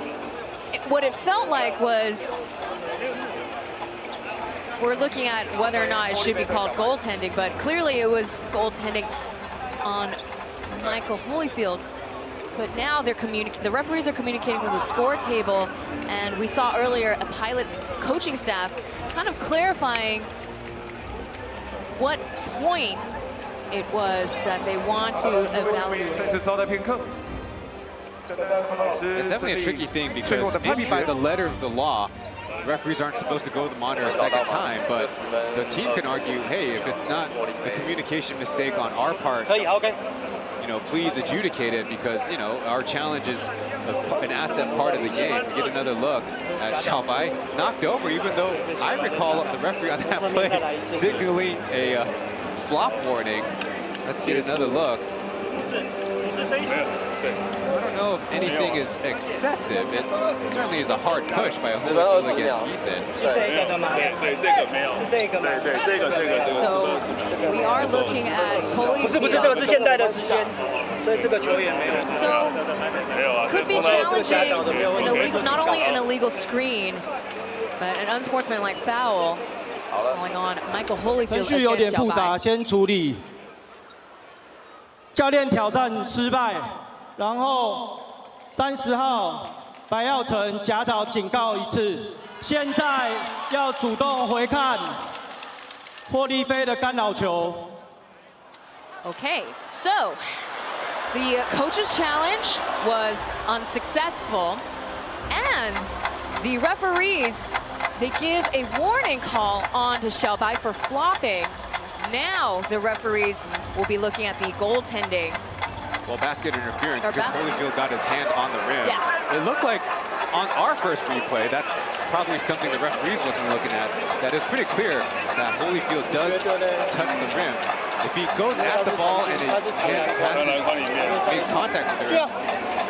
what it felt like was we're looking at whether or not it should be called goaltending, but clearly it was goaltending on Michael Holyfield. But now they're the referees are communicating with the score table, and we saw earlier a Pilots coaching staff kind of clarifying what point it was that they want to evaluate. It's definitely a tricky thing, because maybe by the letter of the law, referees aren't supposed to go to the monitor a second time, but the team can argue, hey, if it's not a communication mistake on our part, you know, please adjudicate it, because, you know, our challenge is an asset part of the game. We get another look at Xiaobai, knocked over, even though I recall the referee on that play signaling a flop warning. Let's get another look. I don't know if anything is excessive. It certainly is a hard push by Holyfield against Ethan. So we are looking at Holyfield. So could be challenging an illegal, not only an illegal screen, But an unsportsmanlike foul falling on Michael Holyfield 程序有点 against 复杂， Xiaobai. 先处理。教练挑战失败，然后30号白耀成假倒警告1次，现在要主动回看霍利菲的干扰球。 Okay, so the coach's challenge was unsuccessful, and the referees, they give a warning call on to Xiaobai for flopping. Now the referees will be looking at the goaltending. Well, basket interference Or because basket. Holyfield got his hand on the rim. Yes. It looked like on our first replay, that's probably something the referees wasn't looking at. That is pretty clear that Holyfield does touch the rim. If he goes at the ball and his hand makes contact with the rim,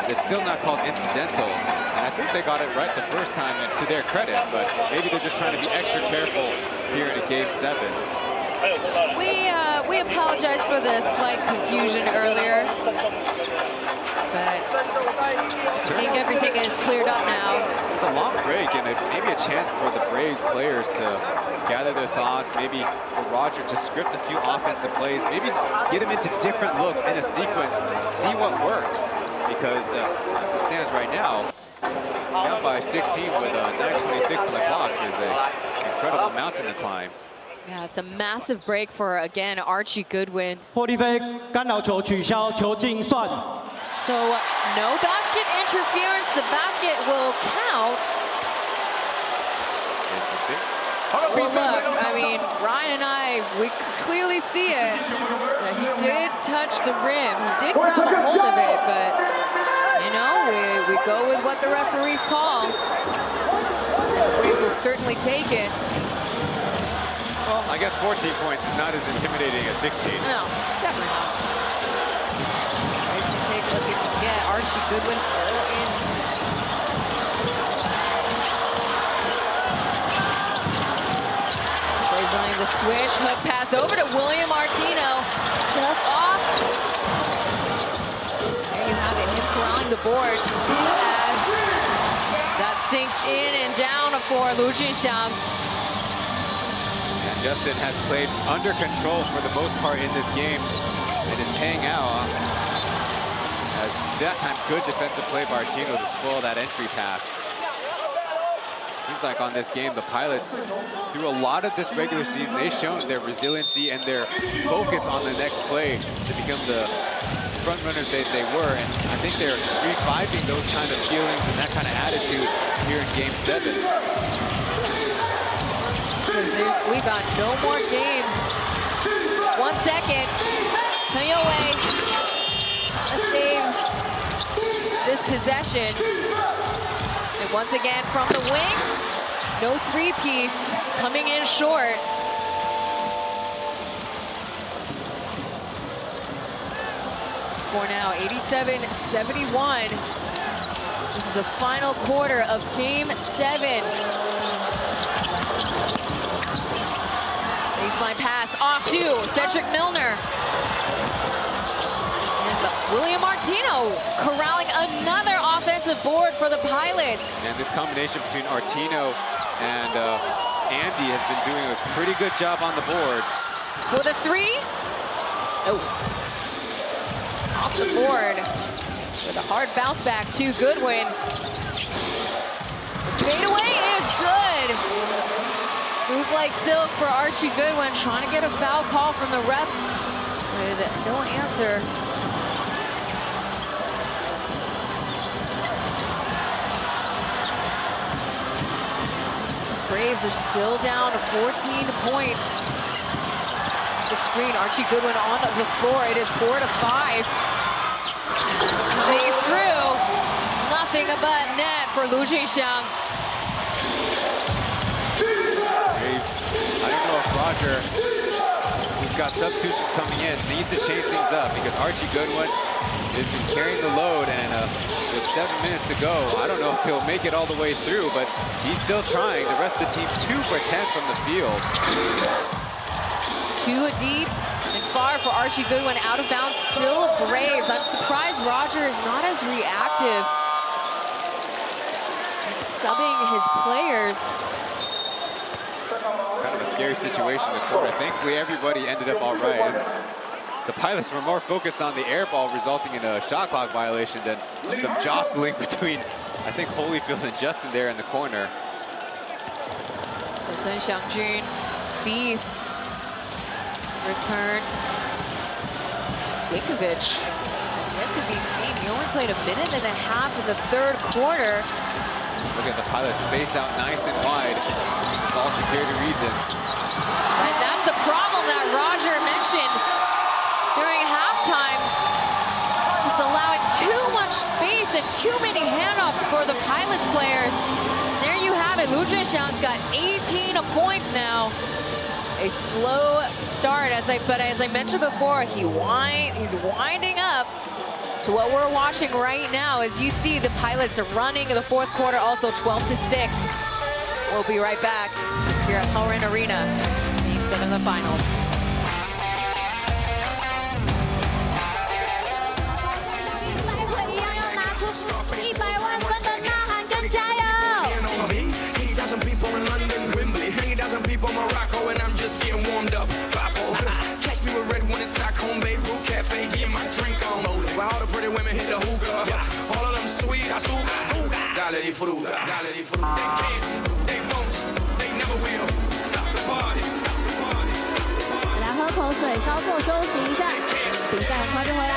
it's still not called incidental. And I think they got it right the first time, and to their credit, but maybe they're just trying to be extra careful here in Game 7. We apologize for the slight confusion earlier, but I think everything is cleared up now. A long break and maybe a chance for the Brave players to gather their thoughts, maybe for Roger to script a few offensive plays, maybe get him into different looks in a sequence, see what works, because as it stands right now, down by 16 with 9:26 on the clock is an incredible mountain to climb. Yeah, it's a massive break for, again, Archie Goodwin. 霍利菲干扰球取消，球进算。 So no basket interference. The basket will count. Interesting. Well, look, I mean, Ryan and I, we clearly see it. He did touch the rim. He did grab a hold of it, but, you know, we go with what the referees call. The Braves will certainly take it. Well, I guess 14 points is not as intimidating as 16. No, definitely not. Braves can take a look at, yeah, Archie Goodwin still in. Braves running the switch, hook pass over to William Martino, just off. There you have it, him corralling the boards as that sinks in and down for Lu Junxiang. Justin has played under control for the most part in this game and is paying out. As that time, good defensive play by Martino to spoil that entry pass. Seems like on this game, the Pilots, through a lot of this regular season, they've shown their resiliency and their focus on the next play to become the front runners they were. And I think they're reviving those kind of feelings and that kind of attitude here in Game 7. Because we've got no more games. 1 second. Taoyuan trying to save this possession. And once again from the wing, no three-piece, coming in short. Score now 87-71. This is the final quarter of Game 7. Baseline pass off to Cedric Milner. And William Martino corralling another offensive board for the Pilots. And this combination between Martino and Andy has been doing a pretty good job on the boards. For the three. Oh. Off the board. With a hard bounce back to Goodwin. The fadeaway is good. Smooth like silk for Archie Goodwin, trying to get a foul call from the refs with no answer. Braves are still down to 14 points. The screen, Archie Goodwin on the floor. It is 4-5. Coming through, nothing but net for Lu Junxiang. I don't know if Roger, who's got substitutions coming in, needs to change things up because Archie Goodwin has been carrying the load, and with 7 minutes to go, I don't know if he'll make it all the way through, but he's still trying. The rest of the team 2 for 10 from the field. 2 deep and far for Archie Goodwin, out of bounds, still Braves. I'm surprised Roger is not as reactive, subbing his players. scary situation in the corner. Thankfully, everybody ended up all right. And the Pilots were more focused on the air ball, resulting in a shot clock violation than some jostling between, I think, Holyfield and Justin there in the corner. Chen Xiangjun, beast. Return. Vinkovic is yet to be seen. He only played 1.5 minutes in the third quarter. Look at the Pilots space out nice and wide. Ball security reasons. And that's the problem that Roger mentioned during halftime. Just allowing too much space and too many handoffs for the Pilots players. There you have it. Liu Zhenxiang's got 18 points now. A slow start, but as I mentioned before, he's winding up to what we're watching right now. As you see, the Pilots are running in the fourth quarter, also 12-6. We'll be right back here at Taoyuan Arena, Game 7 of the finals. Morocco, and I'm just getting warmed up. Catch me with red one in Stockholm, Beirut Cafe, getting my drink on. While all the pretty women hit the hookah, all of them sweet, dale di fruta. They can't, they won't, they never will stop the party. 来喝口水，稍作休息一下，比赛很快就回来。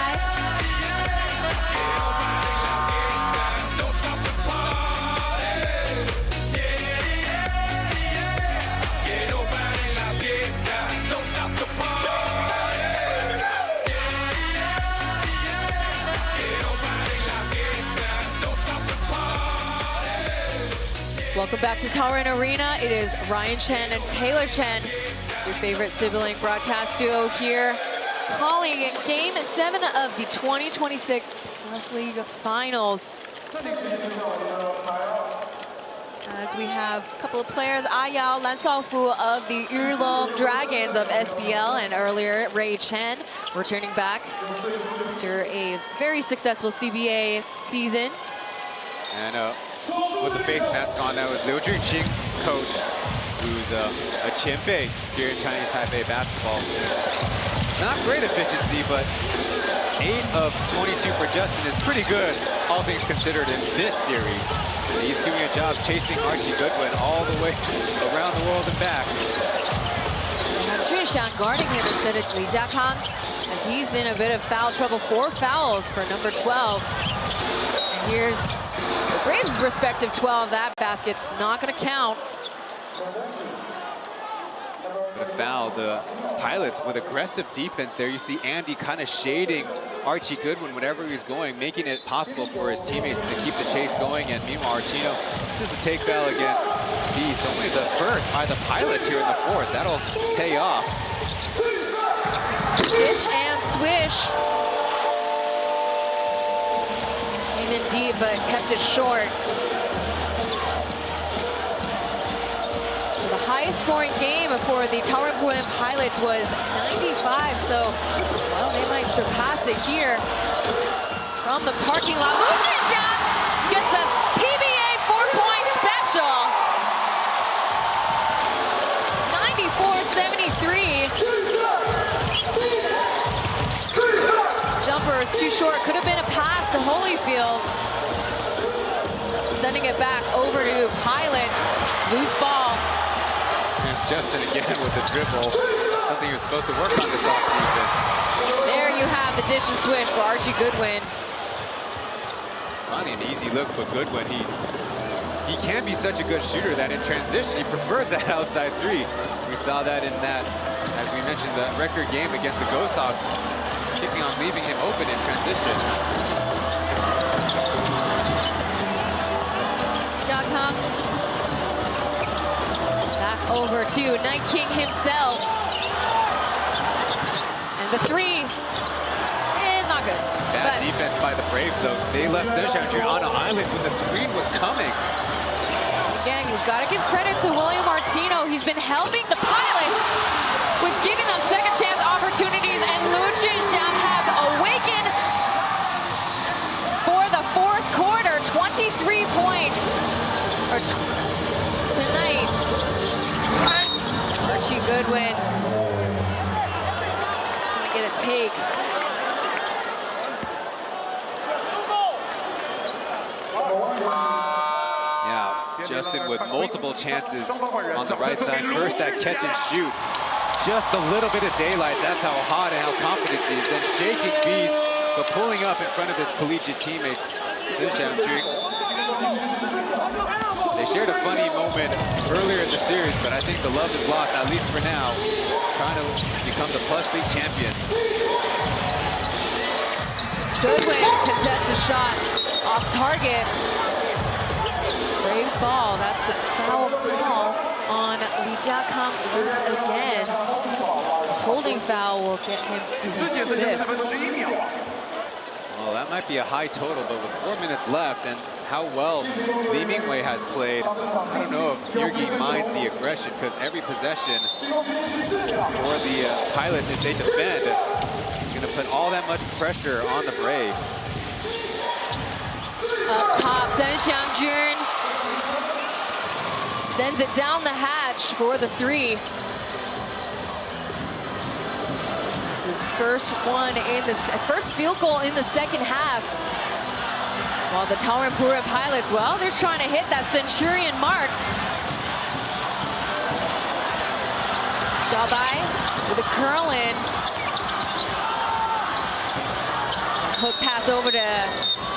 Welcome back to Taoyuan Arena. It is Ryan Chen and Taylor Chen, your favorite sibling broadcast duo here, calling Game 7 of the 2026 P.LEAGUE Finals. As we have a couple of players, Ayao Lan Shaofu of the Yulong Dragons of SBL, and earlier Ray Chen returning back after a very successful CBA season. And with the face mask on, that was Liu Junqing, coach, who's a qianbei here in Chinese Taipei basketball. Not great efficiency, but 8 of 22 for Justin is pretty good, all things considered, in this series. He's doing a job chasing Archie Goodwin all the way around the world and back. They have Zhenxiang guarding him instead of Li Jiakang, as he's in a bit of foul trouble. 4 fouls for number 12. And here's the Braves' respective 12. That basket's not going to count. The foul, the Pilots with aggressive defense there. You see Andy kind of shading Archie Goodwin whenever he's going, making it possible for his teammates to keep the chase going. And meanwhile, Artino does the take foul against Beast. Only the first by the Pilots here in the fourth. That'll pay off. Dish and swish. Came in deep, but kept it short. The highest scoring game for the Taoyuan Pilots was 95, so, well, they might surpass it here. From the parking lot, Liu Zhenxiang gets a PBA 4-point special. 94-73. Jumper is too short, could have been a pass to Holyfield. Sending it back over to Pilots, loose ball. Here's Justin again with the dribble, something he was supposed to work on this offseason. There you have the dish and swish for Archie Goodwin. Finally, an easy look for Goodwin. He can be such a good shooter that in transition, he prefers that outside three. We saw that in that, as we mentioned, the record game against the Ghost Hawks, keeping on leaving him open in transition. Jiakang. Back over to Night King himself. And the three is not good. Bad defense by the Braves, though. They left Zhenxiang on an island when the screen was coming. Again, you've got to give credit to William Martino. He's been helping the Pilots with giving them second chance opportunities, and Liu Zhenxiang has awakened for the fourth quarter. 23 points tonight. Archie Goodwin. Gonna get a take. Yeah, Justin with multiple chances on the right side. First that catch and shoot. Just a little bit of daylight. That's how hot and how confident he is. Then shaking beast, but pulling up in front of his collegiate teammate, Chen. They shared a funny moment earlier in the series, but I think the love is lost, at least for now, trying to become the Plus League champions. Goodwin contests a shot off target. Braves ball. That's a foul call on Li Jiakang once again. Holding foul will get him to his 5th. Well, that might be a high total, but with 4 minutes left and how well Li Mingwei has played, I don't know if Yurgi minds the aggression, because every possession for the Pilots, if they defend, is going to put all that much pressure on the Braves. Up top, Zheng Xiangjun sends it down the hatch for the 3. His first one in the first field goal in the second half. While the Taoyuan Pilots, well, they're trying to hit that Centurion mark. Xiaobai with a curl in. Hook pass over to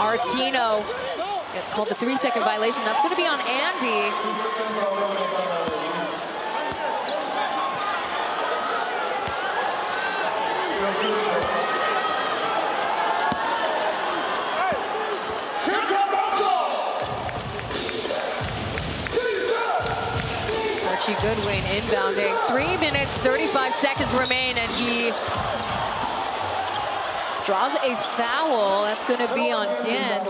Artino. It's called the 3-second violation. That's going to be on Andy. Archie Goodwin inbounding. 3 minutes, 35 seconds remain, and he draws a foul. That's going to be on Dian.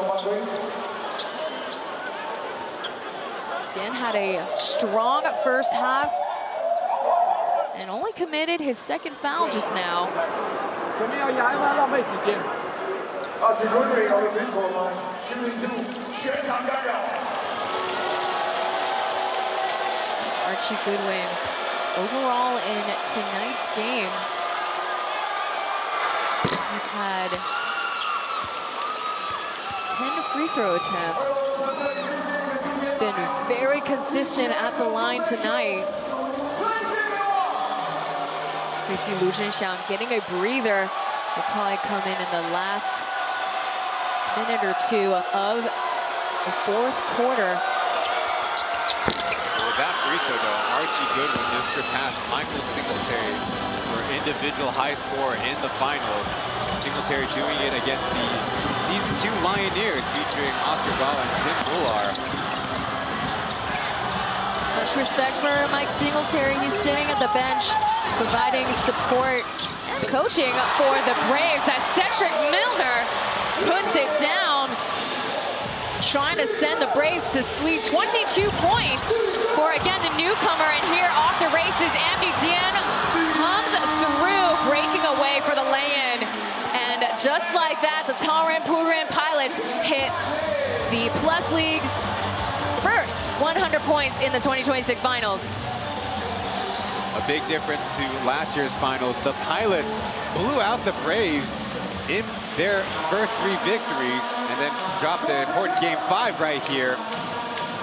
Dian had a strong first half and only committed his second foul just now. Archie Goodwin overall in tonight's game. He's had 10 free throw attempts. He's been very consistent at the line tonight. We see Lu Zhenxiang getting a breather. Will probably come in the last minute or 2 of the 4th quarter. With that free throw, though, Archie Goodwin just surpassed Michael Singletary for individual high score in the finals. Singletary doing it against the Season 2 Lioneers featuring Oscar Gala and Sim Mular. Much respect for Mike Singletary. He's sitting at the bench, providing support and coaching for the Braves as Cedric Milner puts it down, trying to send the Braves to sleep. 22 points for, again, the newcomer. And here off the races, Amdi Dian comes through, breaking away for the lay-in. And just like that, the Taoyuan Pilots hit the Plus League's first 100 points in the 2026 finals. A big difference to last year's finals. The Pilots blew out the Braves in their first 3 victories and then dropped the important Game 5 right here.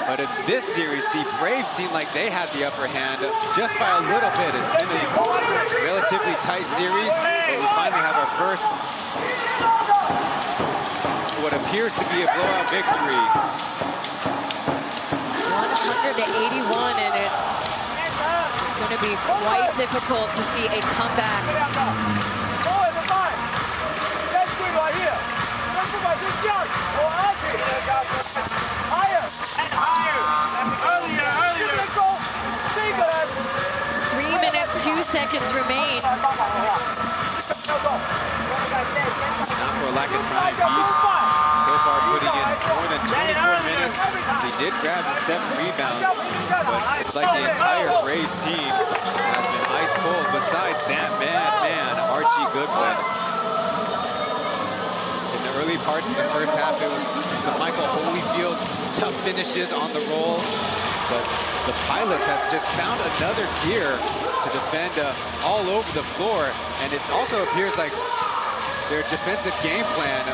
But in this series, the Braves seem like they had the upper hand just by a little bit. It's been a relatively tight series, but we finally have our first, what appears to be a blowout victory. 181, and it's going to be quite difficult to see a comeback. Three minutes, 2 seconds remain. Not for lack of trying, Beast so far putting in more than 24 minutes. They did grab 7 rebounds, but it's like the entire Braves team has been ice cold besides that man, Archie Goodwin. In the early parts of the first half, it was some Michael Holyfield tough finishes on the roll. but the Pilots have just found another gear to defend all over the floor, and it also appears like their defensive game plan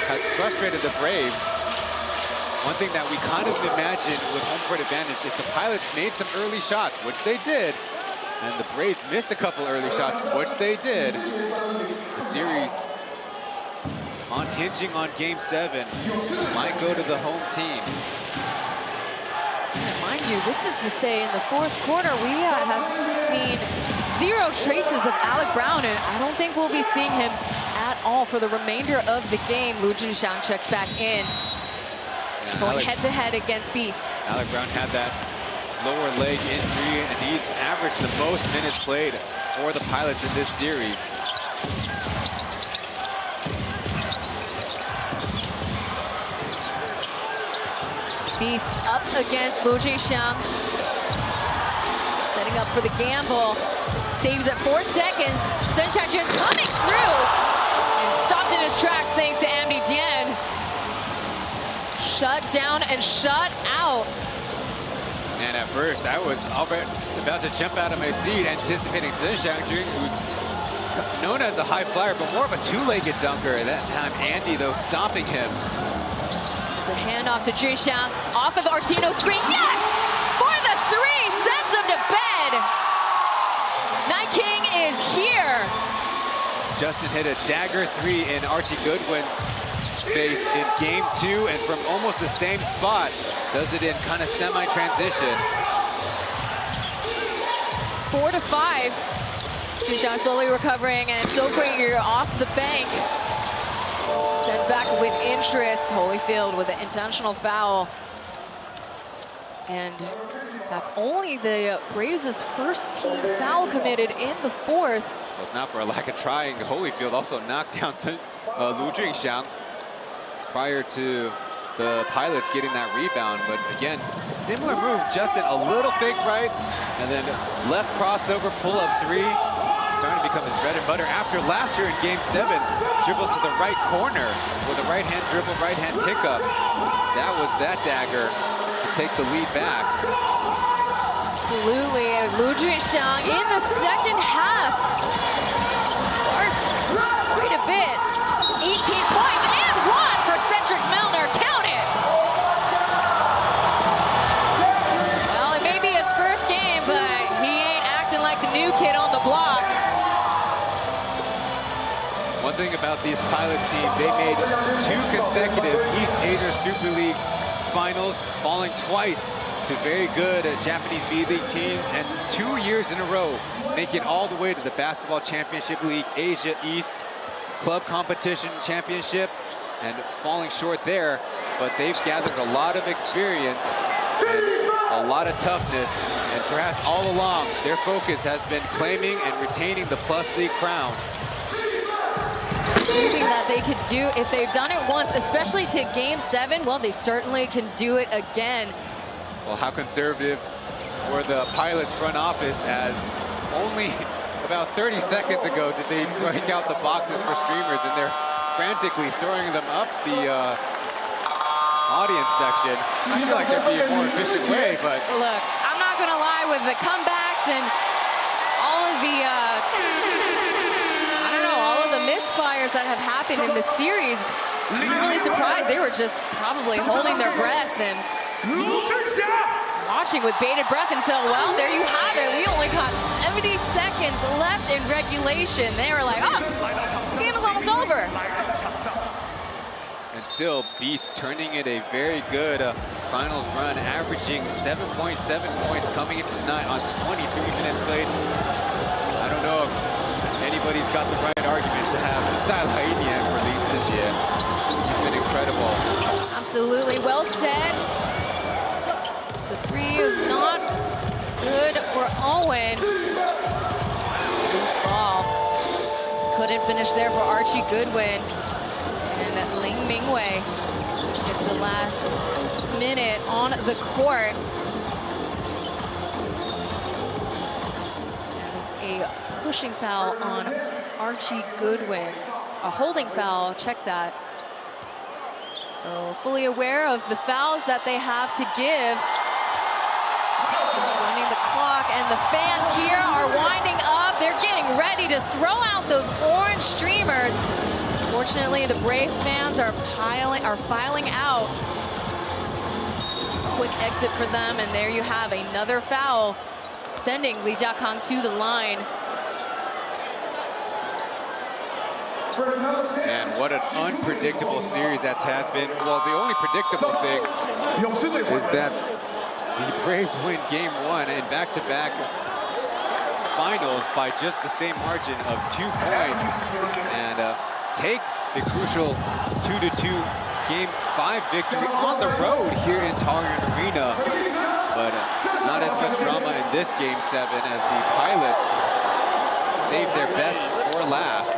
has frustrated the Braves. One thing that we kind of imagined with home court advantage, if the Pilots made some early shots, which they did, and the Braves missed a couple early shots, which they did, the series hinging on Game 7 might go to the home team. And mind you, this is to say in the fourth quarter, we have seen zero traces of Alec Brown, and I don't think we'll be seeing him at all for the remainder of the game. Lu Zhixiang checks back in, going head-to-head against Beast. Alec Brown had that lower leg injury, and he's averaged the most minutes played for the Pilots in this series. Beast up against Lu Zhixiang. Setting up for the gamble. Saves at 4 seconds. Zheng Xiaojun coming through. And stopped in his tracks thanks to Amdi Dian. Shut down and shut out. And at first, I was about to jump out of my seat, anticipating Zheng Xiaojun, who's known as a high flyer, but more of a two-legged dunker. That time, Andy, though, stopping him. There's a handoff to Zhixiang, off of Artino's screen. Yes! For the three, sends him to bed. Night King is here. Justin hit a dagger 3 in Archie Goodwin's face in Game 2, and from almost the same spot, does it in kind of semi-transition. 4-5. Zhixiang slowly recovering, and Zhou off the bank. Sent back with interest. Holyfield with an intentional foul. And that's only the Braves' first team foul committed in the fourth. Well, it's not for a lack of trying. Holyfield also knocked down Lu Zhixiang prior to the Pilots getting that rebound. But again, similar move. Justin, a little fake right, and then left crossover, pull-up 3. Starting to become his bread and butter after last year in Game 7, dribbled to the right corner with a right-hand dribble, right-hand pickup. That was that dagger to take the lead back. Absolutely, Lu Zhixiang in the second half sparked quite a bit. 18 points and 1 for Cedric Milner. Count it. Well, it may be his first game, but he ain't acting like the new kid on the block. One thing about these Pilots team, they made 2 consecutive East Asia Super League finals, falling twice to very good Japanese B-League teams, and 2 years in a row making all the way to the Basketball Championship League Asia East Club Competition Championship, and falling short there. But they've gathered a lot of experience and a lot of toughness, and perhaps all along their focus has been claiming and retaining the Plus League crown. Something that they could do if they've done it once, especially to Game 7, well, they certainly can do it again. Well, how conservative were the Pilots front office, as only about 30 seconds ago did they break out the boxes for streamers, and they're frantically throwing them up the audience section. I feel like there'd be a more efficient way, but... Look, I'm not gonna lie, with the comebacks and all of the, I don't know, all of the misfires that have happened in the series, I'm really surprised. They were just probably holding their breath and watching with bated breath until, well, there you have it. We only got 70 seconds left in regulation. They were like, oh, this game is almost over. And still, Beast turning it a very good finals run, averaging 7.7 points coming into tonight on 23 minutes played. I don't know if anybody's got the right argument to have Taoyuan for leads this year. He's been incredible. Absolutely, well said. The three is not good for Owen. Loose ball. Couldn't finish there for Archie Goodwin. And Ling Mingwei gets the last minute on the court. And it's a pushing foul on Archie Goodwin. A holding foul, check that. So fully aware of the fouls that they have to give. And the fans here are winding up. They're getting ready to throw out those orange streamers. Fortunately, the Braves fans are filing out. Quick exit for them, and there you have another foul, sending Lee Jia-kang to the line. And what an unpredictable series that has been. Well, the only predictable thing is that the Braves win Game 1 in back-to-back finals by just the same margin of 2 points, and take the crucial 2-2 Game 5 victory on the road here in Taoyuan Arena. But not as much drama in this Game 7 as the Pilots saved their best for last.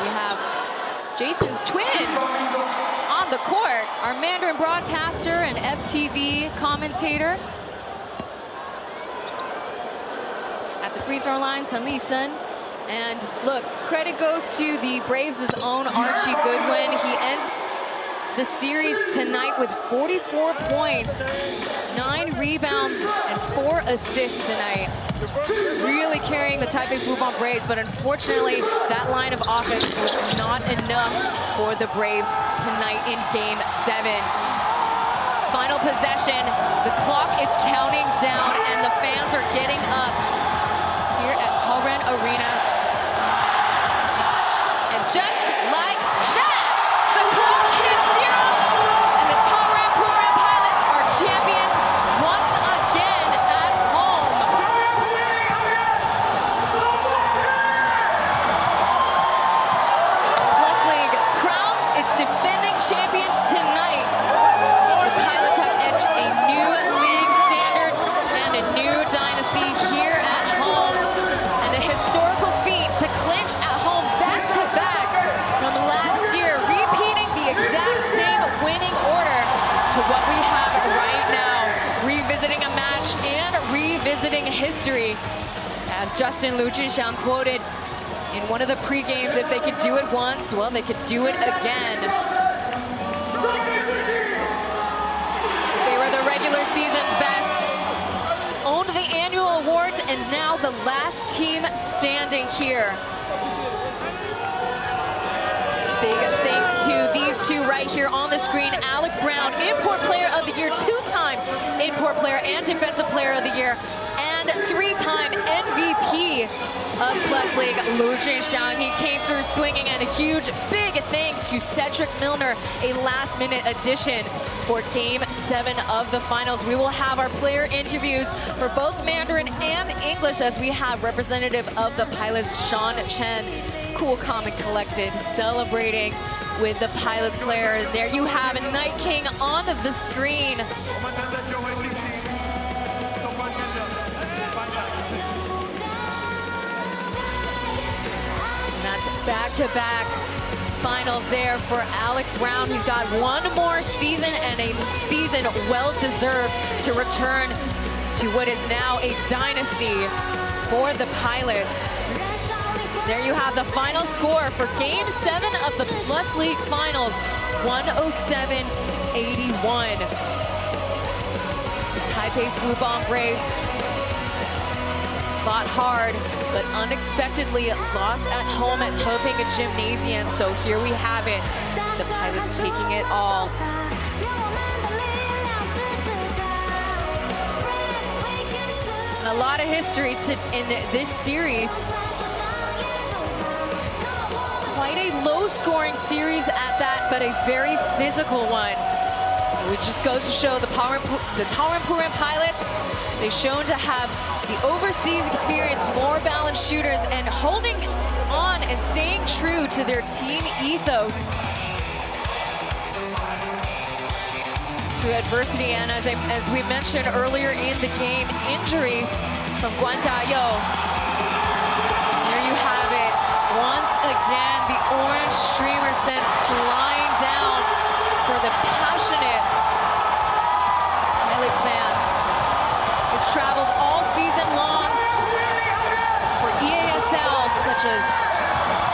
We have Jason's twin on the court, our Mandarin broadcaster and FTV commentator. At the free throw line, Sun Lee-sun. And look, credit goes to the Braves' own Archie Goodwin. He ends the series tonight with 44 points, 9 rebounds, and 4 assists tonight. Really carrying the Taipei Fubon Braves, but unfortunately, that line of offense was not enough for the Braves tonight in Game 7. Final possession, the clock is counting down, and the fans are getting up here at Taoyuan Arena. And just like that, the clock hit 0, and the Taoyuan Pilots are champions once again at home. P.LEAGUE crowns its defending champions tonight. The Pilots have etched a new league standard and a new dynasty here at home, and a historical feat to clinch at home back-to-back from last year, repeating the exact same winning order to what we have right now, revisiting a match and revisiting history. As Justin Liu Junxiang quoted in one of the pre-games, if they could do it once, well, they could do it again. They were the regular season's best, owned the annual awards, and now the last team standing here. Big thanks to these two right here on the screen. Alec Brown, Import Player of the Year, 2-time Import Player and Defensive Player of the Year, and 3-time MVP of P.LEAGUE, Liu Junxiang. He came through swinging, and a huge big thanks to Cedric Milner, a last-minute addition for Game 7 of the finals. We will have our player interviews for both Mandarin and English, as we have representative of the Pilots, Chen, cool, calm, and collected, celebrating with the Pilots player. There you have Night King on the screen. And that's back-to-back finals there for Alec Brown. He's got one more season, and a season well-deserved to return to what is now a dynasty for the Pilots. There you have the final score for Game 7 of the P.LEAGUE Finals, 107-81. The Taipei Fubon Braves fought hard, but unexpectedly lost at home at Heping Gymnasium. So here we have it, the Pilots taking it all. And a lot of history in this series. Quite a low-scoring series at that, but a very physical one. It just goes to show the Taoyuan Pilots, they've shown to have the overseas experience, more balanced shooters, and holding on and staying true to their team ethos through adversity. And as we mentioned earlier in the game, injuries from Guan Dayo. There you have it. Once again, the orange streamer sent flying down for the passionate Pilots fans. They've traveled all season long for EASL, such as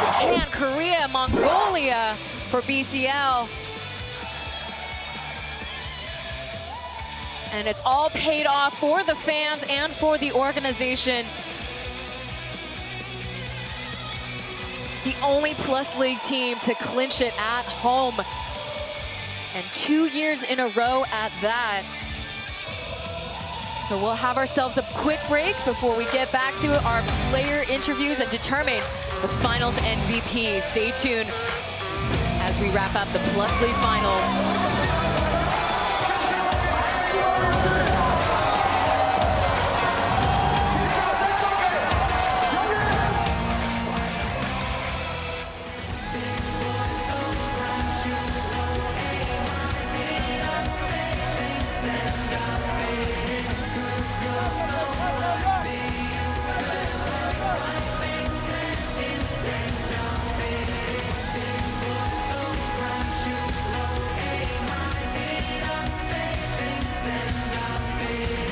Japan, Korea, Mongolia for BCL. And it's all paid off for the fans and for the organization. The only P.LEAGUE team to clinch it at home. And 2 years in a row at that. So we'll have ourselves a quick break before we get back to our player interviews and determine the finals MVP. Stay tuned as we wrap up the P.LEAGUE finals.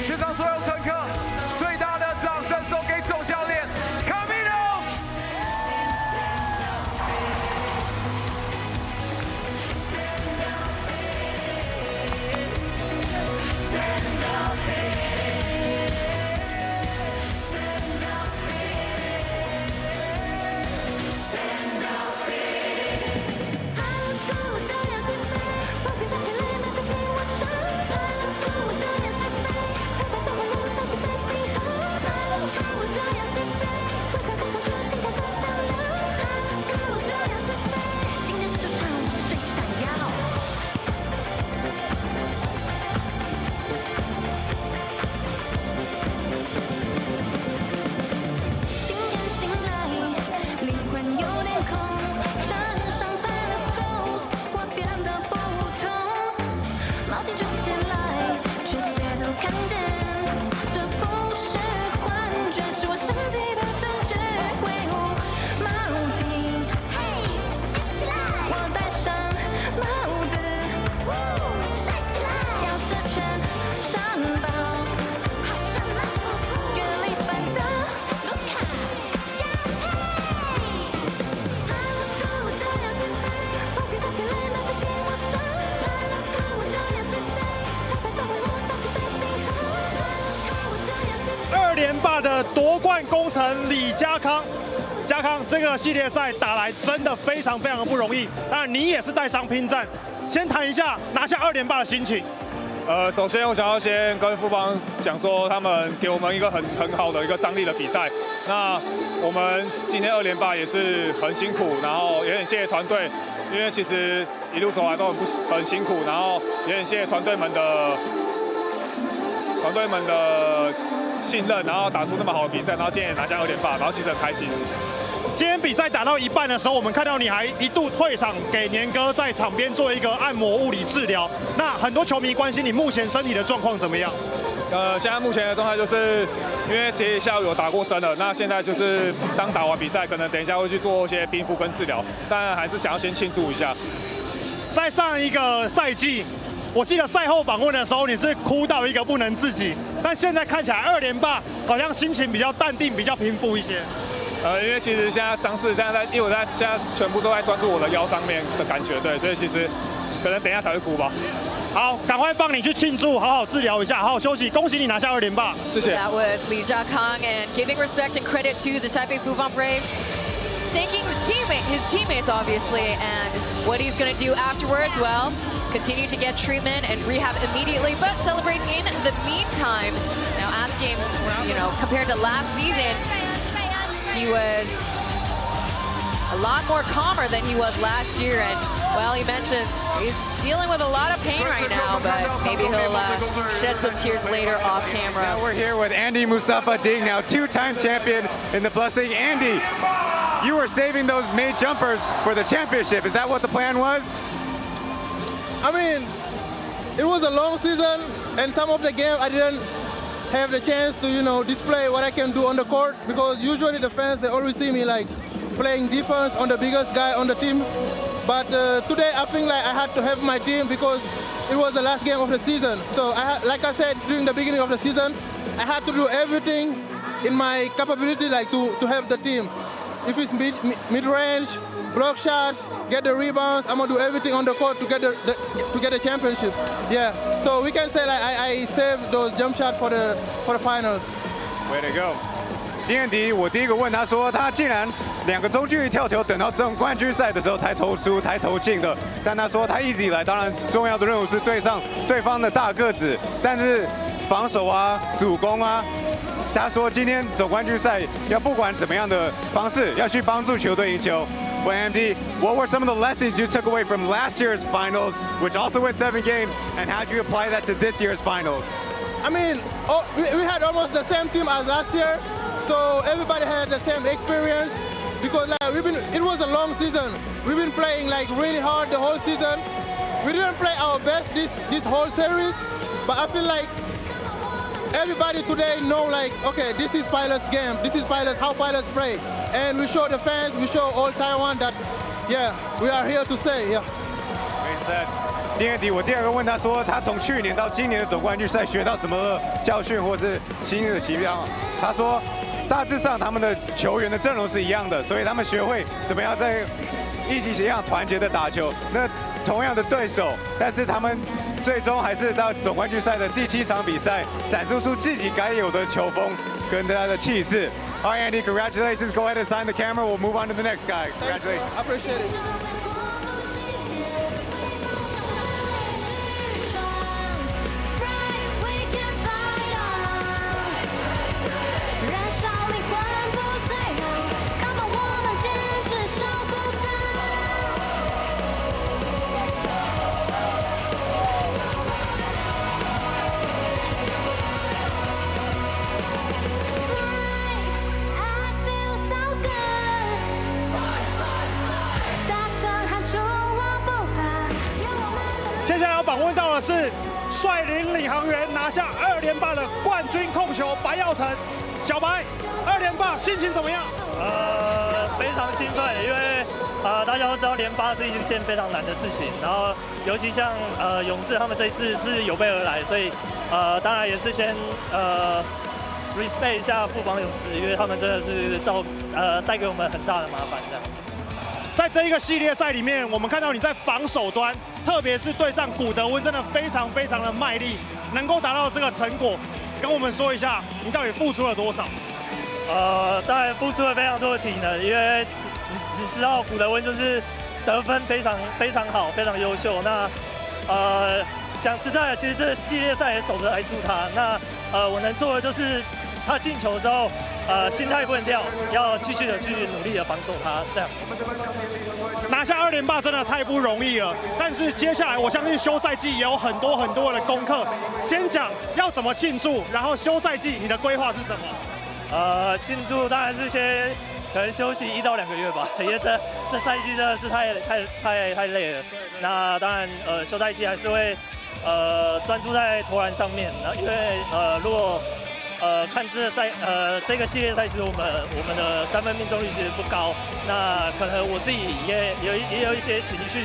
现场所有乘客，最大的掌声送给总教练卡米诺斯。2连霸的夺冠功臣李家康，家康这个系列赛打来真的非常非常的不容易。当然你也是带伤拼战，先谈一下拿下2连霸的心情。首先我想要先跟富邦讲说，他们给我们一个很好的一个张力的比赛。那我们今天2连霸也是很辛苦，然后也很谢谢团队，因为其实一路走来都很辛苦，然后也很谢谢团队们的信任，然后打出那么好的比赛，然后今天也拿下2连霸，然后其实很开心。今天比赛打到一半的时候，我们看到你还一度退场给年哥在场边做一个按摩物理治疗。那很多球迷关心你目前身体的状况怎么样？现在目前的状态就是因为其实下午有打过针了，那现在就是刚打完比赛，可能等一下会去做一些冰敷跟治疗，但还是想要先庆祝一下。在上一个赛季，我记得赛后访问的时候，你是哭到一个不能自己，但现在看起来2连霸好像心情比较淡定，比较平复一些。因为其实现在伤势因为我现在全部都在专注我的腰上面的感觉，对，所以其实可能等一下才会哭吧。好，赶快放你去庆祝，好好治疗一下，好好休息。恭喜你拿下2连霸，谢谢。That was Li Jiakang and giving respect and credit to the Taipei Fubon Braves. Thanking his teammates obviously, and what he's going to do afterwards, well, continue to get treatment and rehab immediately, but celebrate in the meantime. Now asking, compared to last season, he was a lot more calmer than he was last year, and well, he mentioned he's dealing with a lot of pain right now, but maybe he'll shed some tears later off camera. Now we're here with Andy Mustafa Ding, now 2-time champion in the P.LEAGUE. Andy, you were saving those May jumpers for the championship. Is that what the plan was? I mean, it was a long season, and some of the game I didn't have the chance to, display what I can do on the court, because usually the fans, they always see me like playing defense on the biggest guy on the team. But today I think like I had to have my team because it was the last game of the season. So like I said during the beginning of the season, I had to do everything in my capability like to help the team. if it's mid range, block shots, get the rebounds. I'm gonna do everything on the court to get the championship. Yeah. So we can say like I saved those jump shots for the finals. Way to go. 丁彦迪，我第一个问他说，他竟然2个中距离跳投，等到总冠军赛的时候才投出、才投进的。但他说他一直以来，当然重要的任务是对上对方的大个子，但是防守啊、主攻啊，他说今天总冠军赛要不管怎么样的方式，要去帮助球队赢球。Well, MD, what were some of the lessons you took away from last year's finals, which also went 7 games, and how did you apply that to this year's finals? I mean, we had almost the same team as last year. So everybody had the same experience because like it was a long season. We've been playing like really hard the whole season. We didn't play our best this whole series, but I feel like everybody today know like, okay, this is Pilots game. This is Pilots, how Pilots play. And we show the fans, we show all Taiwan that, yeah, we are here to stay, yeah. Great set. 丁彦迪，我第二个问他说，他从去年到今年的总冠军赛学到什么教训或是新的奇妙？他说，大致上他们的球员的阵容是一样的，所以他们学会怎么样在一起一样团结的打球。那同样的对手，但是他们最终还是到总冠军赛的第7场比赛，展示出自己该有的球风跟他的气势。All right, Andy, congratulations. Go ahead and sign the camera. We'll move on to the next guy. Congratulations. I appreciate it. “接下来要访问到的是率领领航员拿下2连霸的冠军控球白耀成，小白2连霸心情怎么样？非常兴奋，因为大家都知道连霸是一件非常难的事情，然后尤其像勇士他们这一次是有备而来，所以当然也是先respect 一下富邦勇士，因为他们真的是带给我们很大的麻烦这样。在这一个系列赛里面，我们看到你在防守端，特别是对上古德温，真的非常的卖力，能够达到这个成果，跟我们说一下你到底付出了多少？当然付出了非常多的体能，因为你知道古德温就是得分非常好，非常优秀。那讲实在的，其实这个系列赛也守得来住他。那我能做的就是他进球之后，心态不能掉，要继续的去努力的防守他，这样。拿下2连霸真的太不容易了，但是接下来我相信休赛季也有很多的功课。先讲要怎么庆祝，然后休赛季你的规划是什么？庆祝当然是先可能休息1到2个月吧，因为这赛季真的是太累了。那当然休赛季还是会专注在投篮上面，因为如果看这个系列赛，其实我们的3分命中率其实不高，那可能我自己也有一些情绪，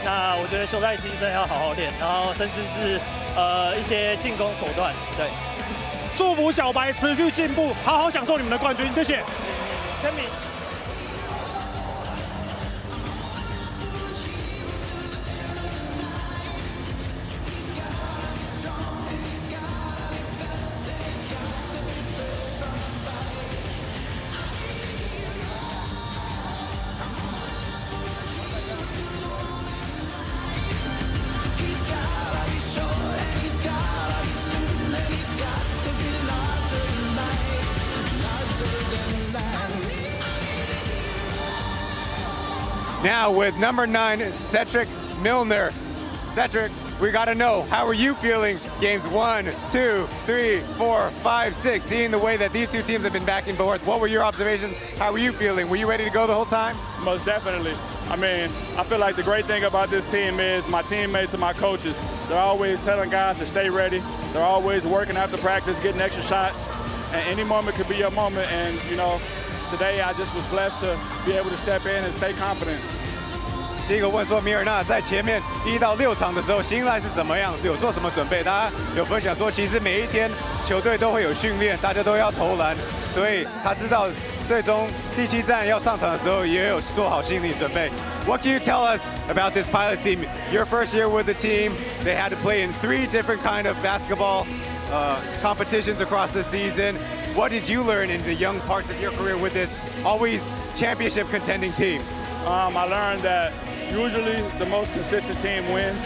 那我觉得休赛期真的要好好练，然后甚至是一些进攻手段，对。祝福小白持续进步，好好享受你们的冠军，谢谢。签名。Now with number 9, Cedric Milner. Cedric, we got to know, how are you feeling games 1, 2, 3, 4, 5, 6, seeing the way that these two teams have been back and forth? What were your observations? How were you feeling? Were you ready to go the whole time? Most definitely. I mean, I feel like the great thing about this team is my teammates and my coaches. They're always telling guys to stay ready. They're always working after practice, getting extra shots. And any moment could be your moment. And, you know, today I just was blessed to be able to step in and stay confident. 第一个问说，米尔纳在前面1到6场的时候，心态是什么样子？有做什么准备？大家有分享说，其实每一天球队都会有训练，大家都要投篮，所以他知道最终第7站要上场的时候也有做好心理准备。What can you tell us about this Pilots team? Your first year with the team, they had to play in 3 different kind of basketball competitions across the season. What did you learn in the young parts of your career with this always championship contending team? I learned that usually the most consistent team wins.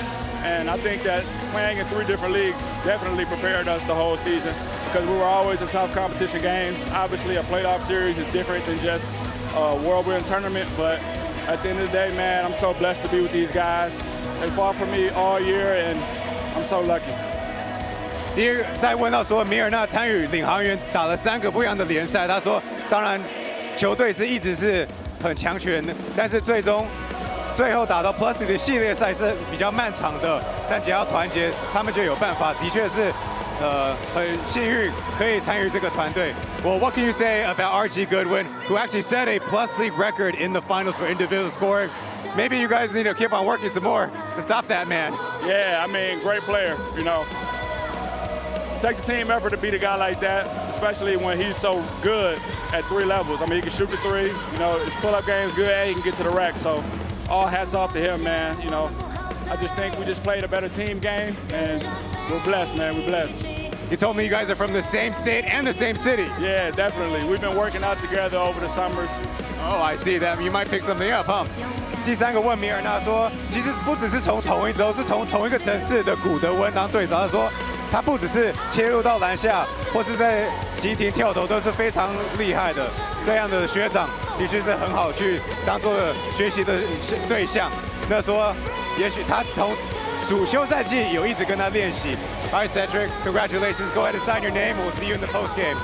And I think that playing in 3 different leagues definitely prepared us the whole season because we were always in tough competition games. Obviously, a playoff series is different than just a whirlwind tournament, but at the end of the day, man, I'm so blessed to be with these guys. They fought for me all year, and I'm so lucky. 再问到说，米尔纳参与领航员打了3个不一样的联赛，他说，当然球队是一直是很强权的，但是最后打到 Plus 的系列赛是比较漫长的，但只要团结，他们就有办法。的确是，很幸运可以参与这个团队。Well, what can you say about Archie Goodwin, who actually set a Plus League record in the finals for individual scoring? Maybe you guys need to keep on working some more to stop that man. Yeah, I mean, great player. You know, takes a team effort to beat a guy like that, especially when he's so good at 3 levels. I mean, he can shoot the 3. You know, his pull-up game's good, and he can get to the rack. So. All hats off to him, man. You know, I just think we just played a better team game, and we're blessed, man. We're blessed. You told me you guys are from the same state and the same city. Yeah, definitely. We've been working out together over the summers. Oh, I see that. You might pick something up, huh? 第3个问米尔纳说，其实不只是从同一州，是从同一个城市的古德温当对手。他说，他不只是切入到篮下，或是在急停跳投都是非常厉害的。这样的学长的确是很好去当做学习的对象。那说，也许他从休赛季有一直跟他练习。All right, Cedric, congratulations. Go ahead and sign your name. We'll see you in the post game.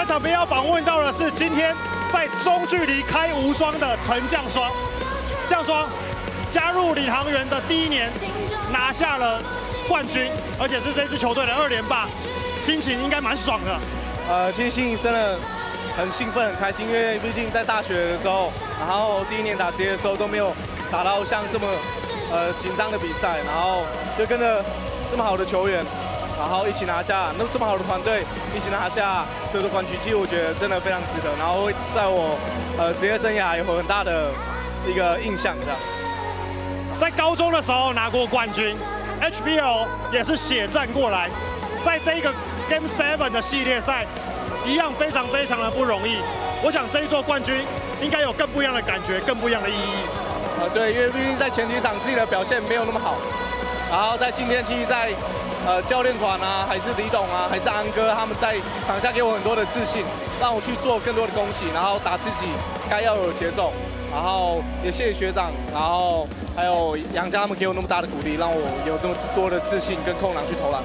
场边要访问到的是今天在中距离开无双的陈将双，将双加入领航员的第1年拿下了冠军，而且是这支球队的2连霸，心情应该蛮爽的。其实心情真的很兴奋、很开心，因为毕竟在大学的时候，然后第1年打职业的时候都没有打到像这么紧张的比赛，然后就跟着这么好的球员。 然后一起拿下，那么这么好的团队一起拿下这个冠军，其实我觉得真的非常值得。然后会在我职业生涯有很大的一个印象，这样。在高中的时候拿过冠军 ，HBL 也是血战过来，在这一个 Game 7的系列赛，一样非常的不容易。我想这一座冠军应该有更不一样的感觉，更不一样的意义。对，因为毕竟在前几场自己的表现没有那么好，然后在今天其实在。 教练团啊，还是李董啊，还是安哥，他们在场下给我很多的自信，让我去做更多的攻击，然后打自己该要有的节奏，然后也谢谢学长，然后还有杨家他们给我那么大的鼓励，让我有那么多的自信跟空档去投篮。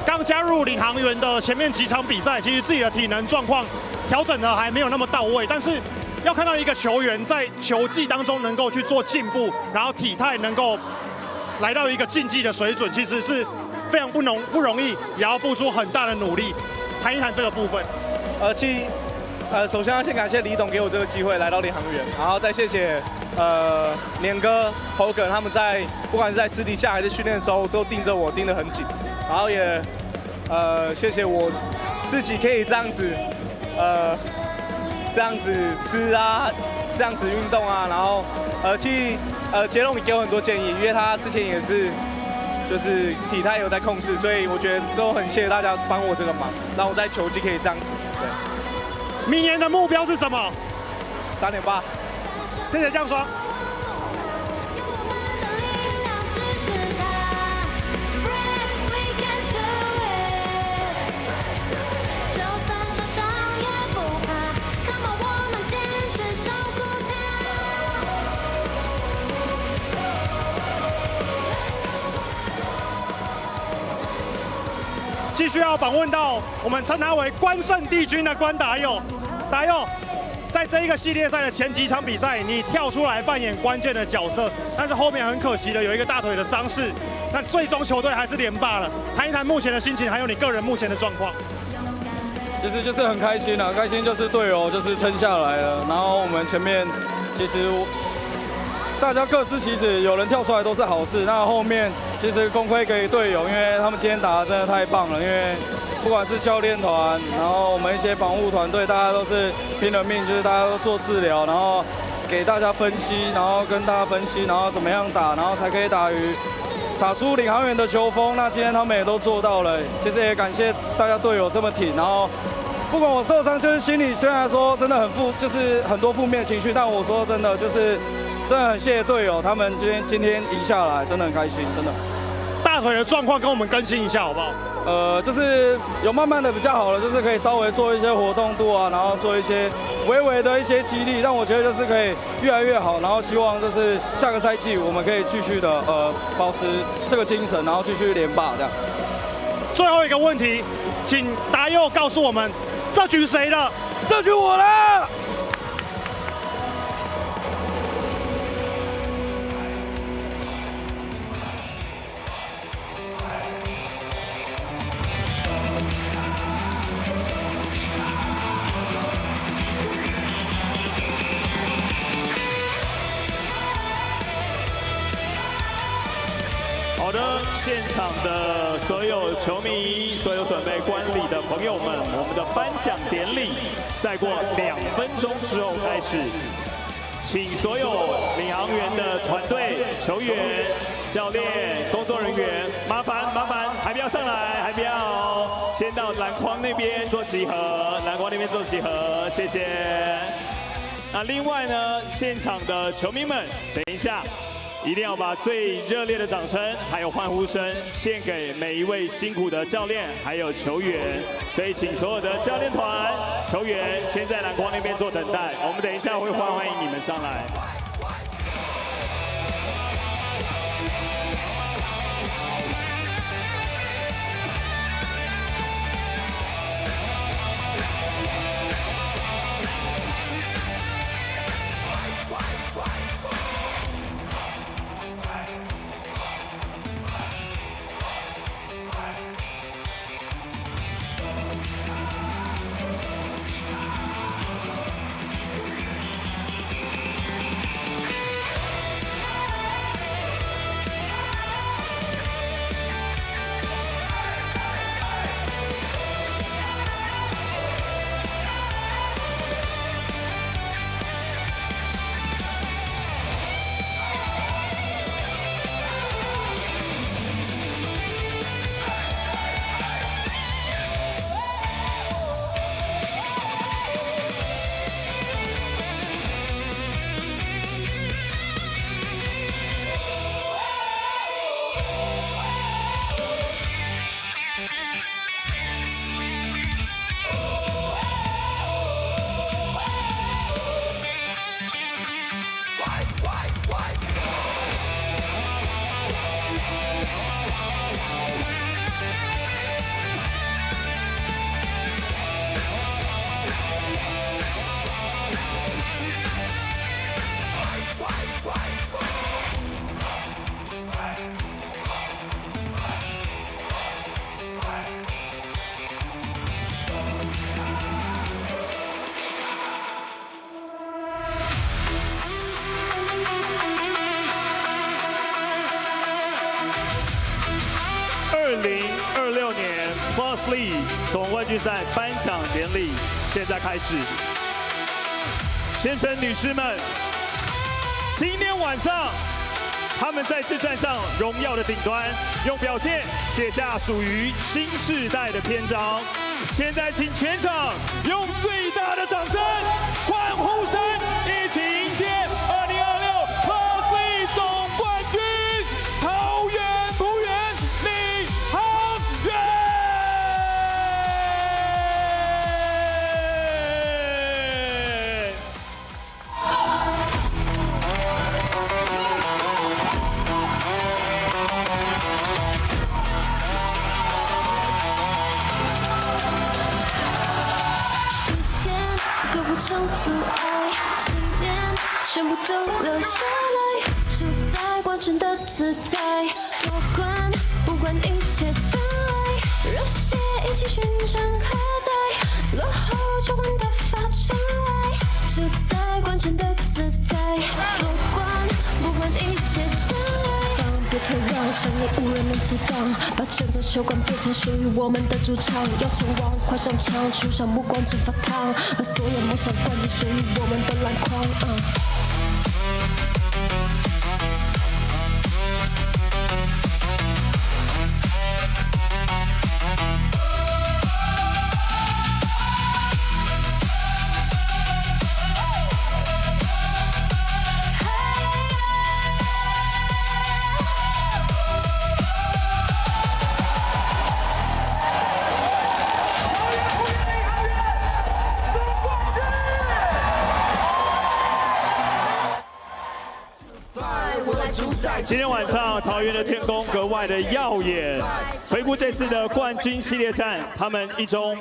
刚加入领航员的前面几场比赛，其实自己的体能状况调整的还没有那么到位，但是要看到一个球员在球技当中能够去做进步，然后体态能够来到一个竞技的水准，其实是。 非常不容易，也要付出很大的努力。谈一谈这个部分。首先要先感谢李董给我这个机会来到领航员，然后再谢谢年哥、侯梗他们在不管是在私底下还是训练的时候都盯着我盯得很紧，然后也谢谢我自己可以这样子吃啊，这样子运动啊，然后杰龙也给我很多建议，因为他之前也是。 就是体态有在控制，所以我觉得都很谢谢大家帮我这个忙，让我在球技可以这样子。对，明年的目标是什么？3.8。谢谢将双。继续要访问到我们称他为关圣帝君的关达佑，达佑，在这一个系列赛的前几场比赛，你跳出来扮演关键的角色，但是后面很可惜的有一个大腿的伤势，那最终球队还是连霸了。谈一谈目前的心情，还有你个人目前的状况。就是很开心啊，开心就是队友就是撑下来了，然后我们前面其实大家各司其职，有人跳出来都是好事。那后面其实功亏给队友，因为他们今天打得真的太棒了。因为不管是教练团，然后我们一些防护团队，大家都是拼了命，就是大家都做治疗，然后给大家分析，然后跟大家分析，然后怎么样打，然后才可以打出领航员的球风。那今天他们也都做到了，其实也感谢大家队友这么挺，然后。不管我受伤，就是心里虽然说真的就是很多负面情绪，但我说真的就是真的很谢谢队友，他们今天赢下来，真的很开心，真的。大腿的状况跟我们更新一下好不好？就是有慢慢的比较好了，就是可以稍微做一些活动度啊，然后做一些微微的一些激励，让我觉得就是可以越来越好，然后希望就是下个赛季我们可以继续的保持这个精神，然后继续连霸这样。最后一个问题，请达佑告诉我们。这局谁的？这局我了。好的，现场的所有球迷、所有准备观礼的朋友们，我们的颁奖典礼再过2分钟之后开始，请所有领航员的团队、球员、教练、工作人员，麻烦还不要上来，还不要，先到篮筐那边做集合，谢谢。那另外呢，现场的球迷们，等一下。一定要把最热烈的掌声还有欢呼声献给每一位辛苦的教练还有球员，所以请所有的教练团、球员先在篮筐那边做等待，我们等一下会欢迎你们上来。2026年 P.LEAGUE 总冠军赛颁奖典礼现在开始，先生、女士们，今天晚上他们在这站上荣耀的顶端，用表现写下属于新世代的篇章。现在，请全场用最大的掌声、欢呼声，一起迎接2026 P.LEAGUE 总冠军桃园璞园领航员。时间，一个场阻碍，信念全部都留下来，主宰完全的姿态，夺冠不管一切障碍，热血一起旋转喝彩，落后就换得发出来，主宰完全的姿态，夺冠不管一切障碍，别退让，胜利无人能阻挡，把整座球馆变成属于我们的主场，要称王快上场，出场目光蒸发烫，把所有梦想灌进属于我们的篮筐。今天晚上桃园的天空格外的耀眼。回顾这次的冠军系列战，他们一中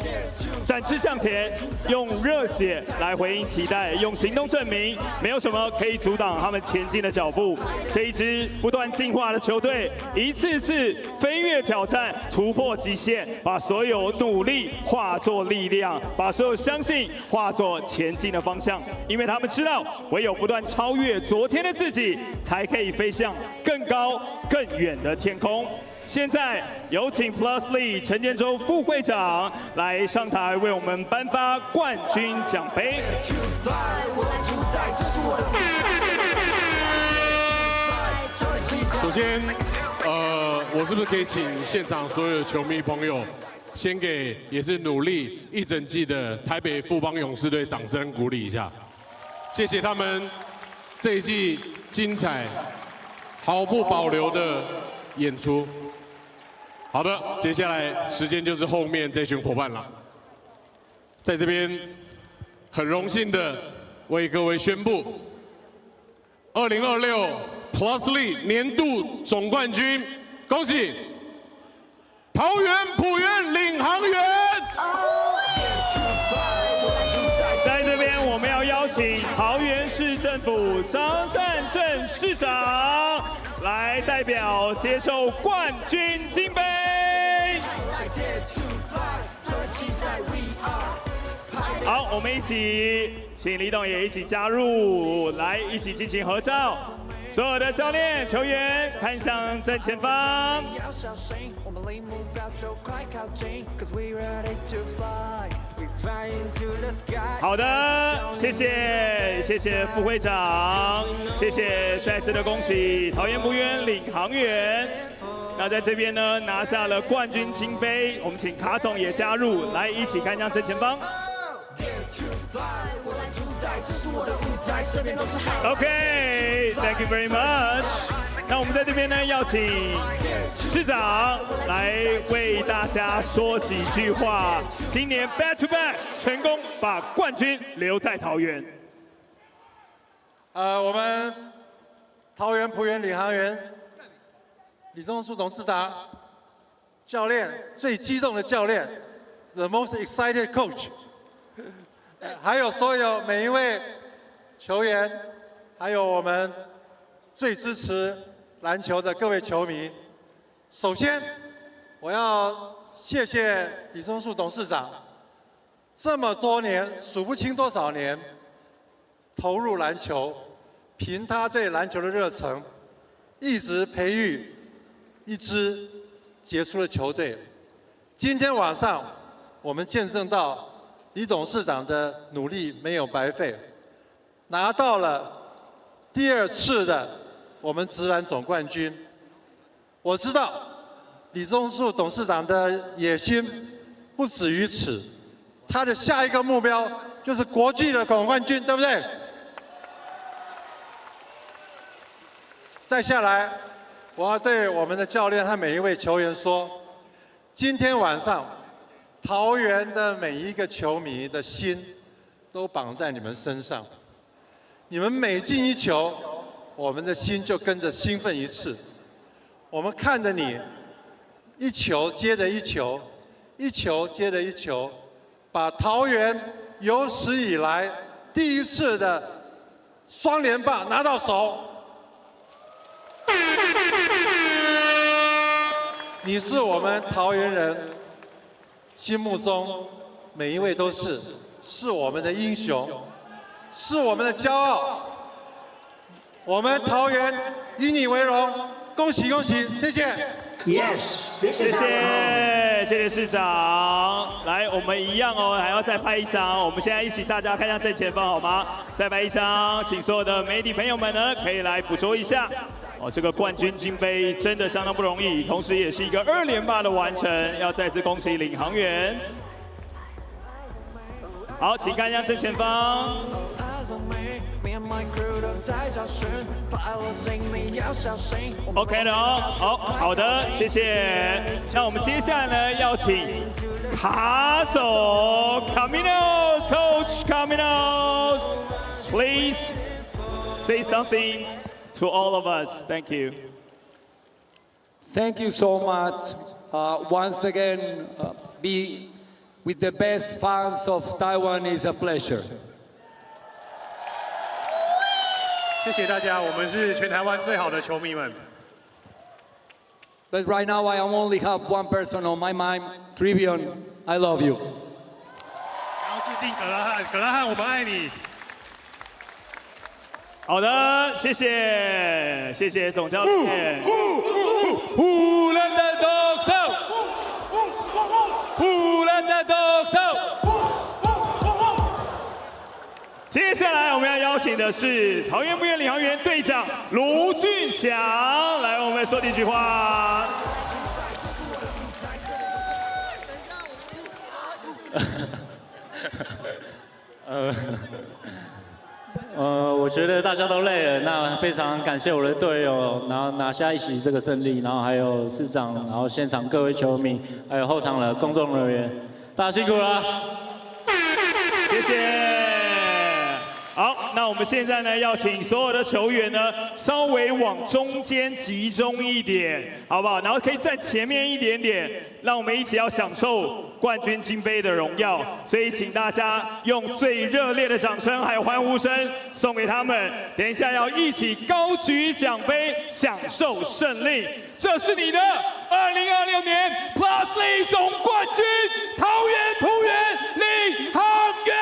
展翅向前，用热血来回应期待，用行动证明没有什么可以阻挡他们前进的脚步。这一支不断进化的球队，一次次飞跃挑战，突破极限，把所有努力化作力量，把所有相信化作前进的方向。因为他们知道，唯有不断超越昨天的自己，才可以飞向更高、更远的天空。现在有请 P.LEAGUE 陈建州副会长来上台为我们颁发冠军奖杯。首先，我是不是可以请现场所有的球迷朋友，先给也是努力一整季的台北富邦勇士队掌声鼓励一下？谢谢他们这一季精彩、毫不保留的演出。好的，接下来时间就是后面这群伙伴了。在这边，很荣幸的为各位宣布，2026 P.LEAGUE 年度总冠军，恭喜桃园璞园领航员。在这边，我们要邀请桃园市政府张善政市长来代表接受冠军金杯。好，我们一起请李董也一起加入，来一起进行合照。所有的教练、球员看向正前方。好的，谢谢副会长，谢谢再次的恭喜桃园璞园领航员。那在这边呢，拿下了冠军金杯，我们请卡总也加入，来一起看向正前方。OK, thank you very much. 那我们在这边呢，要请市长来为大家说几句话。今年 back to back 成功把冠军留在桃园。我们桃园璞园领航员李宗树董事长、教练最激动的教练 ，the most excited coach， 还有所有每一位球员，还有我们最支持篮球的各位球迷。首先，我要谢谢李宗树董事长，这么多年数不清多少年投入篮球，凭他对篮球的热忱，一直培育一支杰出的球队。今天晚上，我们见证到李董事长的努力没有白费，拿到了第2次的我们职篮总冠军。我知道李宗树董事长的野心不止于此，他的下一个目标就是国际的总冠军，对不对？再下来，我要对我们的教练和每一位球员说，今天晚上桃园的每一个球迷的心都绑在你们身上，你们每进一球，我们的心就跟着兴奋一次。我们看着你一球接着一球，一球接着一球，把桃园有史以来第一次的双连霸拿到手。你是我们桃园人心目中每一位都是我们的英雄，是我们的骄傲。我们桃园以你为荣，恭喜恭喜，谢谢。Yes， 谢谢市长。来，我们一样哦，还要再拍一张。我们现在一起大家看向正前方好吗？再拍一张，请所有的媒体朋友们呢可以来捕捉一下。哦，这个冠军金杯真的相当不容易，同时也是一个2连霸的完成，要再次恭喜领航员。好，请看一下正前方。OK 了哦，好的，谢谢。那我们接下来呢，要请卡总 Caminos Coach Caminos please say something to all of us. Thank you. Thank you so much. Once again, be with the best fans of Taiwan is a pleasure. 谢谢大家，我们是全台湾最好的球迷们。But right now, I only have one person on my mind. Trivion, I love you. 然后致敬葛拉汉，我们爱你。好的，谢谢总教练。湖人的独手，湖人的独手。接下来我们要邀请的是桃园不远领航员队长卢俊祥，来我们说几句话。我觉得大家都累了，那非常感谢我的队友，然后拿下一席这个胜利，然后还有市长，然后现场各位球迷，还有后场的公众人员，大家辛苦了，谢谢。好，那我们现在呢，要请所有的球员呢，稍微往中间集中一点，好不好？然后可以站前面一点点，让我们一起要享受冠军金杯的荣耀。所以，请大家用最热烈的掌声还有欢呼声送给他们。等一下要一起高举奖杯，享受胜利。这是你的2026年 P.LEAGUE 总冠军，桃园璞园领航员。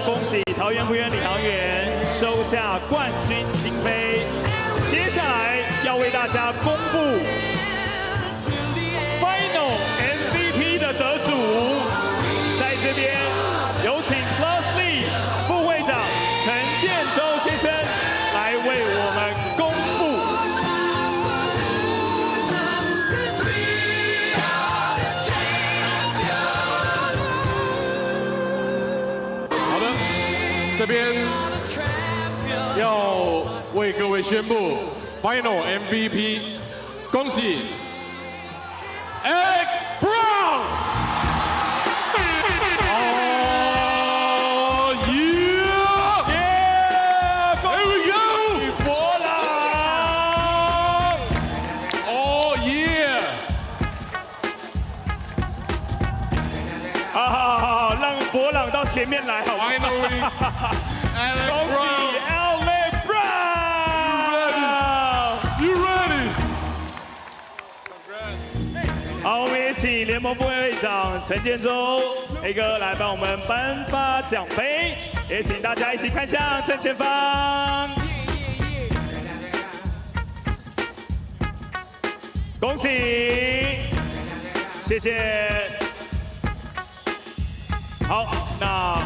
恭喜桃园璞园领航员收下冠军金杯。接下来要为大家公布 Final MVP 的得主，在这边有请 P.LEAGUE 副会长陈建州先生来为我们公布。这边要为各位宣布 Final MVP， 恭喜 Alex Brown！ Oh yeah！ Here we go！ 博朗 ！Oh yeah！ 好，让博朗到前面来，好吗？恭喜 Alex Brown！ You ready？ 好，我们也请联盟部会长陈建州 A 哥来帮我们颁发奖杯，也请大家一起看向正前方。恭喜，谢谢。好，那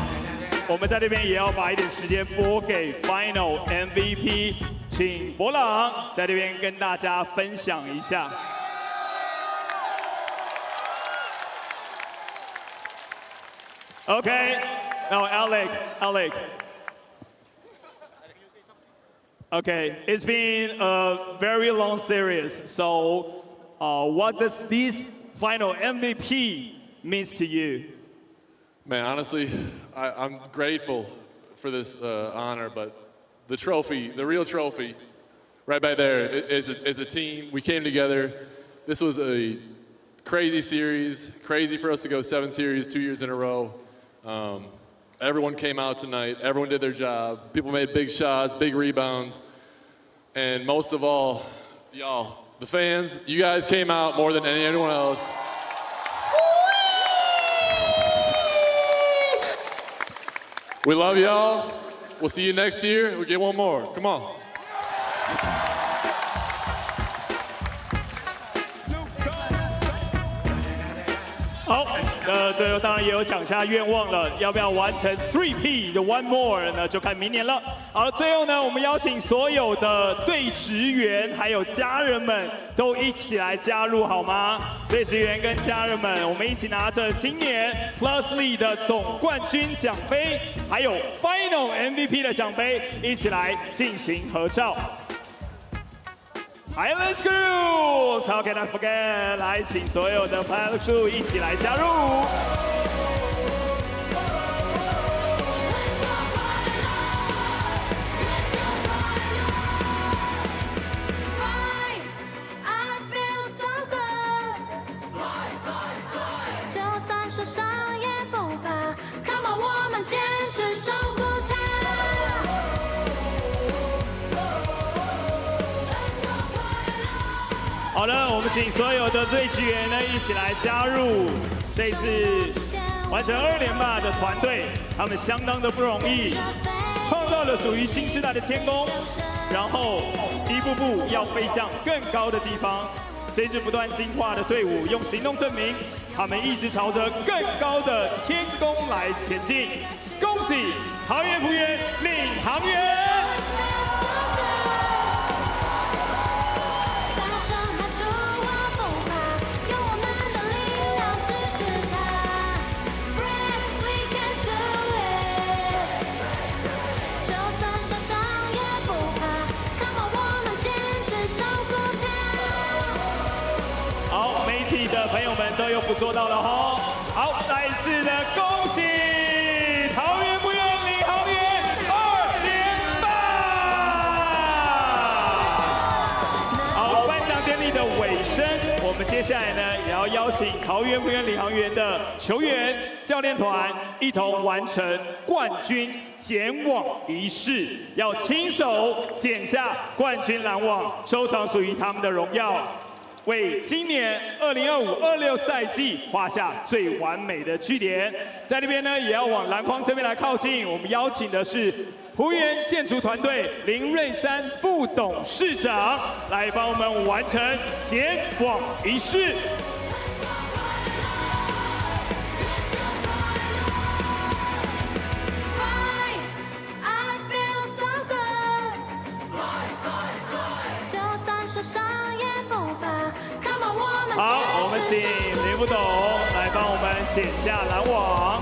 我们在这边也要把一点时间拨给 Final MVP， 请博朗在这边跟大家分享一下。Okay, now Alec. Okay, it's been a very long series. So, what does this final MVP means to you? Man, honestly, I'm grateful for this honor, but the trophy, the real trophy, right back there is a team. We came together. This was a crazy series, crazy for us to go 7 series 2 years in a row. Everyone came out tonight. Everyone did their job. People made big shots, big rebounds. And most of all, y'all, the fans, you guys came out more than anyone else. We love y'all. We'll see you next year. We'll get one more. Come on. 好，最后当然也有讲下愿望了，要不要完成 3P 的 One More 呢？就看明年了。好了，最后呢，我们邀请所有的队职员还有家人们都一起来加入好吗？队职员跟家人们，我们一起拿着今年 PLEAGUE 的总冠军奖杯，还有 Final MVP 的奖杯，一起来进行合照。 Island Crew， How can I forget？ 来，请所有的 Pilot Crew 一起来加入。就算受伤也不怕 ，Come on， 我们坚持守护它。 好了，我们请所有的队职员呢一起来加入这次完成2连霸的团队，他们相当的不容易，创造了属于新时代的天宫，然后一步步要飞向更高的地方。这支不断进化的队伍，用行动证明他们一直朝着更高的天宫来前进。恭喜桃园璞园领航员！ 好，媒体的朋友们都有捕捉到了哈。好，再一次的恭喜桃园璞园领航员2连霸！好，颁奖典礼的尾声，我们接下来呢也要邀请桃园璞园领航员的球员、教练团一同完成冠军剪网仪式，要亲手剪下冠军篮网，收藏属于他们的荣耀。 为今年2025-26赛季画下最完美的句点，在那边呢，也要往篮筐这边来靠近。我们邀请的是璞园建筑团队林瑞山副董事长来帮我们完成剪网仪式。 好，我们请林副董来帮我们剪下篮网。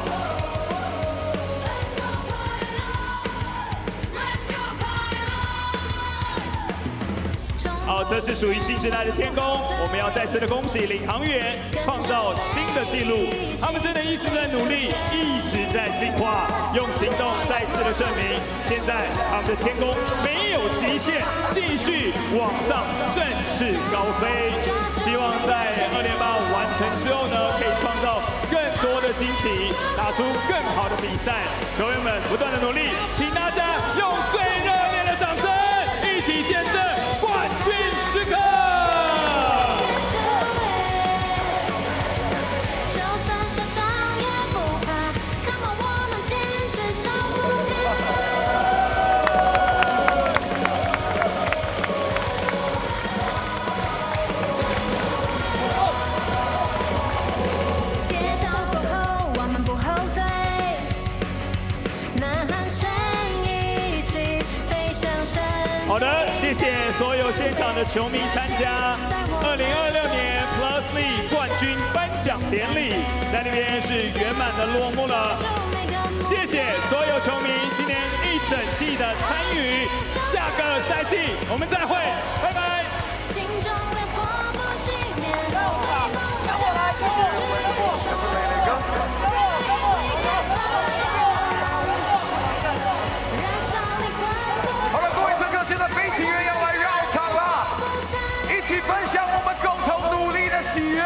好，这是属于新时代的天宫，我们要再次的恭喜领航员创造新的纪录。他们真的一直在努力，一直在进化，用行动再次的证明，现在他们的天宫没有极限，继续往上振翅高飞。希望在2连霸完成之后呢，可以创造更多的惊奇，打出更好的比赛。球员们不断的努力，请大家用最热烈的掌声，一起见证冠军时刻。 好的，谢谢所有现场的球迷参加2026年 PLEAGUE 冠军颁奖典礼在那边是圆满的落幕了。谢谢所有球迷今年一整季的参与，下个赛季我们再会，拜拜。好了，各位乘客，现在飞行员要来绕场了，一起分享我们共同努力的喜悦。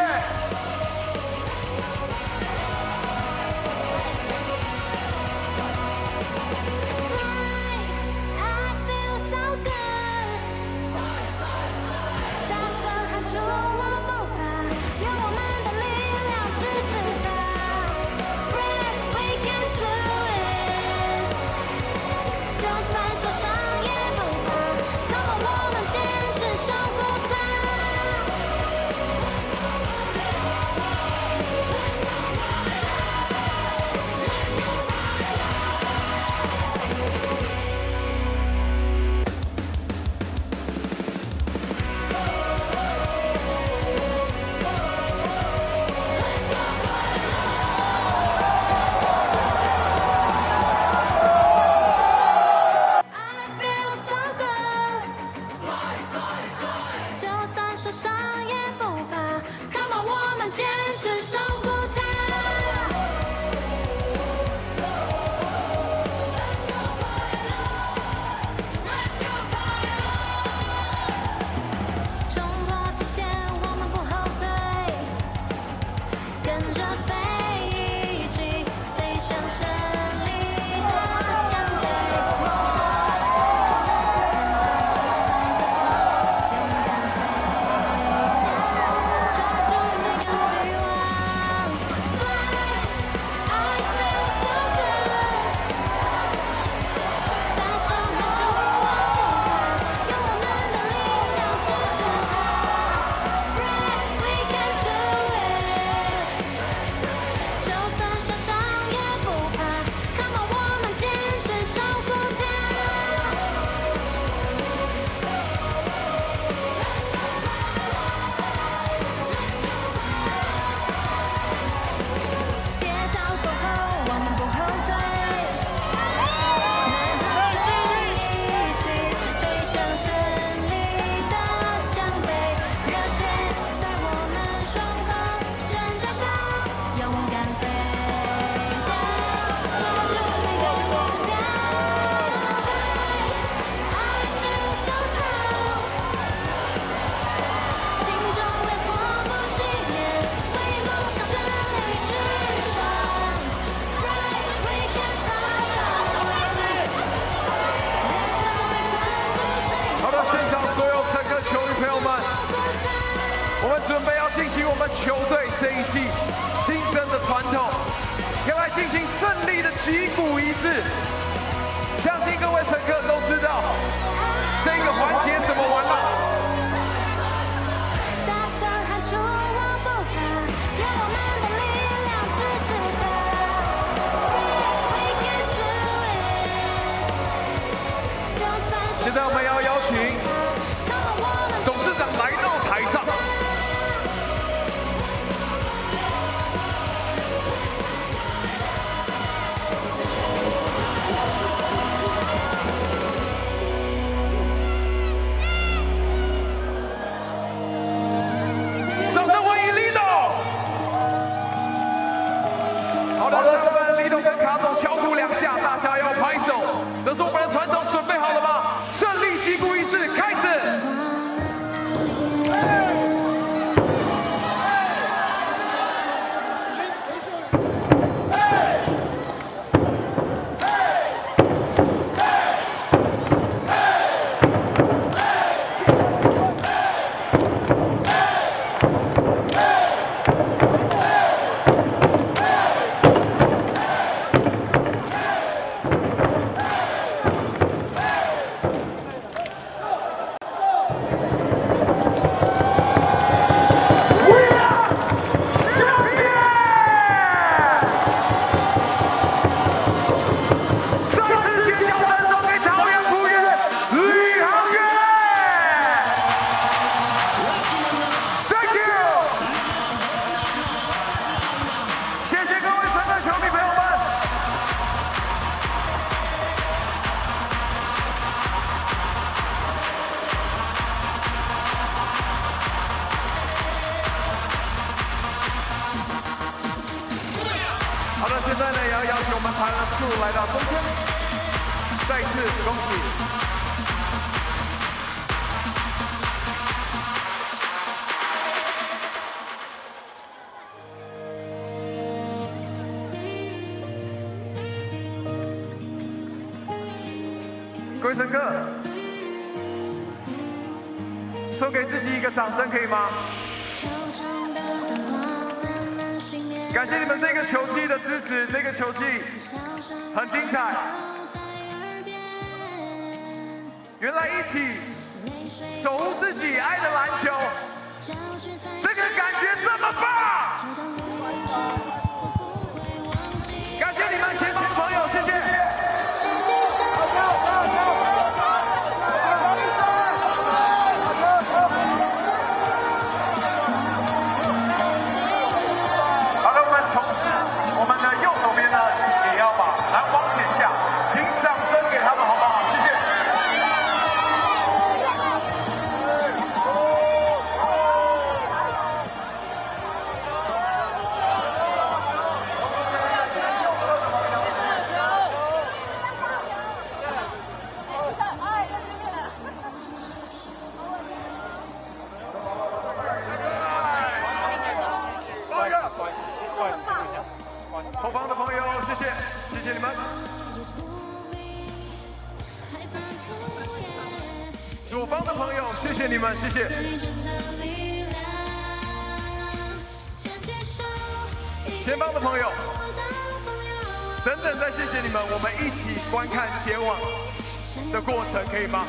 准备要进行我们球队这一季新增的传统，要来进行胜利的击鼓仪式。相信各位乘客都知道这个环节怎么玩了。大声喊出我不怕，用我们的力量支持他。We can do it。就算是现在我们要邀请董事长来到台上。 敲鼓2下，大家要拍手，这是我们的传统，准备好了吗？胜利击鼓仪式开始。现在呢也要邀请我们 P.LEAGUE crew 来到中间，再一次恭喜。 各位乘客，送给自己一个掌声，可以吗？感谢你们这个球季的支持，这个球季很精彩。原来一起守护自己爱的篮球，这个感觉这么棒！感谢你们前方的朋友，谢谢。 我们的右手边呢，也要把篮网剪下，请掌声给他们好不好？谢谢。后方的朋友，谢谢，谢谢你们。左方的朋友，谢谢你们，谢谢。前方的朋友，等等，再谢谢你们，我们一起观看前往的过程，可以吗？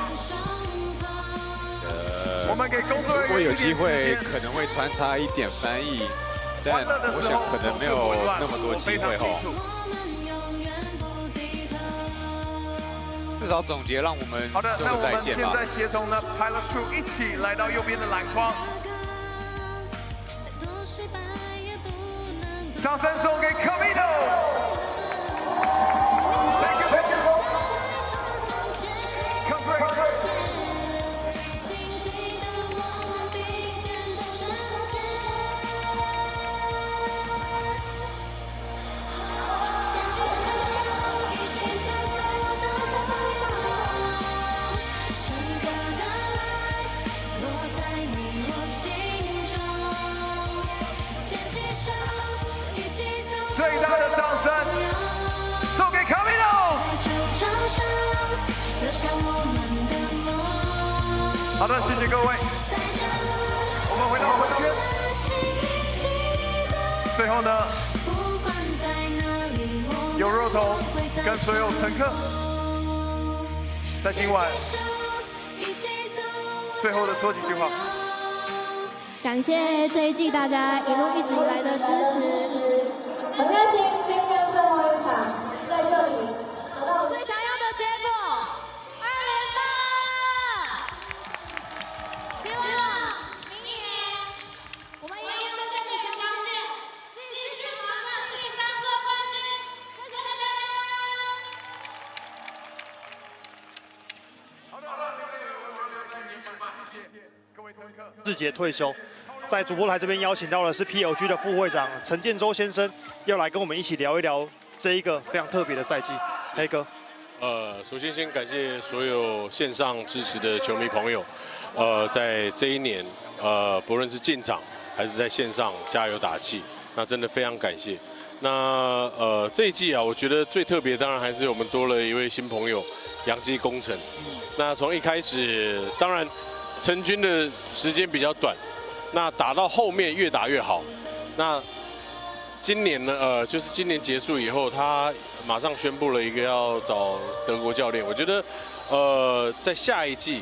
我们给工作人员如果有机会，一点时间可能会穿插一点翻译。 但我想可能没有那么多机会哦。至少总结让我们好的，那我们现在协同呢 ，P.LEAGUE crew 一起来到右边的篮筐，掌声送给 Caminos。 最大的掌声送给 Caminos。好的，谢谢各位。我们回到回圈。最后呢，有肉头跟所有乘客，在今晚最后的说几句话。感谢这一季大家一路一直以来的支持。 很开心，今天最后一场在这里得到最想要的结果，2连霸！希望明年我们也能在这里相见，继续挑战第3座冠军。谢谢大家！好的，谢谢各位乘客。志杰退休。 在主播台这边邀请到的是 PLG 的副会长陈建州先生，要来跟我们一起聊一聊这一个非常特别的赛季。黑哥，首先先感谢所有线上支持的球迷朋友，在这一年，不论是进场还是在线上加油打气，那真的非常感谢。那这一季啊，我觉得最特别，当然还是我们多了一位新朋友，洋基工程。那从一开始，当然成军的时间比较短。 那打到后面越打越好，那今年呢，就是今年结束以后，他马上宣布了一个要找德国教练。我觉得，在下一季，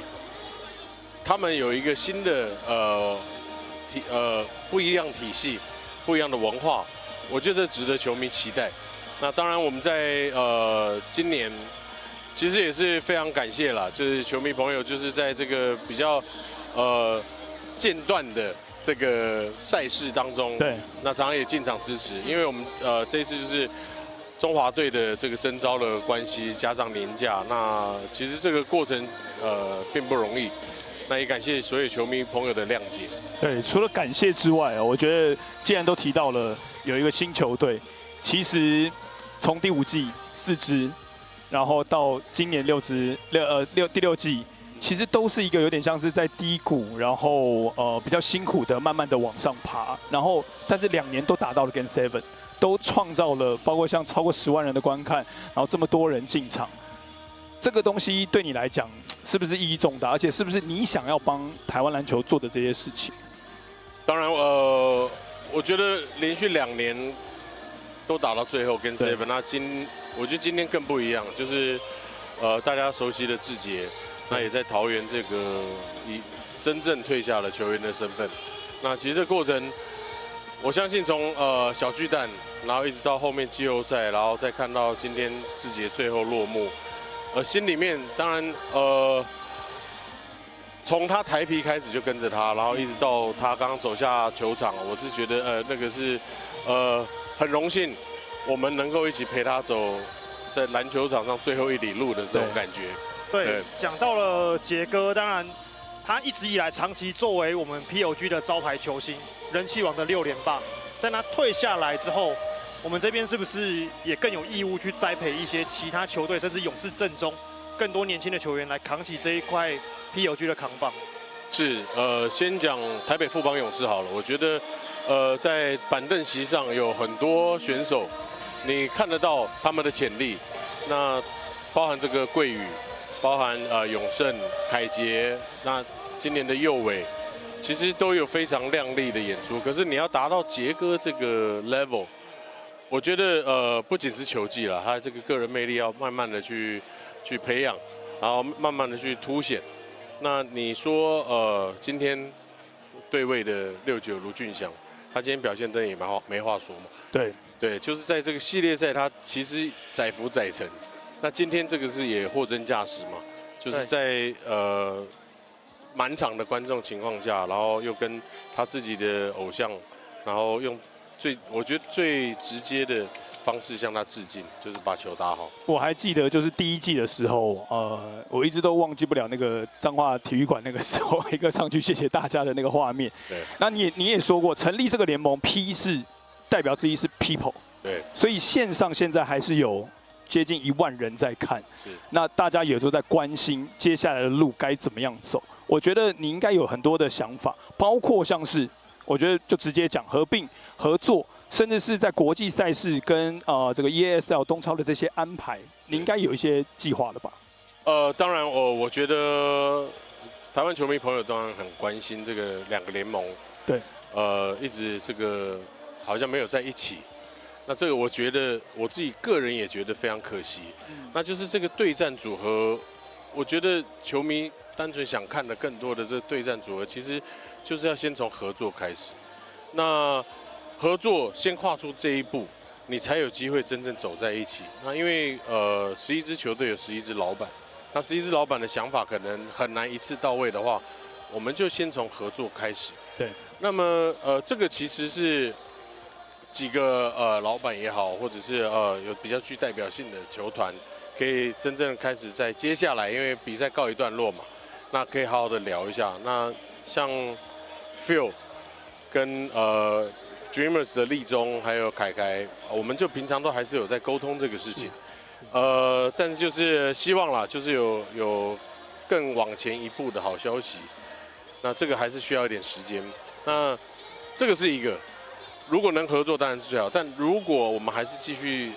他们有一个新的不一样体系、不一样的文化，我觉得这值得球迷期待。那当然，我们在今年其实也是非常感谢啦，就是球迷朋友就是在这个比较间断的这个赛事当中，对，那常常也进场支持，因为我们这一次就是中华队的这个征召的关系，加上年假，那其实这个过程并不容易，那也感谢所有球迷朋友的谅解。对，除了感谢之外，我觉得既然都提到了有一个新球队，其实从第5季4支，然后到今年第6季，其实都是一个有点像是在低谷，然后比较辛苦的慢慢的往上爬，然后但是2年都达到了 Game 7，都创造了包括像超过10万人的观看，然后这么多人进场，这个东西对你来讲是不是意义重大？而且是不是你想要帮台湾篮球做的这些事情？当然，我觉得连续2年都打到最后跟 7， 那我觉得今天更不一样，就是大家熟悉的志杰，那也在桃园这个以真正退下了球员的身份。那其实这过程，我相信从小巨蛋，然后一直到后面季后赛，然后再看到今天志杰最后落幕，心里面当然从他台皮开始就跟着他，然后一直到他刚刚走下球场，我是觉得那个是很荣幸，我们能够一起陪他走在篮球场上最后1里路的这种感觉。对，讲到了杰哥，当然他一直以来长期作为我们 PLG 的招牌球星，人气王的6连霸，在他退下来之后，我们这边是不是也更有义务去栽培一些其他球队，甚至勇士阵中更多年轻的球员来扛起这一块 PLG 的扛棒？是，先讲台北富邦勇士好了。我觉得，在板凳席上有很多选手，你看得到他们的潜力。那包含这个桂宇，包含永胜、凯杰，那今年的右伟，其实都有非常亮丽的演出。可是你要达到杰哥这个 level， 我觉得不仅是球技了，他这个个人魅力要慢慢的去培养，然后慢慢的去凸显。那你说今天对位的69卢俊祥，他今天表现真的也没话说嘛？对，就是在这个系列赛，他其实载浮载沉。那今天这个是也货真价实嘛？就是在满场的观众情况下，然后又跟他自己的偶像，然后用我觉得最直接的方式向他致敬，就是把球打好。我还记得就是第1季的时候，我一直都忘记不了那个彰化体育馆那个时候一个上去谢谢大家的那个画面。对。那你也说过，成立这个联盟 ，P 是代表之一是 People。对。所以线上现在还是有接近1万人在看。是。那大家也都在关心接下来的路该怎么样走。我觉得你应该有很多的想法，包括像是我觉得就直接讲合并、合作。甚至是在国际赛事跟这个 EASL 东超的这些安排，你应该有一些计划了吧？当然，我觉得台湾球迷朋友当然很关心这个2个联盟。对。一直这个好像没有在一起。那这个我觉得我自己个人也觉得非常可惜。那就是这个对战组合，我觉得球迷单纯想看的更多的这个对战组合，其实就是要先从合作开始。那合作先跨出这一步，你才有机会真正走在一起。那因为11支球队有11支老板，那11支老板的想法可能很难一次到位的话，我们就先从合作开始。对。那么这个其实是几个老板也好，或者是有比较具代表性的球团，可以真正开始在接下来，因为比赛告一段落嘛，那可以好好的聊一下。那像 Phil 跟Dreamers 的立中还有凯凯，我们就平常都还是有在沟通这个事情，但是就是希望啦，就是有更往前一步的好消息，那这个还是需要一点时间。那这个是一个，如果能合作当然是最好，但如果我们还是继续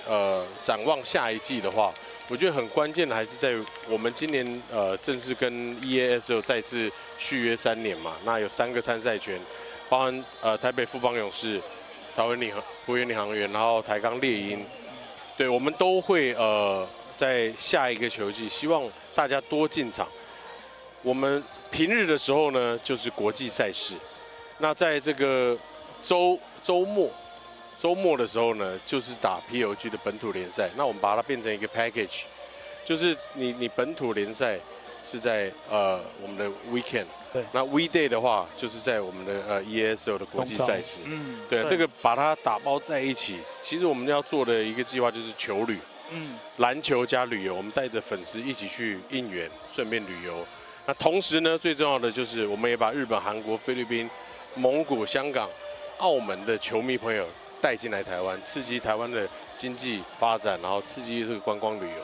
展望下一季的话，我觉得很关键的还是在我们今年正式跟 EASL 再次续约3年嘛，那有3个参赛权。包含台北富邦勇士、桃园璞园领航员，然后台钢猎鹰，对我们都会在下一个球季，希望大家多进场。我们平日的时候呢，就是国际赛事；那在这个周末的时候呢，就是打 PLG 的本土联赛。那我们把它变成一个 package， 就是你本土联赛是在我们的 weekend。对，那 weekday 的话，就是在我们的EASL 的国际赛事。对，这个把它打包在一起。其实我们要做的一个计划就是球旅，篮球加旅游，我们带着粉丝一起去应援，顺便旅游。那同时呢，最重要的就是我们也把日本、韩国、菲律宾、蒙古、香港、澳门的球迷朋友带进来台湾，刺激台湾的经济发展，然后刺激这个观光旅游。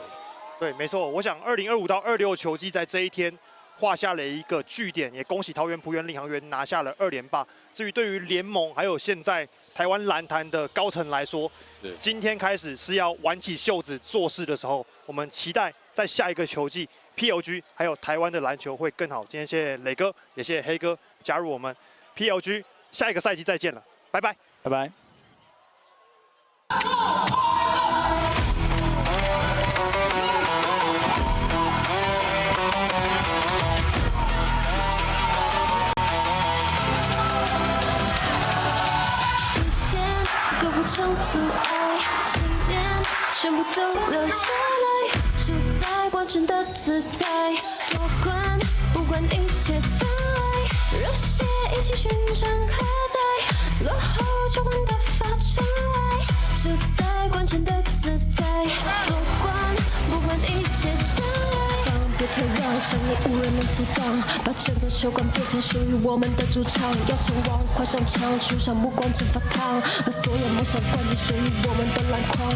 对，没错。我想2025到26球季在这一天画下了一个句点，也恭喜桃园璞园领航员拿下了2连霸。至于对于联盟还有现在台湾篮坛的高层来说，今天开始是要挽起袖子做事的时候。我们期待在下一个球季 ，PLG 还有台湾的篮球会更好。今天谢谢磊哥，也谢谢黑哥加入我们 PLG， 下一个赛季再见了，拜拜，拜拜。场阻碍，信念全部都留下来，处在光圈的姿态，夺冠，不管一切障碍，热血一起旋转喝彩，落后交换的发出来，处在光圈的姿态，夺冠，不管一切障碍。别退让，胜利无人能阻挡，把整座球馆变成属于我们的主场。要称王，快上场，出场目光蒸发烫，把所有梦想灌进属于我们的篮筐。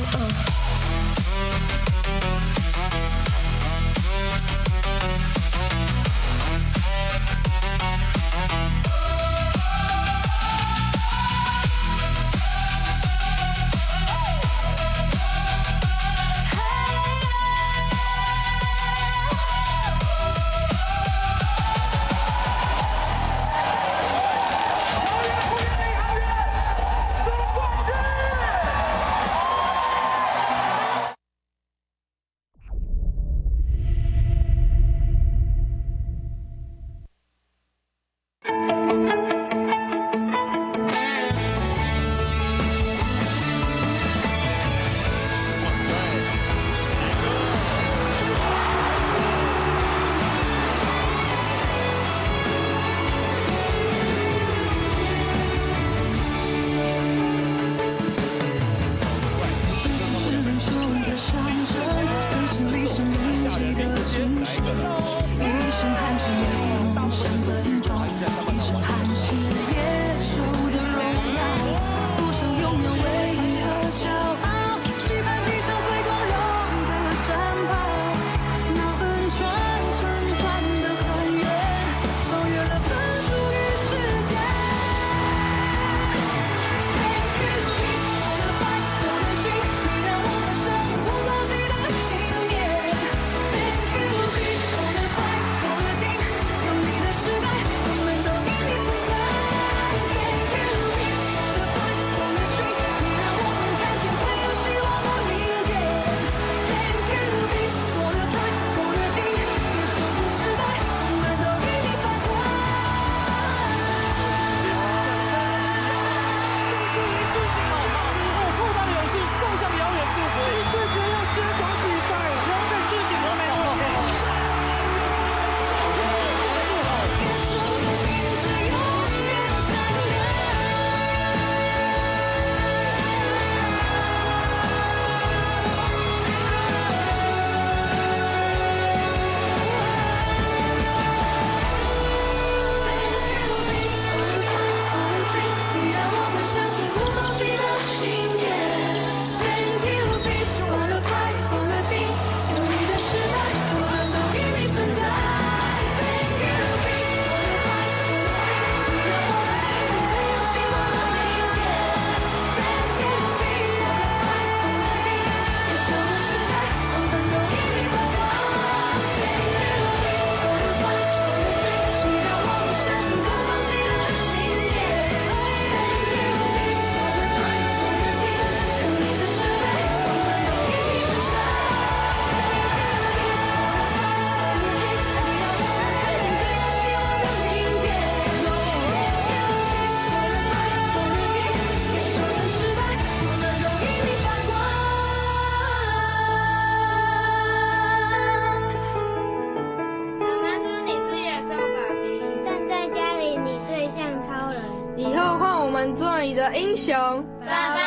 做你的英雄，爸爸。